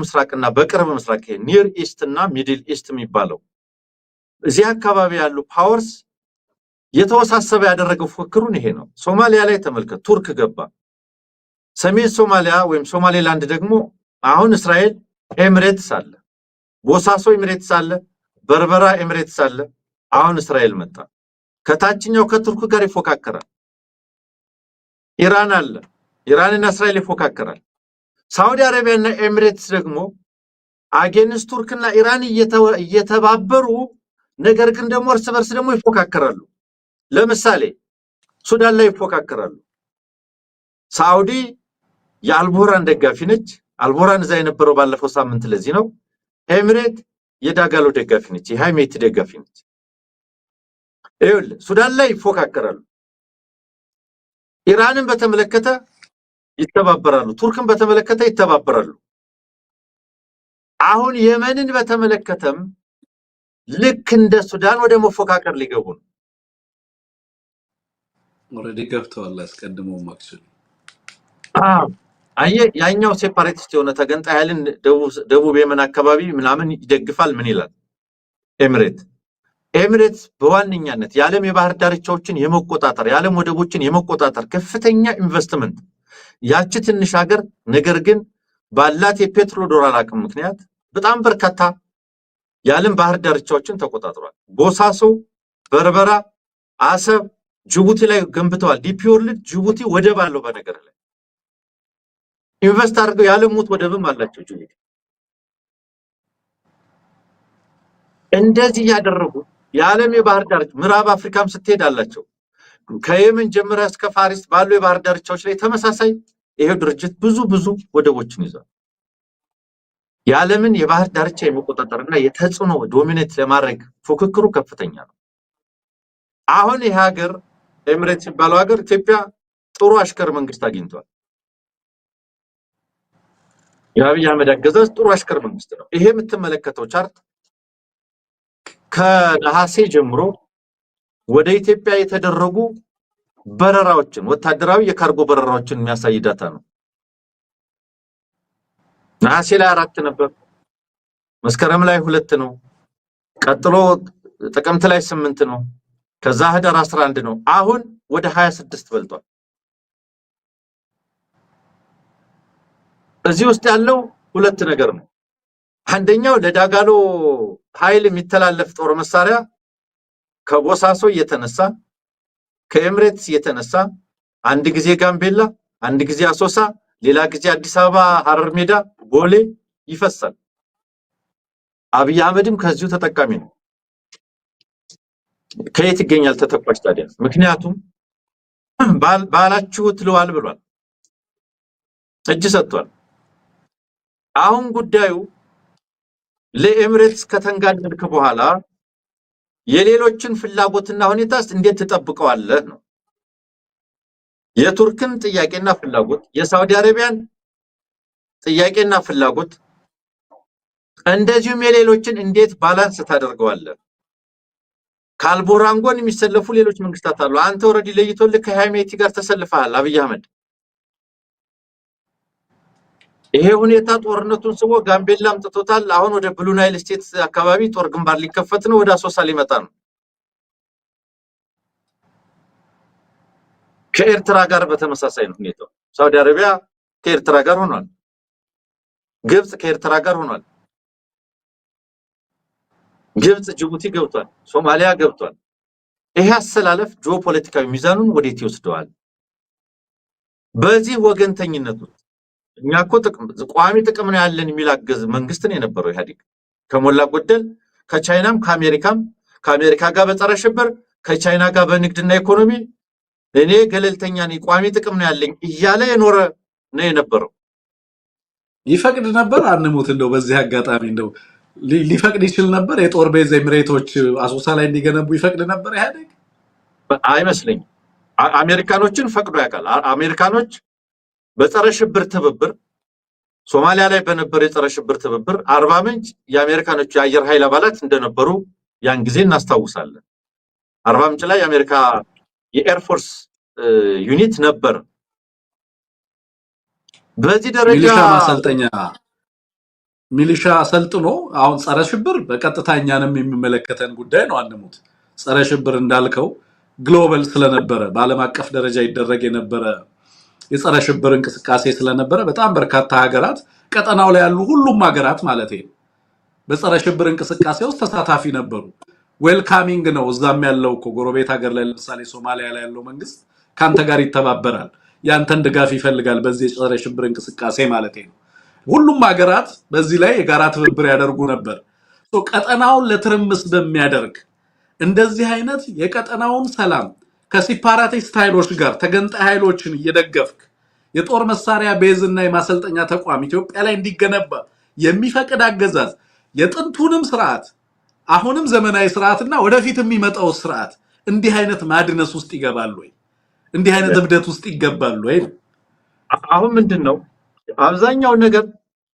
ምስራቅና በቅርብ ምስራቅ ይሄ ኒር ኢስት እና ሚድል ኢስት የሚባለው እዚህ አካባቢ ያሉ ፓወርስ የተወሳሰበ ያደረገው ፉክክሩን ይሄ ነው። ሶማሊያ ላይ ተመልከት፣ ቱርክ ገባ። ሰሜን ሶማሊያ ወይም ሶማሌላንድ ደግሞ አሁን እስራኤል ኤሚሬትስ አለ፣ ቦሳሶ ኤሚሬትስ አለ፣ በርበራ ኤሚሬትስ አለ። አሁን እስራኤል መጣ። ከታችኛው ከቱርክ ጋር ይፎካከራል። ኢራን አለ፣ ኢራንና እስራኤል ይፎካከራል። ሳውዲ አረቢያና ኤሚሬትስ ደግሞ አጌንስት ቱርክና ኢራን እየተባበሩ ነገር ግን ደግሞ እርስ በርስ ደግሞ ይፎካከራሉ። ለምሳሌ ሱዳን ላይ ይፎካከራሉ። ሳውዲ የአልቡርሃን ደጋፊ ነች። አልቡርሃን እዛ የነበረው ባለፈው ሳምንት ለዚህ ነው። ኤሚሬት የዳጋሎ ደጋፊ ነች፣ የሃይሜቲ ደጋፊ ነች። ይኸውልህ ሱዳን ላይ ይፎካከራሉ። ኢራንን በተመለከተ ይተባበራሉ፣ ቱርክን በተመለከተ ይተባበራሉ። አሁን የመንን በተመለከተም ልክ እንደ ሱዳን ወደ መፎካከር ሊገቡ ነው። ኦሬዲ ገብተዋል። አስቀድመው ማክሰል ያኛው ሴፓሬቲስት የሆነ ተገንጣይ ኃይልን ደቡብ የመን አካባቢ ምናምን ይደግፋል። ምን ይላል? ኤሚሬት በዋነኛነት የዓለም የባህር ዳርቻዎችን የመቆጣጠር የዓለም ወደቦችን የመቆጣጠር ከፍተኛ ኢንቨስትመንት ያቺ ትንሽ ሀገር ነገር ግን ባላት የፔትሮ ዶላር አቅም ምክንያት በጣም በርካታ የዓለም ባህር ዳርቻዎችን ተቆጣጥሯል። ቦሳሶ፣ በርበራ፣ አሰብ፣ ጅቡቲ ላይ ገንብተዋል። ዲፒ ወርልድ ጅቡቲ ወደብ አለው። በነገር ላይ ኢንቨስት አድርገው ያለሙት ወደብም አላቸው ጅቡቲ። እንደዚህ ያደረጉ የዓለም የባህር ዳርቻ ምዕራብ አፍሪካም ስትሄድ አላቸው። ከየመን ጀምረ እስከ ፋሪስ ባሉ የባህር ዳርቻዎች ላይ ተመሳሳይ ይሄው ድርጅት ብዙ ወደቦችን ይዟል። የዓለምን የባህር ዳርቻ የመቆጣጠርና የተጽዕኖ ዶሚኔት ለማድረግ ፉክክሩ ከፍተኛ ነው። አሁን ይሄ ሀገር ኤሚሬትስ የሚባለው ሀገር ኢትዮጵያ ጥሩ አሽከር መንግስት አግኝቷል። የአብይ አህመድ አገዛዝ ጥሩ አሽከር መንግስት ነው። ይሄ የምትመለከተው ቻርት ከነሐሴ ጀምሮ ወደ ኢትዮጵያ የተደረጉ በረራዎችን ወታደራዊ የካርጎ በረራዎችን የሚያሳይ ዳታ ነው። ነሐሴ ላይ 4 ነበር፣ መስከረም ላይ 2 ነው፣ ቀጥሎ ጥቅምት ላይ 8 ነው፣ ከዛ ህዳር 11 ነው። አሁን ወደ 26 በልጧል። እዚህ ውስጥ ያለው ሁለት ነገር ነው። አንደኛው ለዳጋሎ ኃይል የሚተላለፍ ጦር መሳሪያ ከቦሳሶ እየተነሳ ከኤሚሬትስ እየተነሳ አንድ ጊዜ ጋምቤላ፣ አንድ ጊዜ አሶሳ፣ ሌላ ጊዜ አዲስ አበባ፣ ሐረር ሜዳ፣ ቦሌ ይፈሳል። አብይ አህመድም ከዚሁ ተጠቃሚ ነው። ከየት ይገኛል ተተኳሽ ታዲያ? ምክንያቱም ባላችሁት ልዋል ብሏል፣ እጅ ሰጥቷል። አሁን ጉዳዩ ለኤሚሬትስ ከተንጋደልክ በኋላ የሌሎችን ፍላጎትና ሁኔታስ እንዴት ተጠብቀዋለህ ነው። የቱርክን ጥያቄና ፍላጎት፣ የሳውዲ አረቢያን ጥያቄና ፍላጎት እንደዚሁም የሌሎችን እንዴት ባላንስ ታደርገዋለህ? ከአልቡርሃን ጎን የሚሰለፉ ሌሎች መንግስታት አሉ። አንተ ኦሬዲ ለይቶልህ ከሃይሜቲ ጋር ተሰልፈሃል። አብይ አህመድ ይሄ ሁኔታ ጦርነቱን ስቦ ጋምቤላ አምጥቶታል። አሁን ወደ ብሉ ናይል ስቴት አካባቢ ጦር ግንባር ሊከፈት ነው። ወደ አሶሳ ሊመጣ ነው። ከኤርትራ ጋር በተመሳሳይ ነው ሁኔታው። ሳውዲ አረቢያ ከኤርትራ ጋር ሆኗል። ግብጽ ከኤርትራ ጋር ሆኗል። ግብጽ ጅቡቲ ገብቷል። ሶማሊያ ገብቷል። ይሄ አሰላለፍ ጂኦፖለቲካዊ ሚዛኑን ወዴት ይወስደዋል? በዚህ ወገንተኝነቱ እኛ እኮ ቋሚ ጥቅም ነው ያለን የሚል አገዝ መንግስት ነው የነበረው ኢህአዴግ። ከሞላ ጎደል ከቻይናም ከአሜሪካ ጋር በጸረ ሽብር ከቻይና ጋር በንግድና ኢኮኖሚ እኔ ገለልተኛ ነኝ ቋሚ ጥቅም ነው ያለኝ እያለ የኖረ ነው የነበረው። ይፈቅድ ነበር አንሙት። እንደው በዚህ አጋጣሚ እንደው ሊፈቅድ ይችል ነበር። የጦር ቤዝ ኤሚሬቶች አሶሳ ላይ እንዲገነቡ ይፈቅድ ነበር ኢህአዴግ? አይመስለኝም። አሜሪካኖችን ፈቅዶ ያውቃል። አሜሪካኖች በጸረ ሽብር ትብብር ሶማሊያ ላይ በነበረ የጸረ ሽብር ትብብር አርባ ምንጭ የአሜሪካኖች የአየር ኃይል አባላት እንደነበሩ ያን ጊዜ እናስታውሳለን። አርባ ምንጭ ላይ የአሜሪካ የኤርፎርስ ዩኒት ነበር። በዚህ ደረጃ ሚሊሻ ማሰልጠኛ ሚሊሻ አሰልጥኖ አሁን ጸረ ሽብር በቀጥታ እኛንም የሚመለከተን ጉዳይ ነው። አንሙት ጸረ ሽብር እንዳልከው ግሎባል ስለነበረ በዓለም አቀፍ ደረጃ ይደረግ የነበረ የጸረ ሽብር እንቅስቃሴ ስለነበረ በጣም በርካታ ሀገራት ቀጠናው ላይ ያሉ ሁሉም ሀገራት ማለት ነው በጸረ ሽብር እንቅስቃሴ ውስጥ ተሳታፊ ነበሩ። ዌልካሚንግ ነው። እዛም ያለው እኮ ጎረቤት ሀገር ላይ ለምሳሌ ሶማሊያ ላይ ያለው መንግስት ካንተ ጋር ይተባበራል፣ ያንተን ድጋፍ ይፈልጋል በዚህ የጸረ ሽብር እንቅስቃሴ ማለት ነው። ሁሉም ሀገራት በዚህ ላይ የጋራ ትብብር ያደርጉ ነበር። ቀጠናውን ለትርምስ በሚያደርግ እንደዚህ አይነት የቀጠናውን ሰላም ከሲፓራቲስት ኃይሎች ጋር ተገንጣይ ኃይሎችን እየደገፍክ የጦር መሳሪያ ቤዝና የማሰልጠኛ ተቋም ኢትዮጵያ ላይ እንዲገነባ የሚፈቅድ አገዛዝ የጥንቱንም ስርዓት አሁንም ዘመናዊ ስርዓትና ወደፊት የሚመጣው ስርዓት እንዲህ አይነት ማድነስ ውስጥ ይገባል ወይ? እንዲህ አይነት እብደት ውስጥ ይገባል ወይ? አሁን ምንድነው አብዛኛው ነገር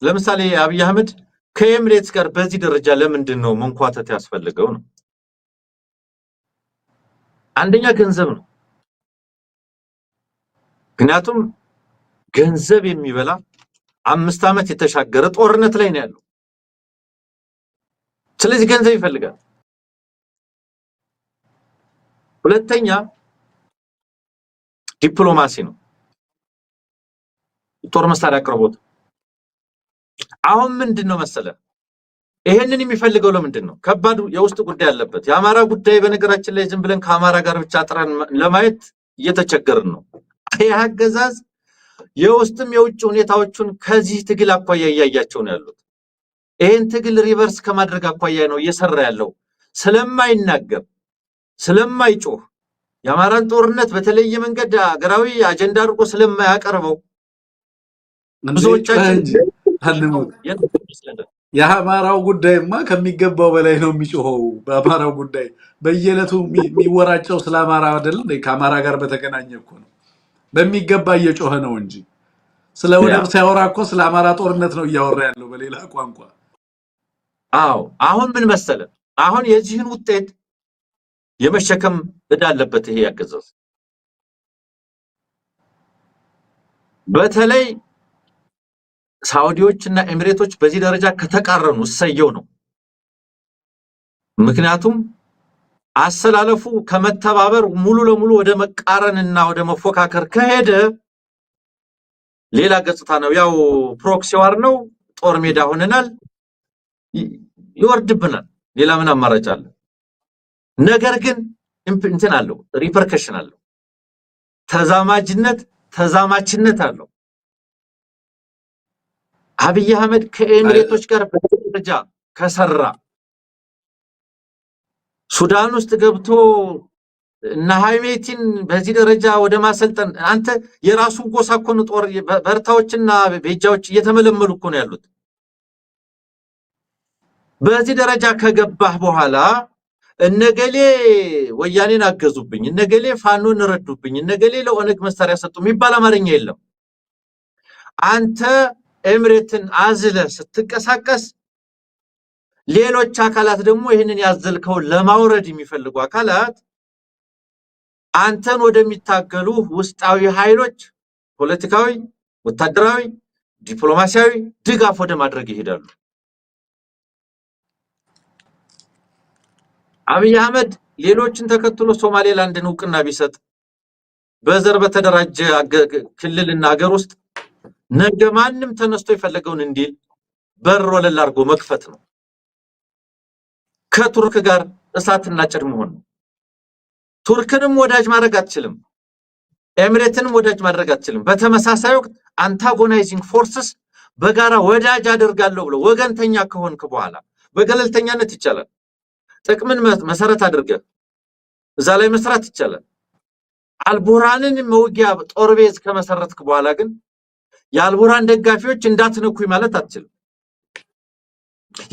ለምሳሌ አብይ አህመድ ከኤምሬትስ ጋር በዚህ ደረጃ ለምንድነው መንኳተት ያስፈልገው ነው? አንደኛ ገንዘብ ነው። ምክንያቱም ገንዘብ የሚበላ 5 ዓመት የተሻገረ ጦርነት ላይ ነው ያለው። ስለዚህ ገንዘብ ይፈልጋል። ሁለተኛ ዲፕሎማሲ ነው። ጦር መሳሪያ አቅርቦት። አሁን ምንድነው መሰለ ይሄንን የሚፈልገው ለምንድነው? ከባዱ የውስጥ ጉዳይ አለበት። የአማራ ጉዳይ በነገራችን ላይ ዝም ብለን ከአማራ ጋር ብቻ አጥረን ለማየት እየተቸገርን ነው። ይህ አገዛዝ የውስጥም የውጭ ሁኔታዎችን ከዚህ ትግል አኳያ እያያቸው ነው ያሉት። ይሄን ትግል ሪቨርስ ከማድረግ አኳያ ነው እየሰራ ያለው። ስለማይናገር ስለማይጮህ የአማራን ጦርነት በተለየ መንገድ አገራዊ አጀንዳ አድርጎ ስለማያቀርበው ብዙዎቻችን የአማራው ጉዳይማ ከሚገባው በላይ ነው የሚጮኸው። በአማራው ጉዳይ በየዕለቱ የሚወራጨው ስለ አማራ አይደል? ከአማራ ጋር በተገናኘ እኮ ነው በሚገባ እየጮኸ ነው እንጂ ስለ ወደብ ሲያወራ እኮ ስለ አማራ ጦርነት ነው እያወራ ያለው በሌላ ቋንቋ። አዎ አሁን ምን መሰለ አሁን የዚህን ውጤት የመሸከም እዳ አለበት ይሄ ያገዛዝ። በተለይ ሳውዲዎችና ኤሚሬቶች በዚህ ደረጃ ከተቃረኑ እሰየው ነው። ምክንያቱም አሰላለፉ ከመተባበር ሙሉ ለሙሉ ወደ መቃረንና ወደ መፎካከር ከሄደ ሌላ ገጽታ ነው። ያው ፕሮክሲ ዋር ነው፣ ጦር ሜዳ ሆነናል፣ ይወርድብናል። ሌላ ምን አማራጭ አለ? ነገር ግን እንትን አለው፣ ሪፐርከሽን አለው፣ ተዛማችነት አለው። አብይ አህመድ ከኤሚሬቶች ጋር በደረጃ ከሰራ ሱዳን ውስጥ ገብቶ እና ሃይሜቲን በዚህ ደረጃ ወደ ማሰልጠን አንተ የራሱን ጎሳ እኮ ነው ጦር በርታዎችና ቤጃዎች እየተመለመሉ እኮ ነው ያሉት። በዚህ ደረጃ ከገባህ በኋላ እነገሌ ወያኔን አገዙብኝ፣ እነገሌ ፋኖን ረዱብኝ፣ እነገሌ ለኦነግ መሳሪያ ሰጡ የሚባል አማርኛ የለም። አንተ ኤሚሬትን አዝለ ስትንቀሳቀስ ሌሎች አካላት ደግሞ ይህንን ያዘልከው ለማውረድ የሚፈልጉ አካላት አንተን ወደሚታገሉ ውስጣዊ ኃይሎች ፖለቲካዊ፣ ወታደራዊ፣ ዲፕሎማሲያዊ ድጋፍ ወደ ማድረግ ይሄዳሉ። አብይ አህመድ ሌሎችን ተከትሎ ሶማሌላንድን እውቅና ቢሰጥ በዘር በተደራጀ ክልልና ሀገር ውስጥ ነገ ማንም ተነስቶ የፈለገውን እንዲል በር ወለል አድርጎ መክፈት ነው። ከቱርክ ጋር እሳትና ጭድ መሆን ነው። ቱርክንም ወዳጅ ማድረግ አትችልም፣ ኤሚሬትንም ወዳጅ ማድረግ አትችልም። በተመሳሳይ ወቅት አንታጎናይዚንግ ፎርስስ በጋራ ወዳጅ አደርጋለሁ ብሎ ወገንተኛ ከሆንክ በኋላ በገለልተኛነት ይቻላል። ጥቅምን መሰረት አድርገህ እዛ ላይ መስራት ይቻላል። አልቡርሃንን መውጊያ ጦር ቤዝ ከመሰረትክ በኋላ ግን የአልቡርሃን ደጋፊዎች እንዳትነኩኝ ማለት አትችልም።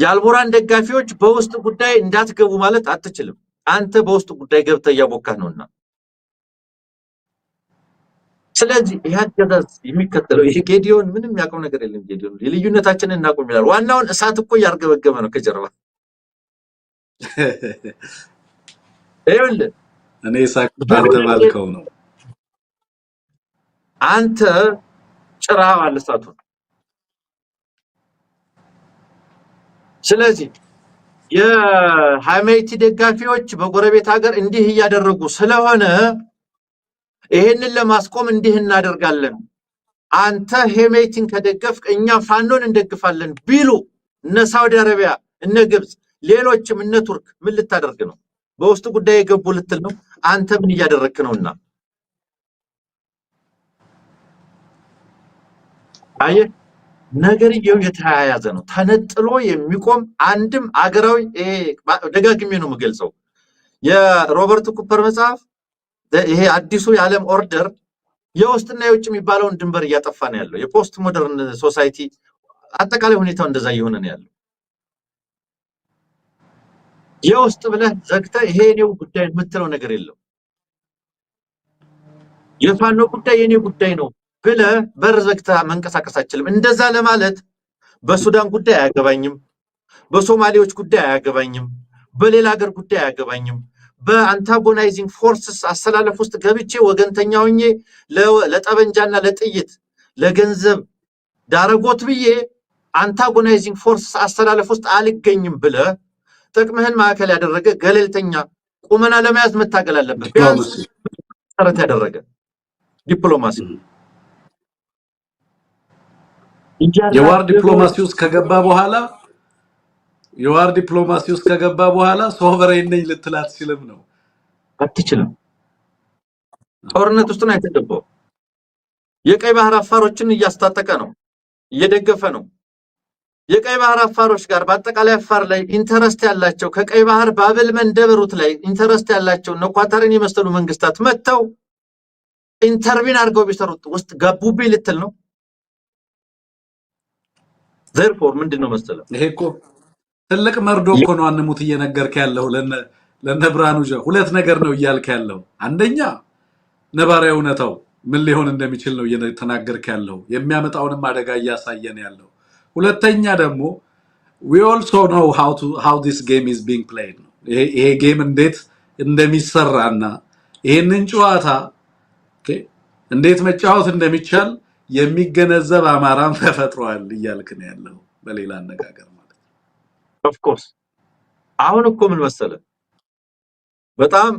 የአልቡርሃን ደጋፊዎች በውስጥ ጉዳይ እንዳትገቡ ማለት አትችልም። አንተ በውስጥ ጉዳይ ገብተህ እያቦካህ ነውና። ስለዚህ ይህ አገዛዝ የሚከተለው ይሄ ጌዲዮን ምንም ያውቀው ነገር የለም። ጌዲዮን የልዩነታችንን እናቆም ይላል። ዋናውን እሳት እኮ እያርገበገበ ነው ከጀርባ። ይኸውልህ እኔ ሳይቆጣ ባልከው ነው አንተ ጭራህ አለሳቱ። ስለዚህ የሃይሜቲ ደጋፊዎች በጎረቤት ሀገር እንዲህ እያደረጉ ስለሆነ ይሄንን ለማስቆም እንዲህ እናደርጋለን፣ አንተ ሄሜቲን ከደገፍክ እኛ ፋኖን እንደግፋለን ቢሉ እነ ሳውዲ አረቢያ፣ እነ ግብጽ፣ ሌሎችም እነ ቱርክ ምን ልታደርግ ነው? በውስጥ ጉዳይ የገቡ ልትል ነው? አንተ ምን እያደረክ ነውና? አየህ ነገርየው የተያያዘ ነው። ተነጥሎ የሚቆም አንድም አገራዊ ደጋግሜ ነው የምገልጸው የሮበርት ኩፐር መጽሐፍ ይሄ አዲሱ የዓለም ኦርደር የውስጥና የውጭ የሚባለውን ድንበር እያጠፋ ነው ያለው። የፖስት ሞደርን ሶሳይቲ አጠቃላይ ሁኔታው እንደዛ እየሆነ ነው ያለው። የውስጥ ብለህ ዘግተህ ይሄ የኔው ጉዳይ የምትለው ነገር የለም። የፋኖ ጉዳይ የኔ ጉዳይ ነው ብለህ በር ዘግተህ መንቀሳቀስ አትችልም። እንደዛ ለማለት በሱዳን ጉዳይ አያገባኝም፣ በሶማሌዎች ጉዳይ አያገባኝም፣ በሌላ ሀገር ጉዳይ አያገባኝም፣ በአንታጎናይዚንግ ፎርስስ አሰላለፍ ውስጥ ገብቼ ወገንተኛ ሆኜ ለጠበንጃና ለጥይት ለገንዘብ ዳረጎት ብዬ አንታጎናይዚንግ ፎርስስ አሰላለፍ ውስጥ አልገኝም ብለህ ጥቅምህን ማዕከል ያደረገ ገለልተኛ ቁመና ለመያዝ መታገል አለበት። ቢያንስ መሰረት ያደረገ ዲፕሎማሲ የዋር ዲፕሎማሲ ውስጥ ከገባ በኋላ ሶቨሬን ነኝ ልትል አትችልም ነው። አትችልም። ጦርነት ውስጥ ነው የተገባው። የቀይ ባህር አፋሮችን እያስታጠቀ ነው፣ እየደገፈ ነው። የቀይ ባህር አፋሮች ጋር በአጠቃላይ አፋር ላይ ኢንተረስት ያላቸው ከቀይ ባህር ባብል መንደብ ሩት ላይ ኢንተረስት ያላቸው እነ ኳታርን የመሰሉ መንግስታት መጥተው ኢንተርቪን አድርገው ቢሰሩት ውስጥ ገቡብኝ ልትል ነው። ዘርፎር ምንድነው መሰለህ ይሄ እኮ ትልቅ መርዶ እኮ ነው አንሙት እየነገርክ ያለው ለነ ብርሃኑ ሁለት ነገር ነው እያልክ ያለው። አንደኛ ነባራዊ እውነታው ምን ሊሆን እንደሚችል ነው እየተናገርክ ያለው፣ የሚያመጣውንም አደጋ እያሳየን ያለው። ሁለተኛ ደግሞ we also know how this game is being played ነው። ይሄ ጌም እንዴት እንደሚሰራና ይሄንን ጨዋታ እንዴት መጫወት እንደሚቻል የሚገነዘብ አማራም ተፈጥሯል እያልክ ነው ያለው በሌላ አነጋገር ማለት ነው። ኦፍ ኮርስ አሁን እኮ ምን መሰለህ በጣም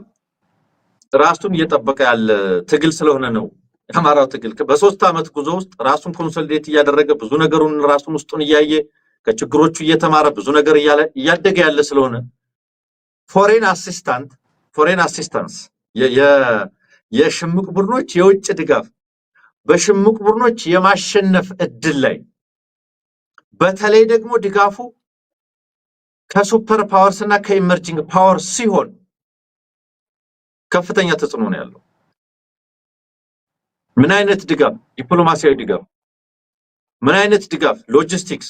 ራሱን እየጠበቀ ያለ ትግል ስለሆነ ነው። የአማራው ትግል በ3 ዓመት ጉዞ ውስጥ ራሱን ኮንሶሊዴት እያደረገ ብዙ ነገሩን ራሱን ውስጡን እያየ ከችግሮቹ እየተማረ ብዙ ነገር እያደገ ያለ ስለሆነ ፎሬን አሲስታንስ የሽምቅ ቡድኖች የውጭ ድጋፍ በሽምቅ ቡድኖች የማሸነፍ እድል ላይ በተለይ ደግሞ ድጋፉ ከሱፐር ፓወርስ እና ከኢመርጂንግ ፓወር ሲሆን ከፍተኛ ተጽዕኖ ነው ያለው። ምን አይነት ድጋፍ? ዲፕሎማሲያዊ ድጋፍ። ምን አይነት ድጋፍ? ሎጂስቲክስ፣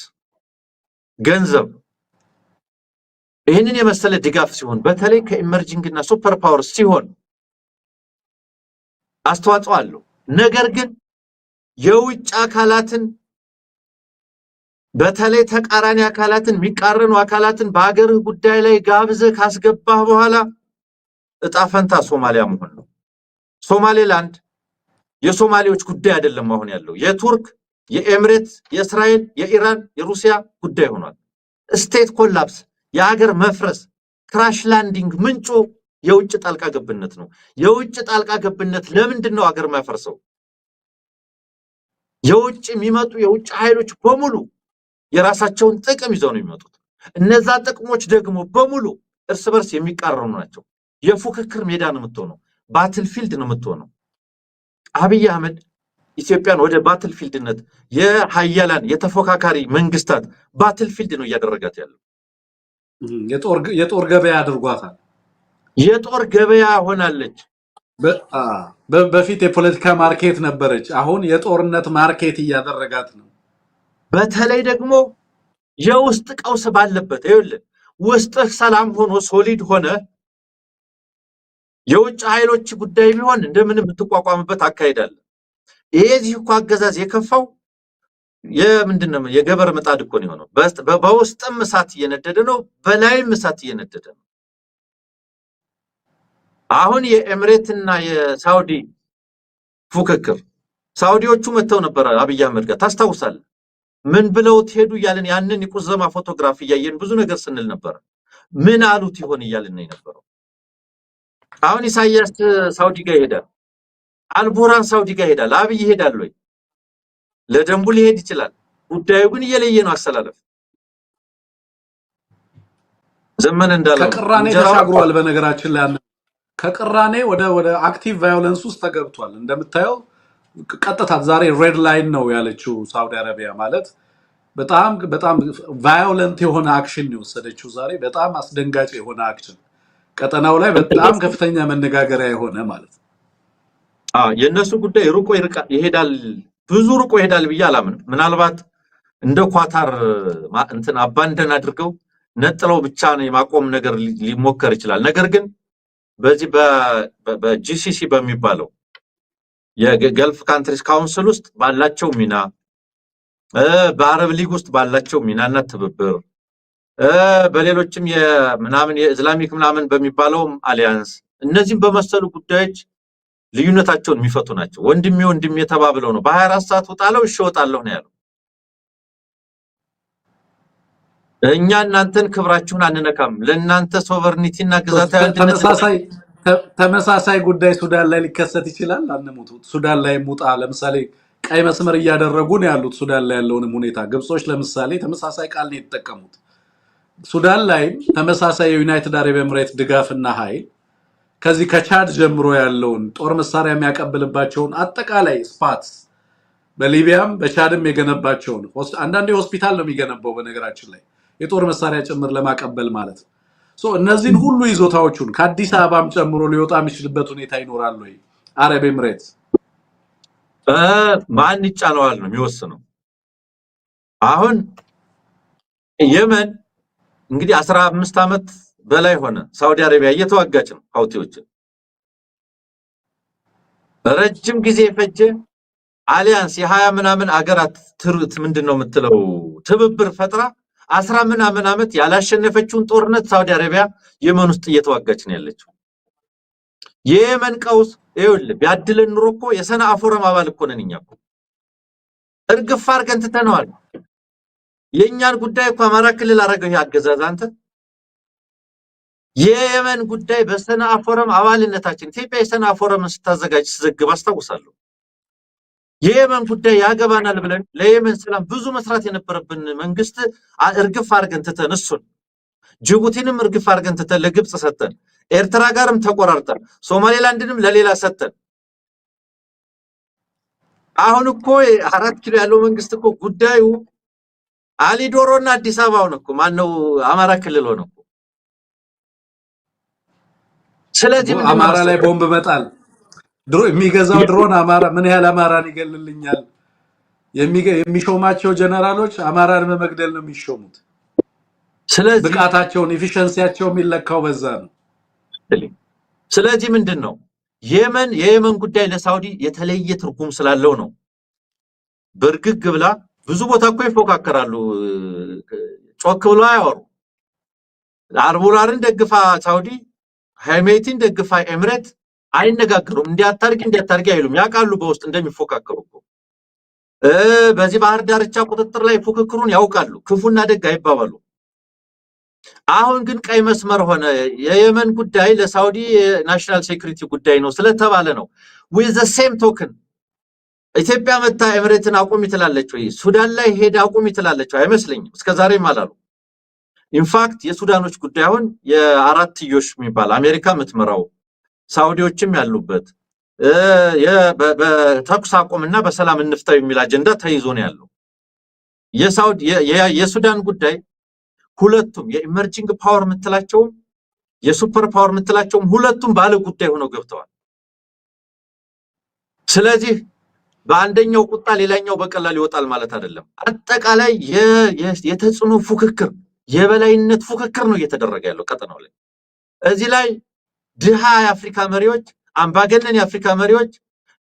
ገንዘብ። ይህንን የመሰለ ድጋፍ ሲሆን በተለይ ከኢመርጂንግ እና ሱፐር ፓወር ሲሆን አስተዋጽኦ አለው። ነገር ግን የውጭ አካላትን በተለይ ተቃራኒ አካላትን የሚቃረኑ አካላትን በአገርህ ጉዳይ ላይ ጋብዘህ ካስገባህ በኋላ እጣ ፈንታ ሶማሊያ መሆን ነው። ሶማሌላንድ የሶማሌዎች ጉዳይ አይደለም አሁን ያለው፣ የቱርክ፣ የኤምሬት፣ የእስራኤል፣ የኢራን፣ የሩሲያ ጉዳይ ሆኗል። ስቴት ኮላፕስ፣ የሀገር መፍረስ፣ ክራሽ ላንዲንግ ምንጩ የውጭ ጣልቃ ገብነት ነው። የውጭ ጣልቃ ገብነት ለምንድን ነው ሀገር ማፈርሰው? የውጭ የሚመጡ የውጭ ኃይሎች በሙሉ የራሳቸውን ጥቅም ይዘው ነው የሚመጡት። እነዛ ጥቅሞች ደግሞ በሙሉ እርስ በርስ የሚቃረኑ ናቸው። የፉክክር ሜዳ ነው የምትሆነው፣ ባትልፊልድ ነው የምትሆነው። አብይ አህመድ ኢትዮጵያን ወደ ባትልፊልድነት የሀያላን የተፎካካሪ መንግስታት ባትልፊልድ ነው እያደረጋት ያለው። የጦር ገበያ አድርጓታል። የጦር ገበያ ሆናለች። በፊት የፖለቲካ ማርኬት ነበረች፣ አሁን የጦርነት ማርኬት እያደረጋት ነው። በተለይ ደግሞ የውስጥ ቀውስ ባለበት ይኸውልህ፣ ውስጥህ ሰላም ሆኖ ሶሊድ ሆነ የውጭ ኃይሎች ጉዳይ ቢሆን እንደምንም ብትቋቋምበት አካሄዳለ። ይሄዚህ እኮ አገዛዝ የከፋው የምንድነው የገበር ምጣድ እኮ ነው የሆነው። በውስጥም እሳት እየነደደ ነው፣ በላይም እሳት እየነደደ ነው። አሁን የኤምሬትና የሳውዲ ፉክክር፣ ሳውዲዎቹ መተው ነበር አብይ አህመድ ጋር ታስታውሳለህ? ምን ብለው ሄዱ እያልን ያንን የቁዘማ ፎቶግራፍ እያየን ብዙ ነገር ስንል ነበር። ምን አሉት ይሆን እያልን ነው የነበረው። አሁን ኢሳያስ ሳውዲ ጋር ይሄዳል። አልቡራን ሳውዲ ጋር ይሄዳል። አብይ ይሄዳል ወይ? ለደንቡ ሊሄድ ይችላል። ጉዳዩ ግን እየለየ ነው አሰላለፍ። ዘመን እንዳለው ከቅራኔ ተሻግሯል። በነገራችን ላይ ከቅራኔ ወደ አክቲቭ ቫዮለንስ ውስጥ ተገብቷል። እንደምታየው ቀጥታ ዛሬ ሬድ ላይን ነው ያለችው ሳውዲ አረቢያ ማለት በጣም ቫዮለንት የሆነ አክሽን ነው የወሰደችው ዛሬ። በጣም አስደንጋጭ የሆነ አክሽን ቀጠናው ላይ በጣም ከፍተኛ መነጋገሪያ የሆነ ማለት ነው። የነሱ ጉዳይ ሩቆ ይሄዳል፣ ብዙ ሩቆ ይሄዳል ብዬ አላምንም። ምናልባት እንደ ኳታር እንትን አባንደን አድርገው ነጥለው ብቻ ነው የማቆም ነገር ሊሞከር ይችላል። ነገር ግን በዚህ በጂሲሲ በሚባለው የገልፍ ካንትሪስ ካውንስል ውስጥ ባላቸው ሚና፣ በአረብ ሊግ ውስጥ ባላቸው ሚናና ትብብር፣ በሌሎችም የእስላሚክ ምናምን በሚባለውም አሊያንስ እነዚህም በመሰሉ ጉዳዮች ልዩነታቸውን የሚፈቱ ናቸው። ወንድሜ ተባብለው ነው በ24 ሰዓት ወጣለው እወጣለሁ ነው ያለው። እኛ እናንተን ክብራችሁን አንነካም፣ ለእናንተ ሶቨርኒቲ እና ግዛታዊ ተመሳሳይ ጉዳይ ሱዳን ላይ ሊከሰት ይችላል። አንሙት ሱዳን ላይ ሙጣ ለምሳሌ ቀይ መስመር እያደረጉ ነው ያሉት። ሱዳን ላይ ያለውንም ሁኔታ ግብጾች ለምሳሌ ተመሳሳይ ቃል ነው የተጠቀሙት። ሱዳን ላይ ተመሳሳይ የዩናይትድ አረብ ኤምሬት ድጋፍና ኃይል ከዚህ ከቻድ ጀምሮ ያለውን ጦር መሳሪያ የሚያቀብልባቸውን አጠቃላይ ስፓት በሊቢያም በቻድም የገነባቸውን አንዳንዴ ሆስፒታል ነው የሚገነባው በነገራችን ላይ የጦር መሳሪያ ጭምር ለማቀበል ማለት ነው። እነዚህን ሁሉ ይዞታዎቹን ከአዲስ አበባም ጨምሮ ሊወጣ የሚችልበት ሁኔታ ይኖራል ወይ? አረብ ኤምሬት ማን ይጫነዋል ነው የሚወስነው። አሁን የመን እንግዲህ 15 ዓመት በላይ ሆነ ሳውዲ አረቢያ እየተዋጋች ነው ሀውቲዎችን። ረጅም ጊዜ የፈጀ አሊያንስ የ20 ምናምን አገራት ምንድነው የምትለው ትብብር ፈጥራ 10 ምናምን ዓመት ያላሸነፈችውን ጦርነት ሳውዲ አረቢያ የመን ውስጥ እየተዋጋች ነው ያለችው። የየመን ቀውስ ይኸውልህ ቢያድለን ኑሮ እኮ የሰነአ ፎረም አባል እኮ ነን እኛ እኮ። እርግፍ አድርገን ትተነዋል። የእኛን ጉዳይ እኮ አማራ ክልል አደረገው ያገዛዝ አንተ። የየመን ጉዳይ በሰነአ ፎረም አባልነታችን ኢትዮጵያ የሰነአ ፎረምን ስታዘጋጅ ስዘግብ አስታውሳለሁ። የየመን ጉዳይ ያገባናል ብለን ለየመን ሰላም ብዙ መስራት የነበረብን መንግስት እርግፍ አድርገን ትተን እሱን ጅቡቲንም እርግፍ አድርገን ትተን ለግብጽ ሰተን ኤርትራ ጋርም ተቆራርጠን ሶማሌላንድንም ለሌላ ሰተን አሁን እኮ 4 ኪሎ ያለው መንግስት እኮ ጉዳዩ አሊዶሮና አዲስ አበባውን እኮ ማነው አማራ ክልል ሆነ እኮ። ስለዚህ አማራ ላይ ቦምብ መጣል ድሮ የሚገዛው ድሮን አማራ ምን ያህል አማራን ይገልልኛል የሚሾማቸው ጀነራሎች አማራን በመግደል ነው የሚሾሙት። ስለዚህ ብቃታቸውን ኤፊሺየንሲያቸው የሚለካው በዛ ነው። ስለዚህ ምንድነው የየመን ጉዳይ ለሳውዲ የተለየ ትርጉም ስላለው ነው በርግግ ብላ ብዙ ቦታ እኮ ይፎካከራሉ፣ ጮክ ብለው አያወሩ። አልቡራርን ደግፋ ሳውዲ ሃይሜቲን ደግፋ ኤምሬት አይነጋገሩም። እንዲያታርጊ አይሉም። ያውቃሉ በውስጥ እንደሚፎካከሩ እኮ። በዚህ ባህር ዳርቻ ቁጥጥር ላይ ፉክክሩን ያውቃሉ። ክፉና ደግ አይባባሉ። አሁን ግን ቀይ መስመር ሆነ። የየመን ጉዳይ ለሳውዲ ናሽናል ሴኩሪቲ ጉዳይ ነው ስለተባለ ነው። with the same token ኢትዮጵያ መታ ኤምሬትን አቁሚ ትላለች ወይ? ሱዳን ላይ ሄዳ አቁሚ ትላለች? አይመስለኝም። እስከዛሬም አላሉ። ኢንፋክት የሱዳኖች ጉዳይ አሁን የአራትዮሽ የሚባል አሜሪካ የምትመራው ሳውዲዎችም ያሉበት በተኩስ አቁምና በሰላም እንፍታው የሚል አጀንዳ ተይዞ ነው ያለው። የሱዳን ጉዳይ ሁለቱም የኢመርጂንግ ፓወር የምትላቸውም የሱፐር ፓወር የምትላቸውም ሁለቱም ባለ ጉዳይ ሆነው ገብተዋል። ስለዚህ በአንደኛው ቁጣ ሌላኛው በቀላል ይወጣል ማለት አይደለም። አጠቃላይ የተጽዕኖ ፉክክር፣ የበላይነት ፉክክር ነው እየተደረገ ያለው ቀጠናው ላይ። እዚህ ላይ ድሃ የአፍሪካ መሪዎች፣ አምባገነን የአፍሪካ መሪዎች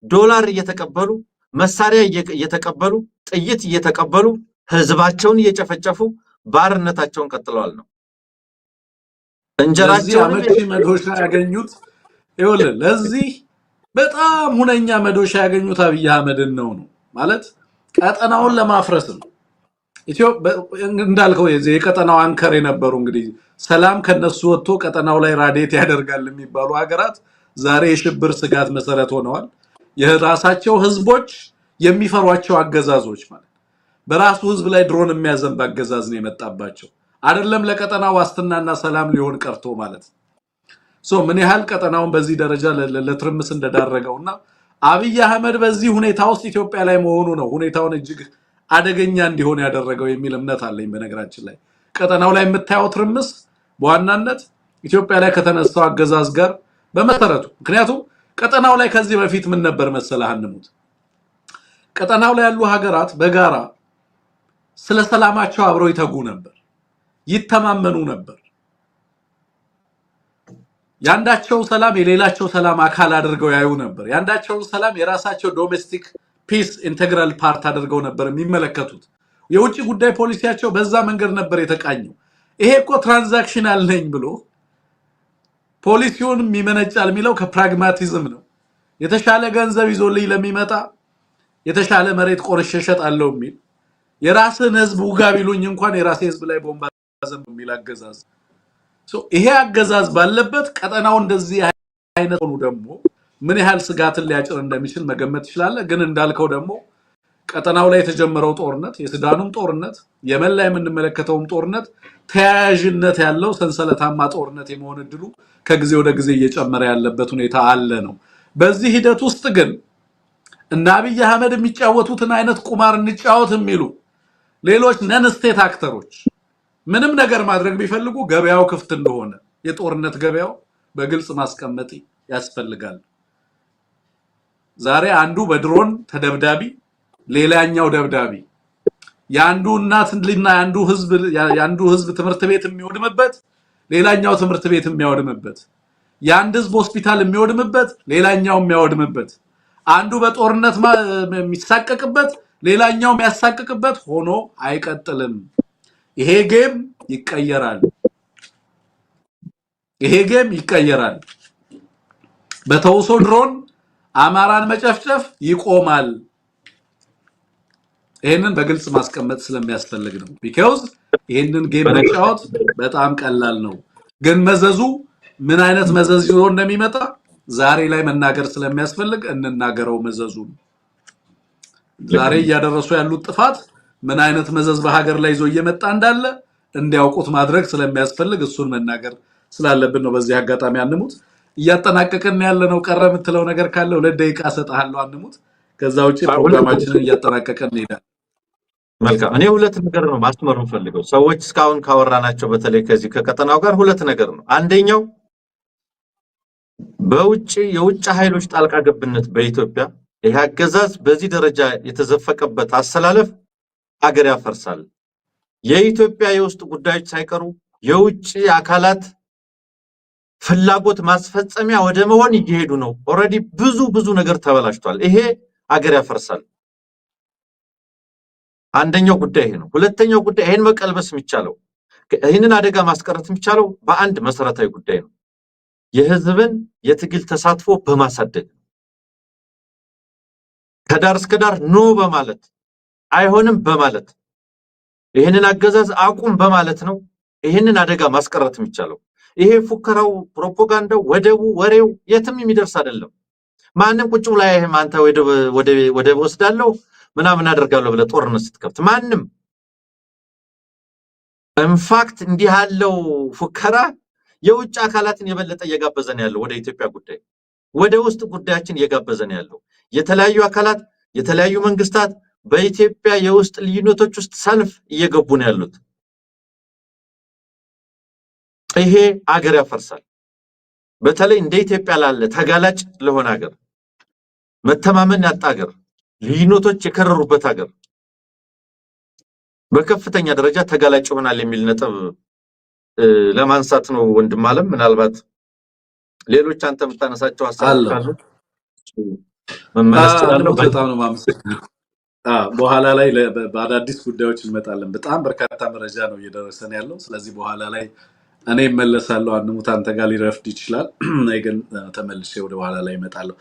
ዶላር እየተቀበሉ መሳሪያ እየተቀበሉ ጥይት እየተቀበሉ ህዝባቸውን እየጨፈጨፉ ባርነታቸውን ቀጥለዋል ነው እንጀራቸውን መዶሻ ያገኙት። ይኸውልህ ለዚህ በጣም ሁነኛ መዶሻ ያገኙት አብይ አህመድን ነው ማለት ቀጠናውን ለማፍረስ ነው። እንዳልከው የቀጠናው አንከር የነበሩ እንግዲህ ሰላም ከነሱ ወጥቶ ቀጠናው ላይ ራዴት ያደርጋል የሚባሉ ሀገራት ዛሬ የሽብር ስጋት መሰረት ሆነዋል። የራሳቸው ህዝቦች የሚፈሯቸው አገዛዞች ማለት በራሱ ህዝብ ላይ ድሮን የሚያዘንብ አገዛዝ ነው የመጣባቸው አይደለም ለቀጠና ዋስትናና ሰላም ሊሆን ቀርቶ ማለት ምን ያህል ቀጠናውን በዚህ ደረጃ ለትርምስ እንደዳረገውና አብይ አህመድ በዚህ ሁኔታ ውስጥ ኢትዮጵያ ላይ መሆኑ ነው ሁኔታውን እጅግ አደገኛ እንዲሆን ያደረገው የሚል እምነት አለኝ በነገራችን ላይ ቀጠናው ላይ የምታዩት ትርምስ በዋናነት ኢትዮጵያ ላይ ከተነሳው አገዛዝ ጋር በመሰረቱ ምክንያቱም ቀጠናው ላይ ከዚህ በፊት ምን ነበር መሰለህ አንሙት ቀጠናው ላይ ያሉ ሀገራት በጋራ ስለ ሰላማቸው አብረው ይተጉ ነበር ይተማመኑ ነበር ያንዳቸው ሰላም የሌላቸው ሰላም አካል አድርገው ያዩ ነበር ያንዳቸው ሰላም የራሳቸው ዶሜስቲክ ፒስ ኢንቴግራል ፓርት አድርገው ነበር የሚመለከቱት የውጭ ጉዳይ ፖሊሲያቸው በዛ መንገድ ነበር የተቃኘው ይሄ እኮ ትራንዛክሽናል ነኝ ብሎ ፖሊሲውን የሚመነጫል የሚለው ከፕራግማቲዝም ነው የተሻለ ገንዘብ ይዞልኝ ለሚመጣ የተሻለ መሬት ቆርሼ እሸጣለሁ የሚል የራስን ህዝብ ውጋ ቢሉኝ እንኳን የራሴ ህዝብ ላይ ቦምባ ዘም የሚል አገዛዝ ይሄ አገዛዝ ባለበት ቀጠናው እንደዚህ አይነት ሆኖ ደግሞ ምን ያህል ስጋትን ሊያጭር እንደሚችል መገመት ይችላል ግን እንዳልከው ደግሞ ቀጠናው ላይ የተጀመረው ጦርነት የሱዳኑም ጦርነት የመን ላይ የምንመለከተውም ጦርነት ተያያዥነት ያለው ሰንሰለታማ ጦርነት የመሆን እድሉ ከጊዜ ወደ ጊዜ እየጨመረ ያለበት ሁኔታ አለ ነው በዚህ ሂደት ውስጥ ግን እና አብይ አህመድ የሚጫወቱትን አይነት ቁማር እንጫወት የሚሉ ሌሎች ነን ስቴት አክተሮች ምንም ነገር ማድረግ ቢፈልጉ ገበያው ክፍት እንደሆነ የጦርነት ገበያው በግልጽ ማስቀመጥ ያስፈልጋል ዛሬ አንዱ በድሮን ተደብዳቢ ሌላኛው ደብዳቢ ያንዱ እናት ልና ያንዱ ህዝብ ትምህርት ቤት የሚወድምበት ሌላኛው ትምህርት ቤት የሚያወድምበት ያንድ ህዝብ ሆስፒታል የሚወድምበት ሌላኛው የሚያወድምበት አንዱ በጦርነት የሚሳቀቅበት ሌላኛው የሚያሳቅቅበት ሆኖ አይቀጥልም ይሄ ጌም ይቀየራል በተውሶ ድሮን አማራን መጨፍጨፍ ይቆማል ይሄንን በግልጽ ማስቀመጥ ስለሚያስፈልግ ነው because ይሄንን ጌም መጫወት በጣም ቀላል ነው ግን መዘዙ ምን አይነት መዘዝ ይዞ እንደሚመጣ ዛሬ ላይ መናገር ስለሚያስፈልግ እንናገረው መዘዙን ዛሬ ያደረሱ ያሉት ጥፋት ምን አይነት መዘዝ በሀገር ላይ ይዞ እየመጣ እንዳለ እንዲያውቁት ማድረግ ስለሚያስፈልግ እሱን መናገር ስላለብን ነው በዚህ አጋጣሚ አንሙት እያጠናቀቀን ያለነው ቀረ የምትለው ነገር ካለ 2 ደቂቃ ሰጣለሁ አንሙት ከዛው ውጪ ፕሮግራማችንን እያጠናቀቀን እንሄዳለን መልካም እኔ ሁለት ነገር ነው ማስተማር ፈልገው ሰዎች እስካሁን ካወራናቸው በተለይ ከዚህ ከቀጠናው ጋር ሁለት ነገር ነው አንደኛው የውጭ ኃይሎች ጣልቃ ገብነት በኢትዮጵያ ይሄ አገዛዝ በዚህ ደረጃ የተዘፈቀበት አሰላለፍ አገር ያፈርሳል የኢትዮጵያ የውስጥ ጉዳዮች ሳይቀሩ የውጭ አካላት ፍላጎት ማስፈጸሚያ ወደ መሆን እየሄዱ ነው ኦሬዲ ብዙ ነገር ተበላሽቷል ይሄ አገር ያፈርሳል አንደኛው ጉዳይ ይሄ ነው ሁለተኛው ጉዳይ ይሄን መቀልበስ የሚቻለው ይሄንን አደጋ ማስቀረት የሚቻለው በአንድ መሰረታዊ ጉዳይ ነው የህዝብን የትግል ተሳትፎ በማሳደግ ከዳር እስከ ዳር ኖ በማለት አይሆንም በማለት ይሄንን አገዛዝ አቁም በማለት ነው ይሄንን አደጋ ማስቀረት የሚቻለው ይሄ ፉከራው ፕሮፓጋንዳው ወደቡ ወሬው የትም የሚደርስ አይደለም ማንንም ቁጭ ላይ አንተ ወደ ወስዳለው ምናምን አደርጋለሁ ብለ ጦርነት ስትከፍት ማንንም ኢንፋክት እንዲህ ያለው ፉከራ የውጭ አካላትን የበለጠ እየጋበዘን ያለው ወደ ኢትዮጵያ ጉዳይ ወደ ውስጥ ጉዳያችን እየጋበዘን ያለው የተለያዩ አካላት የተለያዩ መንግስታት በኢትዮጵያ የውስጥ ልዩነቶች ውስጥ ሰልፍ እየገቡ ነው ያሉት ይሄ አገር ያፈርሳል በተለይ እንደ ኢትዮጵያ ላለ ተጋላጭ ለሆነ ሀገር መተማመን ያጣ ሀገር ልዩነቶች የከረሩበት ሀገር በከፍተኛ ደረጃ ተጋላጭ ይሆናል የሚል ነጥብ ለማንሳት ነው ወንድም አለም ምናልባት ሌሎች አንተ የምታነሳቸው ሐሳቦች ካሉ መመለስ ይችላል በጣም ነው ማመሰግነው በኋላ ላይ በአዳዲስ ጉዳዮች እንመጣለን በጣም በርካታ መረጃ ነው እየደረሰን ያለው ስለዚህ በኋላ ላይ እኔ መለሳለሁ አንሙት አንተ ጋር ሊረፍድ ይችላል ግን ተመልሼ ወደ በኋላ ላይ እመጣለሁ